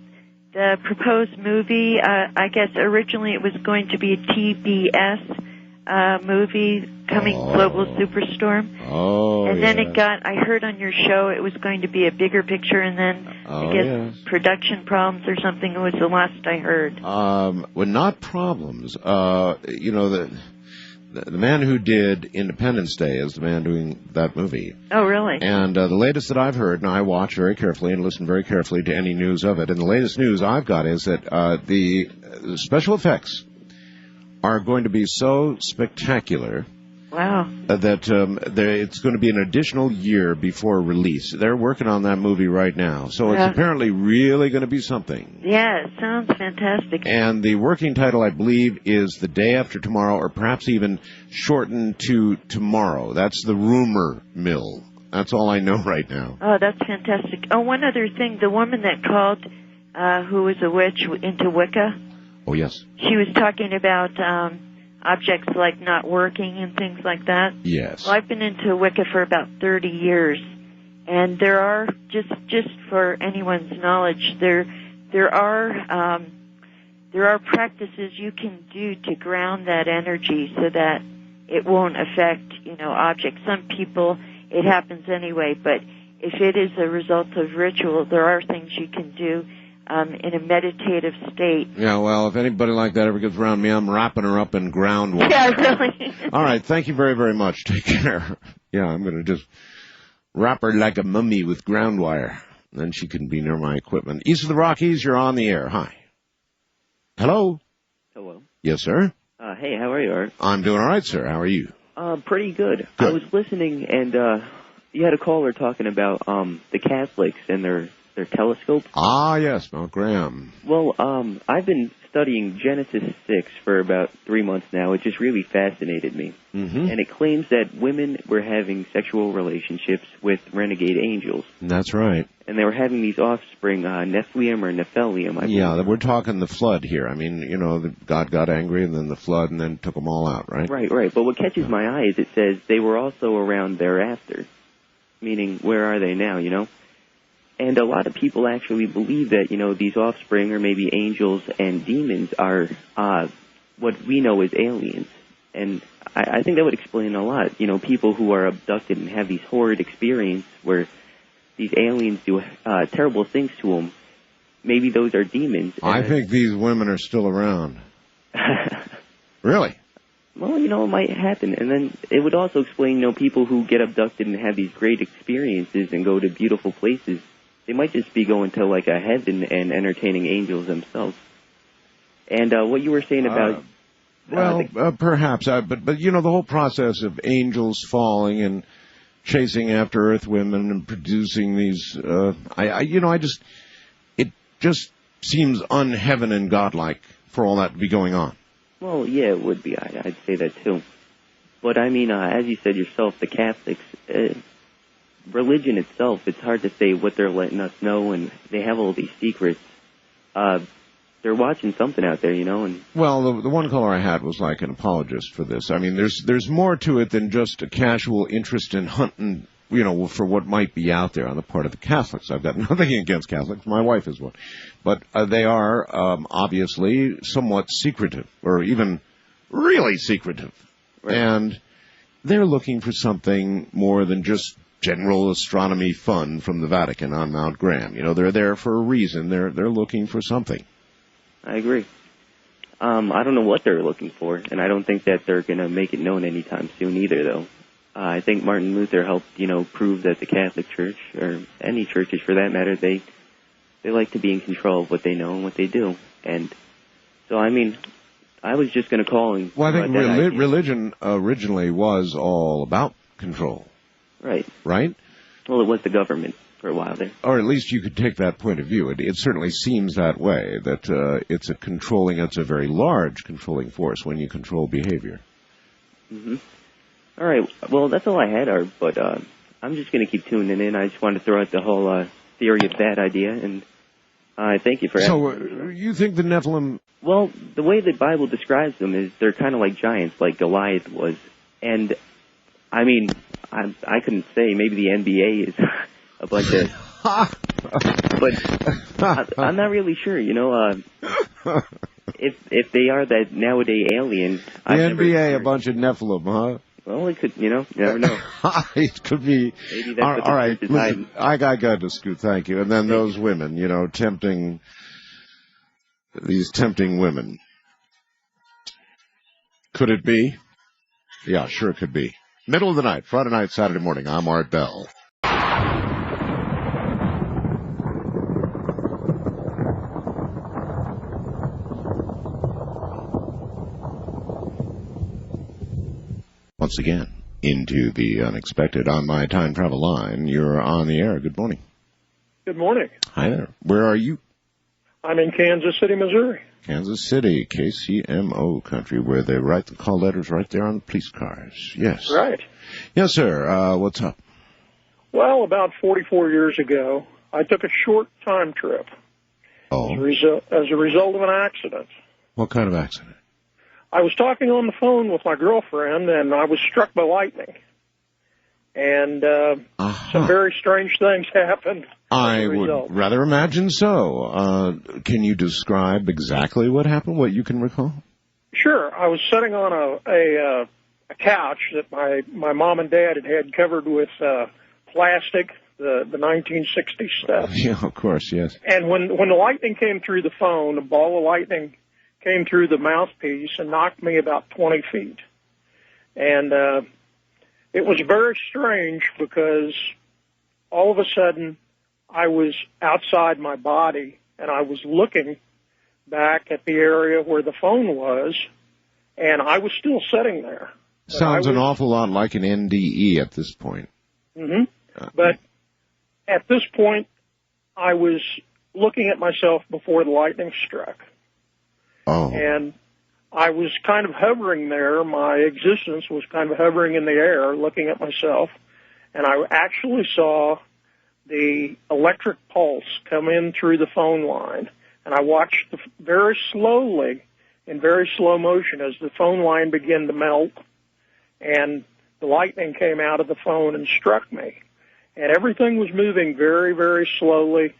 the proposed movie. I guess originally it was going to be a TBS movie coming, Global Superstorm. And then I heard on your show it was going to be a bigger picture, and then I guess production problems or something was the last I heard.
Well, not problems. The man who did Independence Day is the man doing that movie.
Oh, really?
And the latest that I've heard, and I watch very carefully and listen very carefully to any news of it, and the latest news I've got is that the special effects are going to be so spectacular.
Wow.
That it's going to be an additional year before release. They're working on that movie right now. So it's apparently really going to be something.
Yeah, it sounds fantastic.
And the working title, I believe, is The Day After Tomorrow, or perhaps even shortened to Tomorrow. That's the rumor mill. That's all I know right now.
Oh, that's fantastic. Oh, one other thing. The woman that called, who was a witch into Wicca.
Oh, yes.
She was talking about objects like not working and things like that.
Yes.
Well, I've been into Wicca for about 30 years, and there are, just for anyone's knowledge, there are practices you can do to ground that energy so that it won't affect, objects. Some people, it happens anyway, but if it is a result of ritual, there are things you can do in a meditative state.
Yeah, well, if anybody like that ever gets around me, I'm wrapping her up in groundwater.
Yeah, really.
All right, thank you very, very much. Take care. Yeah, I'm going to just wrap her like a mummy with ground wire. Then she can be near my equipment. East of the Rockies, you're on the air. Hi. Hello?
Hello.
Yes, sir?
Hey, how are you, Art?
I'm doing all right, sir. How are you?
Pretty good. I was listening, and you had a caller talking about the Catholics and their telescope.
Ah, yes, Mount Graham.
Well, I've been studying Genesis 6 for about 3 months now. It just really fascinated me.
Mm-hmm.
And it claims that women were having sexual relationships with renegade angels.
That's right.
And they were having these offspring, Nephilim or Nephilium, I believe.
Yeah, we're talking the flood here. I mean, God got angry and then the flood and then took them all out, right?
Right. But what catches my eye is it says they were also around thereafter. Meaning, where are they now, And a lot of people actually believe that, these offspring or maybe angels and demons are what we know as aliens. And I think that would explain a lot. People who are abducted and have these horrid experiences where these aliens do terrible things to them. Maybe those are demons.
I think these women are still around. Really?
Well, it might happen. And then it would also explain, people who get abducted and have these great experiences and go to beautiful places. They might just be going to like a heaven and entertaining angels themselves. And what you were saying about...
perhaps. But the whole process of angels falling and chasing after earth women and producing these... it just seems unheaven and godlike for all that to be going on.
Well, yeah, it would be. I'd say that too. But I mean, as you said yourself, the Catholics... religion itself, it's hard to say what they're letting us know, and they have all these secrets. They're watching something out there, and...
Well, the one caller I had was like an apologist for this. I mean, there's more to it than just a casual interest in hunting, for what might be out there on the part of the Catholics. I've got nothing against Catholics. My wife is one. But they are, obviously, somewhat secretive, or even really secretive. Right. And they're looking for something more than just general astronomy fun from the Vatican on Mount Graham. They're there for a reason. They're looking for something.
I agree. I don't know what they're looking for, and I don't think that they're going to make it known anytime soon either, though. I think Martin Luther helped, prove that the Catholic Church, or any churches for that matter, they like to be in control of what they know and what they do. And so, I mean, I was just going to call and...
Well, I think religion originally was all about control.
Right.
Right?
Well, it was the government for a while there.
Or at least you could take that point of view. It certainly seems that way, that it's a very large controlling force when you control behavior.
Mm-hmm. All right. Well, that's all I had, Art, but I'm just going to keep tuning in. I just wanted to throw out the whole theory of that idea, and I thank you for asking.
So, you think the Nephilim...
Well, the way the Bible describes them is they're kind of like giants, like Goliath was. And, I mean, I couldn't say. Maybe the NBA is a bunch of... But I'm not really sure, if they are that nowadays alien,
the NBA a bunch of Nephilim, huh?
Well, it could, you never know.
It could be.
Maybe that's
all right, listen, I got to scoot. Thank you. And then those women, these tempting women. Could it be? Yeah, sure it could be. Middle of the night, Friday night, Saturday morning. I'm Art Bell. Once again, into the unexpected on my time travel line. You're on the air. Good morning.
Good morning.
Hi there. Where are you?
I'm in Kansas City, Missouri.
Kansas City, KCMO country, where they write the call letters right there on the police cars. Yes.
Right.
Yes, sir. What's up?
Well, about 44 years ago, I took a short time trip as a result of an accident.
What kind of accident?
I was talking on the phone with my girlfriend, and I was struck by lightning. And some very strange things happened.
I would rather imagine so. Can you describe exactly what happened, what you can recall?
Sure. I was sitting on a couch that my mom and dad had covered with plastic, the 1960s stuff.
Yeah, of course, yes.
And when the lightning came through the phone, a ball of lightning came through the mouthpiece and knocked me about 20 feet. And it was very strange because all of a sudden I was outside my body and I was looking back at the area where the phone was, and I was still sitting there.
Sounds an awful lot like an NDE at this point.
Mm-hmm. But at this point, I was looking at myself before the lightning struck.
Oh.
And I was kind of hovering there. My existence was kind of hovering in the air, looking at myself. And I actually saw the electric pulse come in through the phone line. And I watched very slowly, in very slow motion, as the phone line began to melt. And the lightning came out of the phone and struck me. And everything was moving very, very slowly,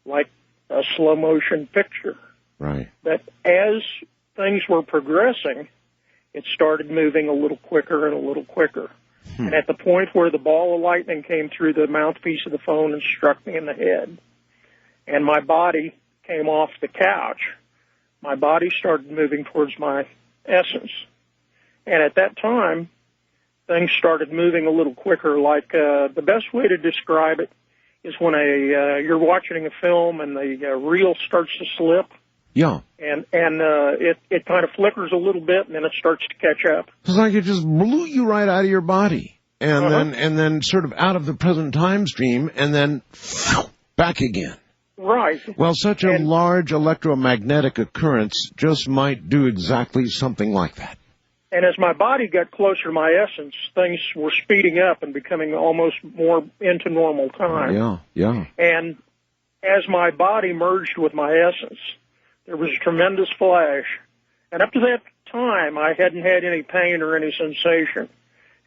like a slow motion picture.
Right.
But as things were progressing, it started moving a little quicker and a little quicker. And at the point where the ball of lightning came through the mouthpiece of the phone and struck me in the head, and my body came off the couch, my body started moving towards my essence. And at that time, things started moving a little quicker. Like the best way to describe it is when you're watching a film and the reel starts to slip.
Yeah.
And it kind of flickers a little bit, and then it starts to catch up.
It's like it just blew you right out of your body, and then sort of out of the present time stream, and then back again.
Right.
Well, such a large electromagnetic occurrence just might do exactly something like that.
And as my body got closer to my essence, things were speeding up and becoming almost more into normal time.
Yeah, yeah.
And as my body merged with my essence, there was a tremendous flash. And up to that time, I hadn't had any pain or any sensation.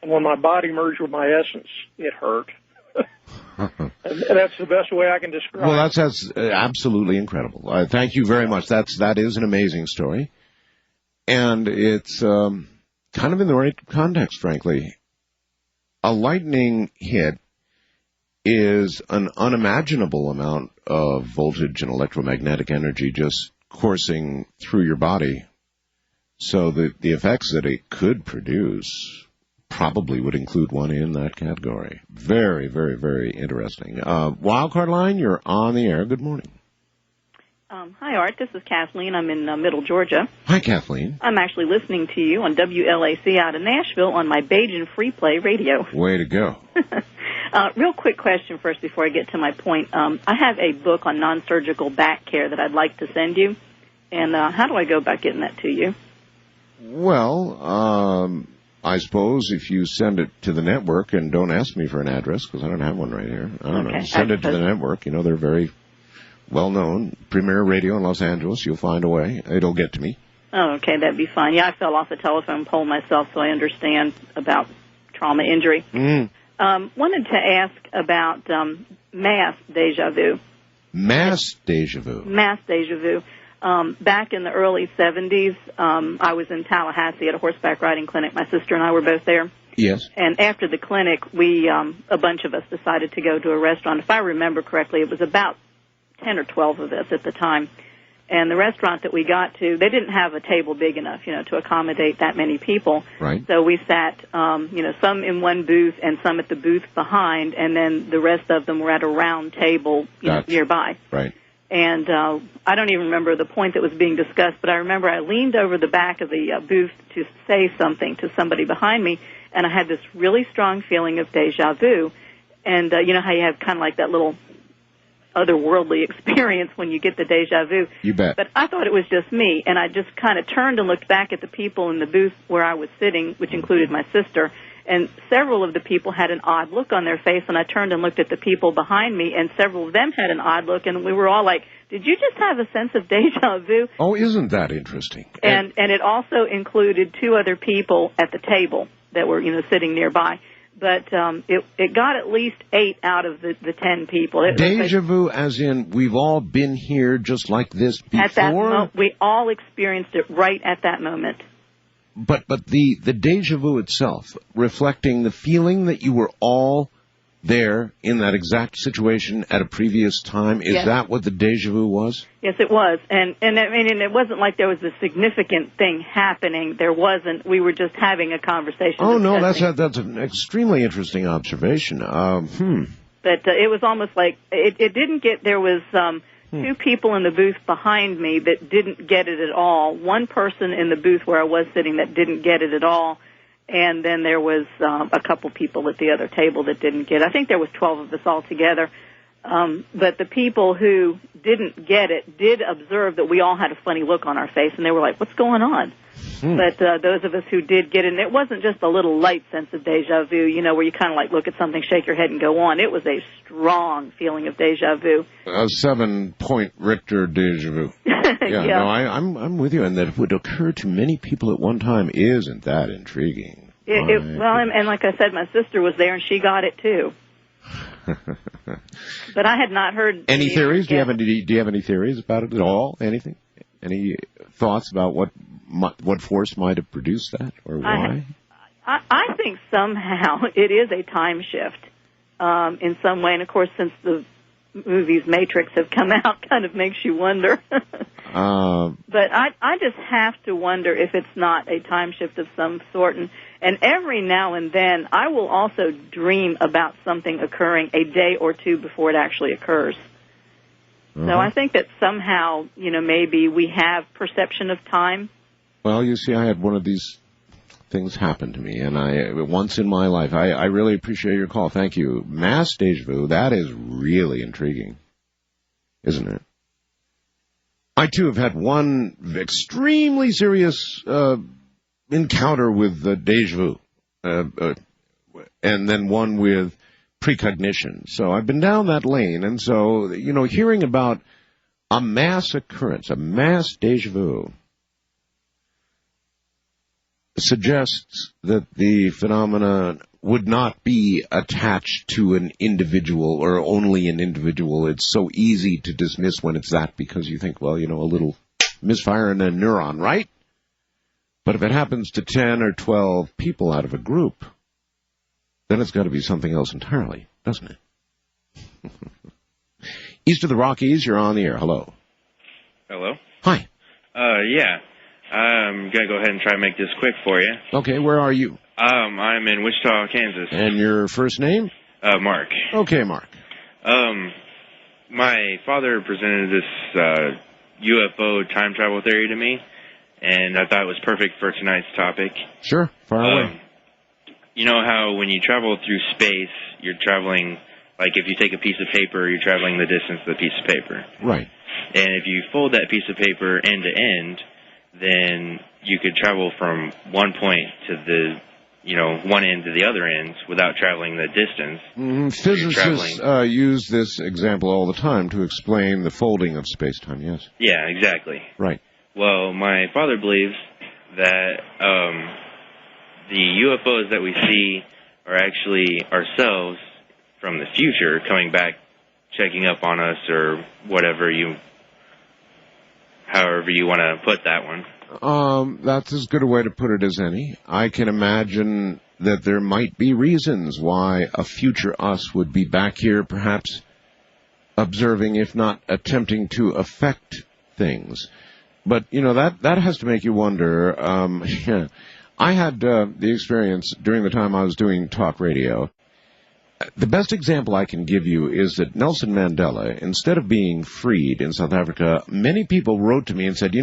And when my body merged with my essence, it hurt. And that's the best way I can describe it.
Well, that's absolutely incredible. Thank you very much. That is an amazing story. And it's kind of in the right context, frankly. A lightning hit is an unimaginable amount of voltage and electromagnetic energy just coursing through your body. So the effects that it could produce probably would include one in that category. Very, very, very interesting. Wildcard line, you're on the air. Good morning.
Hi, Art. This is Kathleen. I'm in Middle Georgia.
Hi, Kathleen.
I'm actually listening to you on WLAC out of Nashville on my Bajan Free Play radio.
Way to go.
Real quick question first before I get to my point. I have a book on non-surgical back care that I'd like to send you. And how do I go about getting that to you?
Well, I suppose if you send it to the network, and don't ask me for an address because I don't have one right here. I don't know. Send it to the network. You know, they're very well-known. Premier radio in Los Angeles. You'll find a way. It'll get to me.
Oh, okay. That'd be fine. Yeah, I fell off a telephone pole myself, so I understand about trauma injury. Wanted to ask about mass deja vu.
Mass deja vu.
Mass deja vu. Back in the early 70s, I was in Tallahassee at a horseback riding clinic. My sister and I were both there.
Yes.
And after the clinic, we, a bunch of us decided to go to a restaurant. If I remember correctly, it was about 10 or 12 of us at the time. And the restaurant that we got to, they didn't have a table big enough, to accommodate that many people.
Right.
So we sat, some in one booth and some at the booth behind, and then the rest of them were at a round table, nearby.
Right.
And I don't even remember the point that was being discussed, but I remember I leaned over the back of the booth to say something to somebody behind me, and I had this really strong feeling of deja vu. And you know how you have kind of like that little otherworldly experience when you get the deja vu.
You bet.
But I thought it was just me, and I just kind of turned and looked back at the people in the booth where I was sitting, which included my sister, and several of the people had an odd look on their face, and I turned and looked at the people behind me, and several of them had an odd look, and we were all like, did you just have a sense of deja vu?
Oh, isn't that interesting?
And it also included two other people at the table that were, sitting nearby. But it got at least 8 out of the 10 people.
Deja vu, as in we've all been here just like this before?
At that moment, we all experienced it right at that moment.
But the deja vu itself, reflecting the feeling that you were all there in that exact situation at a previous time, is that what the deja vu was?
Yes, it was. And I mean, it wasn't like there was a significant thing happening. There wasn't. We were just having a conversation.
Oh, no, that's an extremely interesting observation.
But it was almost like it didn't get, there was two people in the booth behind me that didn't get it at all. One person in the booth where I was sitting that didn't get it at all. And then there was a couple people at the other table that didn't get it. I think there was 12 of us all together. But the people who didn't get it did observe that we all had a funny look on our face, and they were like, what's going on? But those of us who did get it, and it wasn't just a little light sense of deja vu, where you kind of like look at something, shake your head, and go on. It was a strong feeling of deja vu.
A 7-point Richter deja vu. Yeah. No, I'm with you, and that it would occur to many people at one time. Isn't that intriguing?
And like I said, my sister was there, and she got it too. But I had not heard
any theories. Do you have any theories about it at all? Anything? Any thoughts about what force might have produced that, or why?
I think somehow it is a time shift in some way, and of course, since the movies Matrix have come out, kind of makes you wonder. But I just have to wonder if it's not a time shift of some sort. And every now and then, I will also dream about something occurring a day or two before it actually occurs. So I think that somehow, maybe we have perception of time.
Well, you see, I had one of these things happen to me, and once in my life, I really appreciate your call. Thank you. Mass deja vu, that is really intriguing, isn't it? I, too, have had one extremely serious encounter with deja vu, and then one with precognition. So I've been down that lane, and so, hearing about a mass occurrence, a mass deja vu, suggests that the phenomenon would not be attached to an individual or only an individual. It's so easy to dismiss when it's that because you think, well, a little misfire in a neuron, right? But if it happens to 10 or 12 people out of a group, then it's got to be something else entirely, doesn't it? East of the Rockies, you're on the air. Hello.
Hello.
Hi.
Yeah. I'm going to go ahead and try to make this quick for you.
Okay, where are you?
I'm in Wichita, Kansas.
And your first name?
Mark.
Okay, Mark.
My father presented this UFO time travel theory to me, and I thought it was perfect for tonight's topic.
Sure, fire away.
You know how when you travel through space, you're traveling, like if you take a piece of paper, you're traveling the distance of the piece of paper.
Right.
And if you fold that piece of paper end to end, then you could travel from one point to the, one end to the other end without traveling the distance.
Physicists use this example all the time to explain the folding of space-time, yes?
Yeah, exactly.
Right.
Well, my father believes that the UFOs that we see are actually ourselves from the future coming back, checking up on us or whatever you however you want to put that one.
That's as good a way to put it as any. I can imagine that there might be reasons why a future us would be back here, perhaps observing, if not attempting to affect things. But, that has to make you wonder. I had the experience during the time I was doing talk radio. The best example I can give you is that Nelson Mandela, instead of being freed in South Africa, many people wrote to me and said,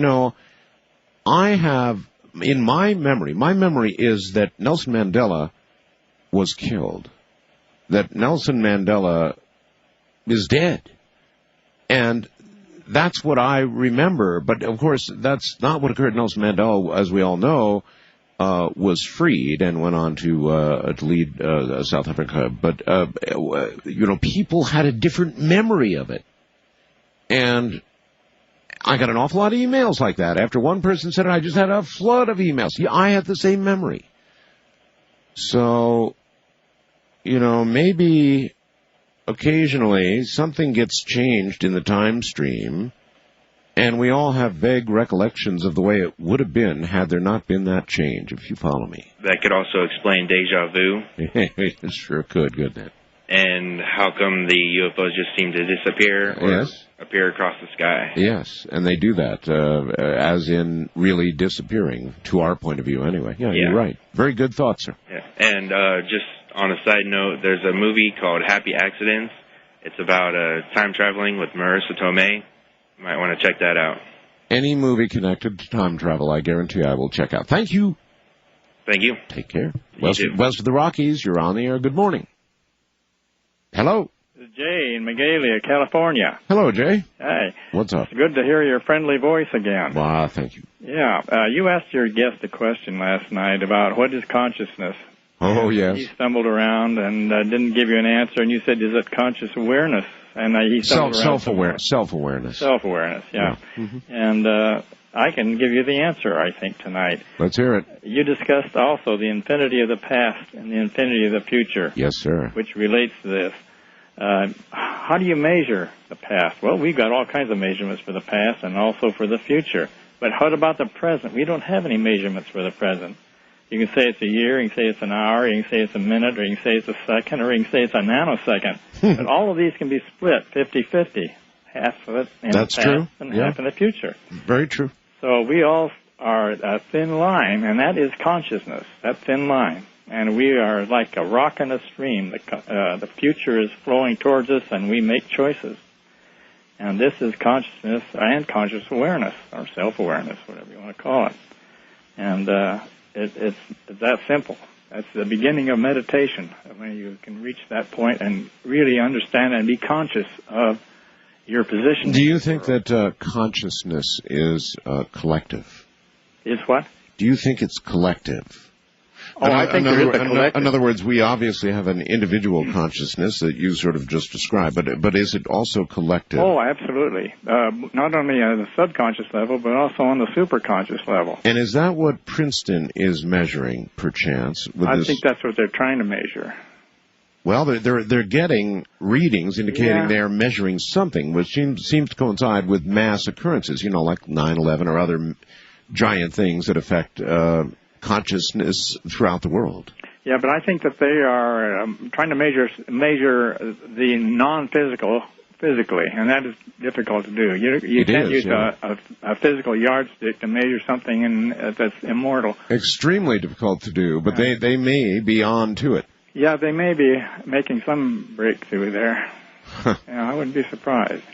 I have, in my memory is that Nelson Mandela was killed, that Nelson Mandela is dead. And that's what I remember. But, of course, that's not what occurred. Nelson Mandela, as we all know, was freed and went on to lead South Africa. But, people had a different memory of it. And I got an awful lot of emails like that. After one person said it, I just had a flood of emails. Yeah, I had the same memory. So, maybe occasionally something gets changed in the time stream, and we all have vague recollections of the way it would have been had there not been that change, if you follow me.
That could also explain deja vu.
It sure could, couldn't it?
And how come the UFOs just seem to disappear or appear across the sky?
Yes, and they do that, as in really disappearing, to our point of view anyway. Yeah, you're right. Very good thought, sir.
Yeah. And just on a side note, there's a movie called Happy Accidents. It's about time traveling with Marissa Tomei. You might want to check that out.
Any movie connected to time travel, I guarantee I will check out. Thank you.
Thank you.
Take care. West of the Rockies, you're on the air. Good morning. Hello.
This is Jay in Magalia, California.
Hello, Jay.
Hey.
What's up?
It's good to hear your friendly voice again.
Wow, thank you.
Yeah, you asked your guest a question last night about what is consciousness.
Oh, yes.
He stumbled around and didn't give you an answer, and you said, is it conscious awareness? And he stumbled around.
Self-awareness.
Self-awareness, yeah. Mm-hmm. And I can give you the answer, I think, tonight.
Let's hear it.
You discussed also the infinity of the past and the infinity of the future.
Yes, sir.
Which relates to this. How do you measure the past? Well, we've got all kinds of measurements for the past and also for the future. But what about the present? We don't have any measurements for the present. You can say it's a year, you can say it's an hour, you can say it's a minute, or you can say it's a second, or you can say it's a nanosecond. But all of these can be split 50-50. Half of it in the past and half in the future.
Very true.
So we all are a thin line, and that is consciousness, that thin line. And we are like a rock in a stream. The future is flowing towards us, and we make choices. And this is consciousness and conscious awareness, or self-awareness, whatever you want to call it. And it's that simple. That's the beginning of meditation, when you can reach that point and really understand and be conscious of your position.
Do you think that consciousness is collective?
Is what?
Do you think it's collective?
Oh, I think there is a collective.
In other words, we obviously have an individual consciousness that you sort of just described, but is it also collective?
Oh, absolutely. Not only on the subconscious level, but also on the superconscious level.
And is that what Princeton is measuring, perchance?
I think that's what they're trying to measure.
Well, they're getting readings indicating they're measuring something, which seems to coincide with mass occurrences, like 9/11 or other giant things that affect consciousness throughout the world.
Yeah, but I think that they are trying to measure the non-physical physically, and that is difficult to do. You can't use a physical yardstick to measure something that's immortal.
Extremely difficult to do, but they may be on to it.
Yeah, they may be making some breakthrough there. Yeah, I wouldn't be surprised.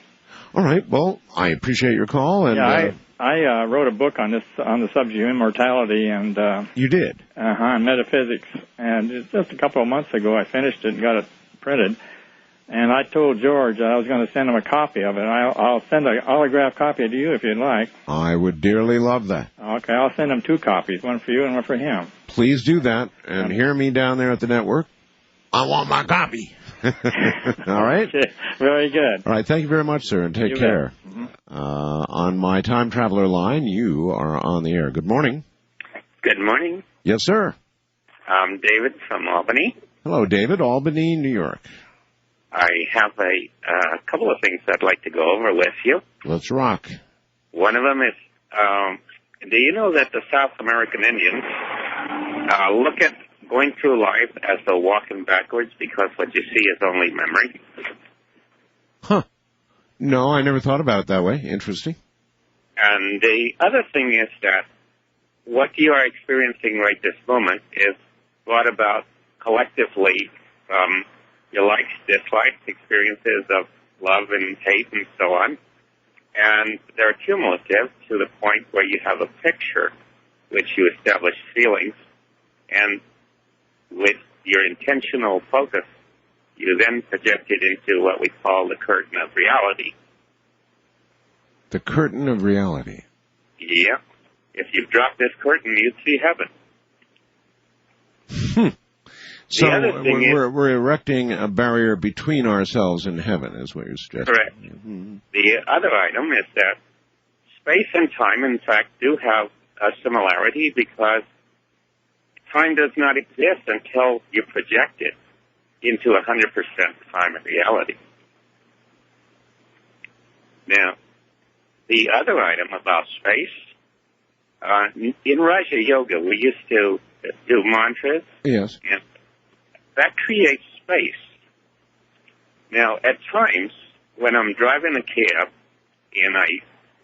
All right. Well, I appreciate your call. And
I wrote a book on the subject of immortality and
you did?
On metaphysics, and just a couple of months ago I finished it and got it printed. And I told George I was going to send him a copy of it. I'll send an autographed copy to you if you'd like.
I would dearly love that.
Okay, I'll send him 2 copies, one for you and one for him.
Please do that, and hear me down there at the network. I want my copy. All right?
Okay. Very good.
All right, thank you very much, sir, and take care.
Mm-hmm.
On my time traveler line, you are on the air. Good morning.
Good morning.
Yes, sir.
I'm David from Albany.
Hello, David, Albany, New York.
I have a couple of things I'd like to go over with you.
Let's rock.
One of them is, do you know that the South American Indians look at going through life as though walking backwards because what you see is only memory?
Huh. No, I never thought about it that way. Interesting.
And the other thing is that what you are experiencing right this moment is brought about collectively from your likes, dislikes, experiences of love and hate and so on. And they're cumulative to the point where you have a picture which you establish feelings, and with your intentional focus, you then project it into what we call the curtain of reality.
The curtain of reality.
Yeah. If you drop this curtain, you'd see heaven.
So we're erecting a barrier between ourselves and heaven, is what you're suggesting.
Correct. Mm-hmm. The other item is that space and time, in fact, do have a similarity because time does not exist until you project it into 100% time and reality. Now, the other item about space, in Raja Yoga, we used to do mantras.
Yes.
And that creates space. Now, at times, when I'm driving a cab and I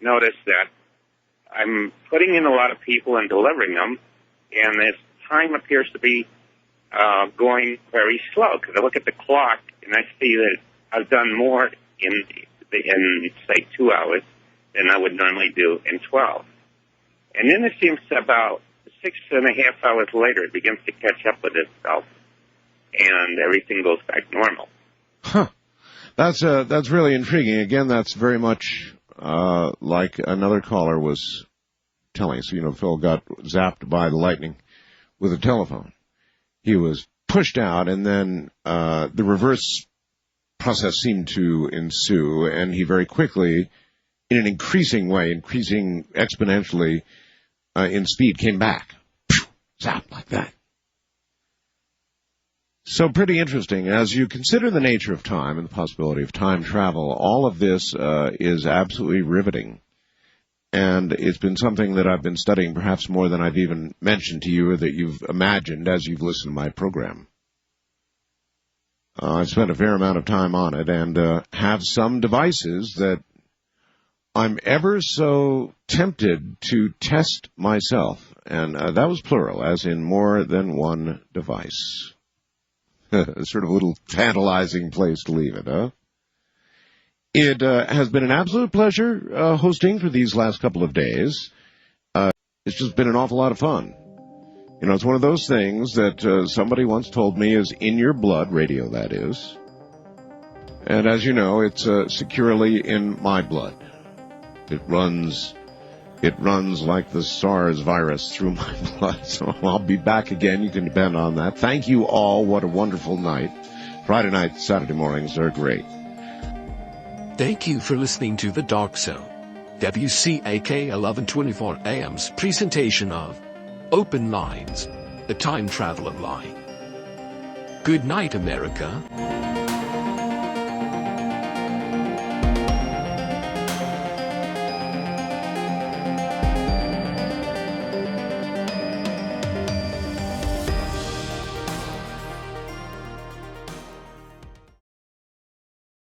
notice that I'm putting in a lot of people and delivering them, and this time appears to be going very slow, because I look at the clock and I see that I've done more in say, 2 hours than I would normally do in 12. And then it seems about 6.5 hours later, it begins to catch up with itself, and everything goes back normal.
Huh. That's really intriguing. Again, that's very much like another caller was telling us. You know, Phil got zapped by the lightning with a telephone. He was pushed out, and then the reverse process seemed to ensue, and he very quickly, in an increasing way, increasing exponentially in speed, came back. Zap, like that. So pretty interesting. As you consider the nature of time and the possibility of time travel, all of this is absolutely riveting. And it's been something that I've been studying perhaps more than I've even mentioned to you or that you've imagined as you've listened to my program. I've spent a fair amount of time on it and have some devices that I'm ever so tempted to test myself. And that was plural, as in more than one device. Sort of a little tantalizing place to leave it, huh? It has been an absolute pleasure hosting for these last couple of days. It's just been an awful lot of fun. You know, it's one of those things that somebody once told me is in your blood, radio that is. And as you know, it's securely in my blood. It runs like the SARS virus through my blood. So I'll be back again. You can depend on that. Thank you all. What a wonderful night. Friday night, Saturday mornings are great.
Thank you for listening to The Dark Zone, WCAK 1124 AM's presentation of Open Lines, the Time Traveler Line. Good night, America.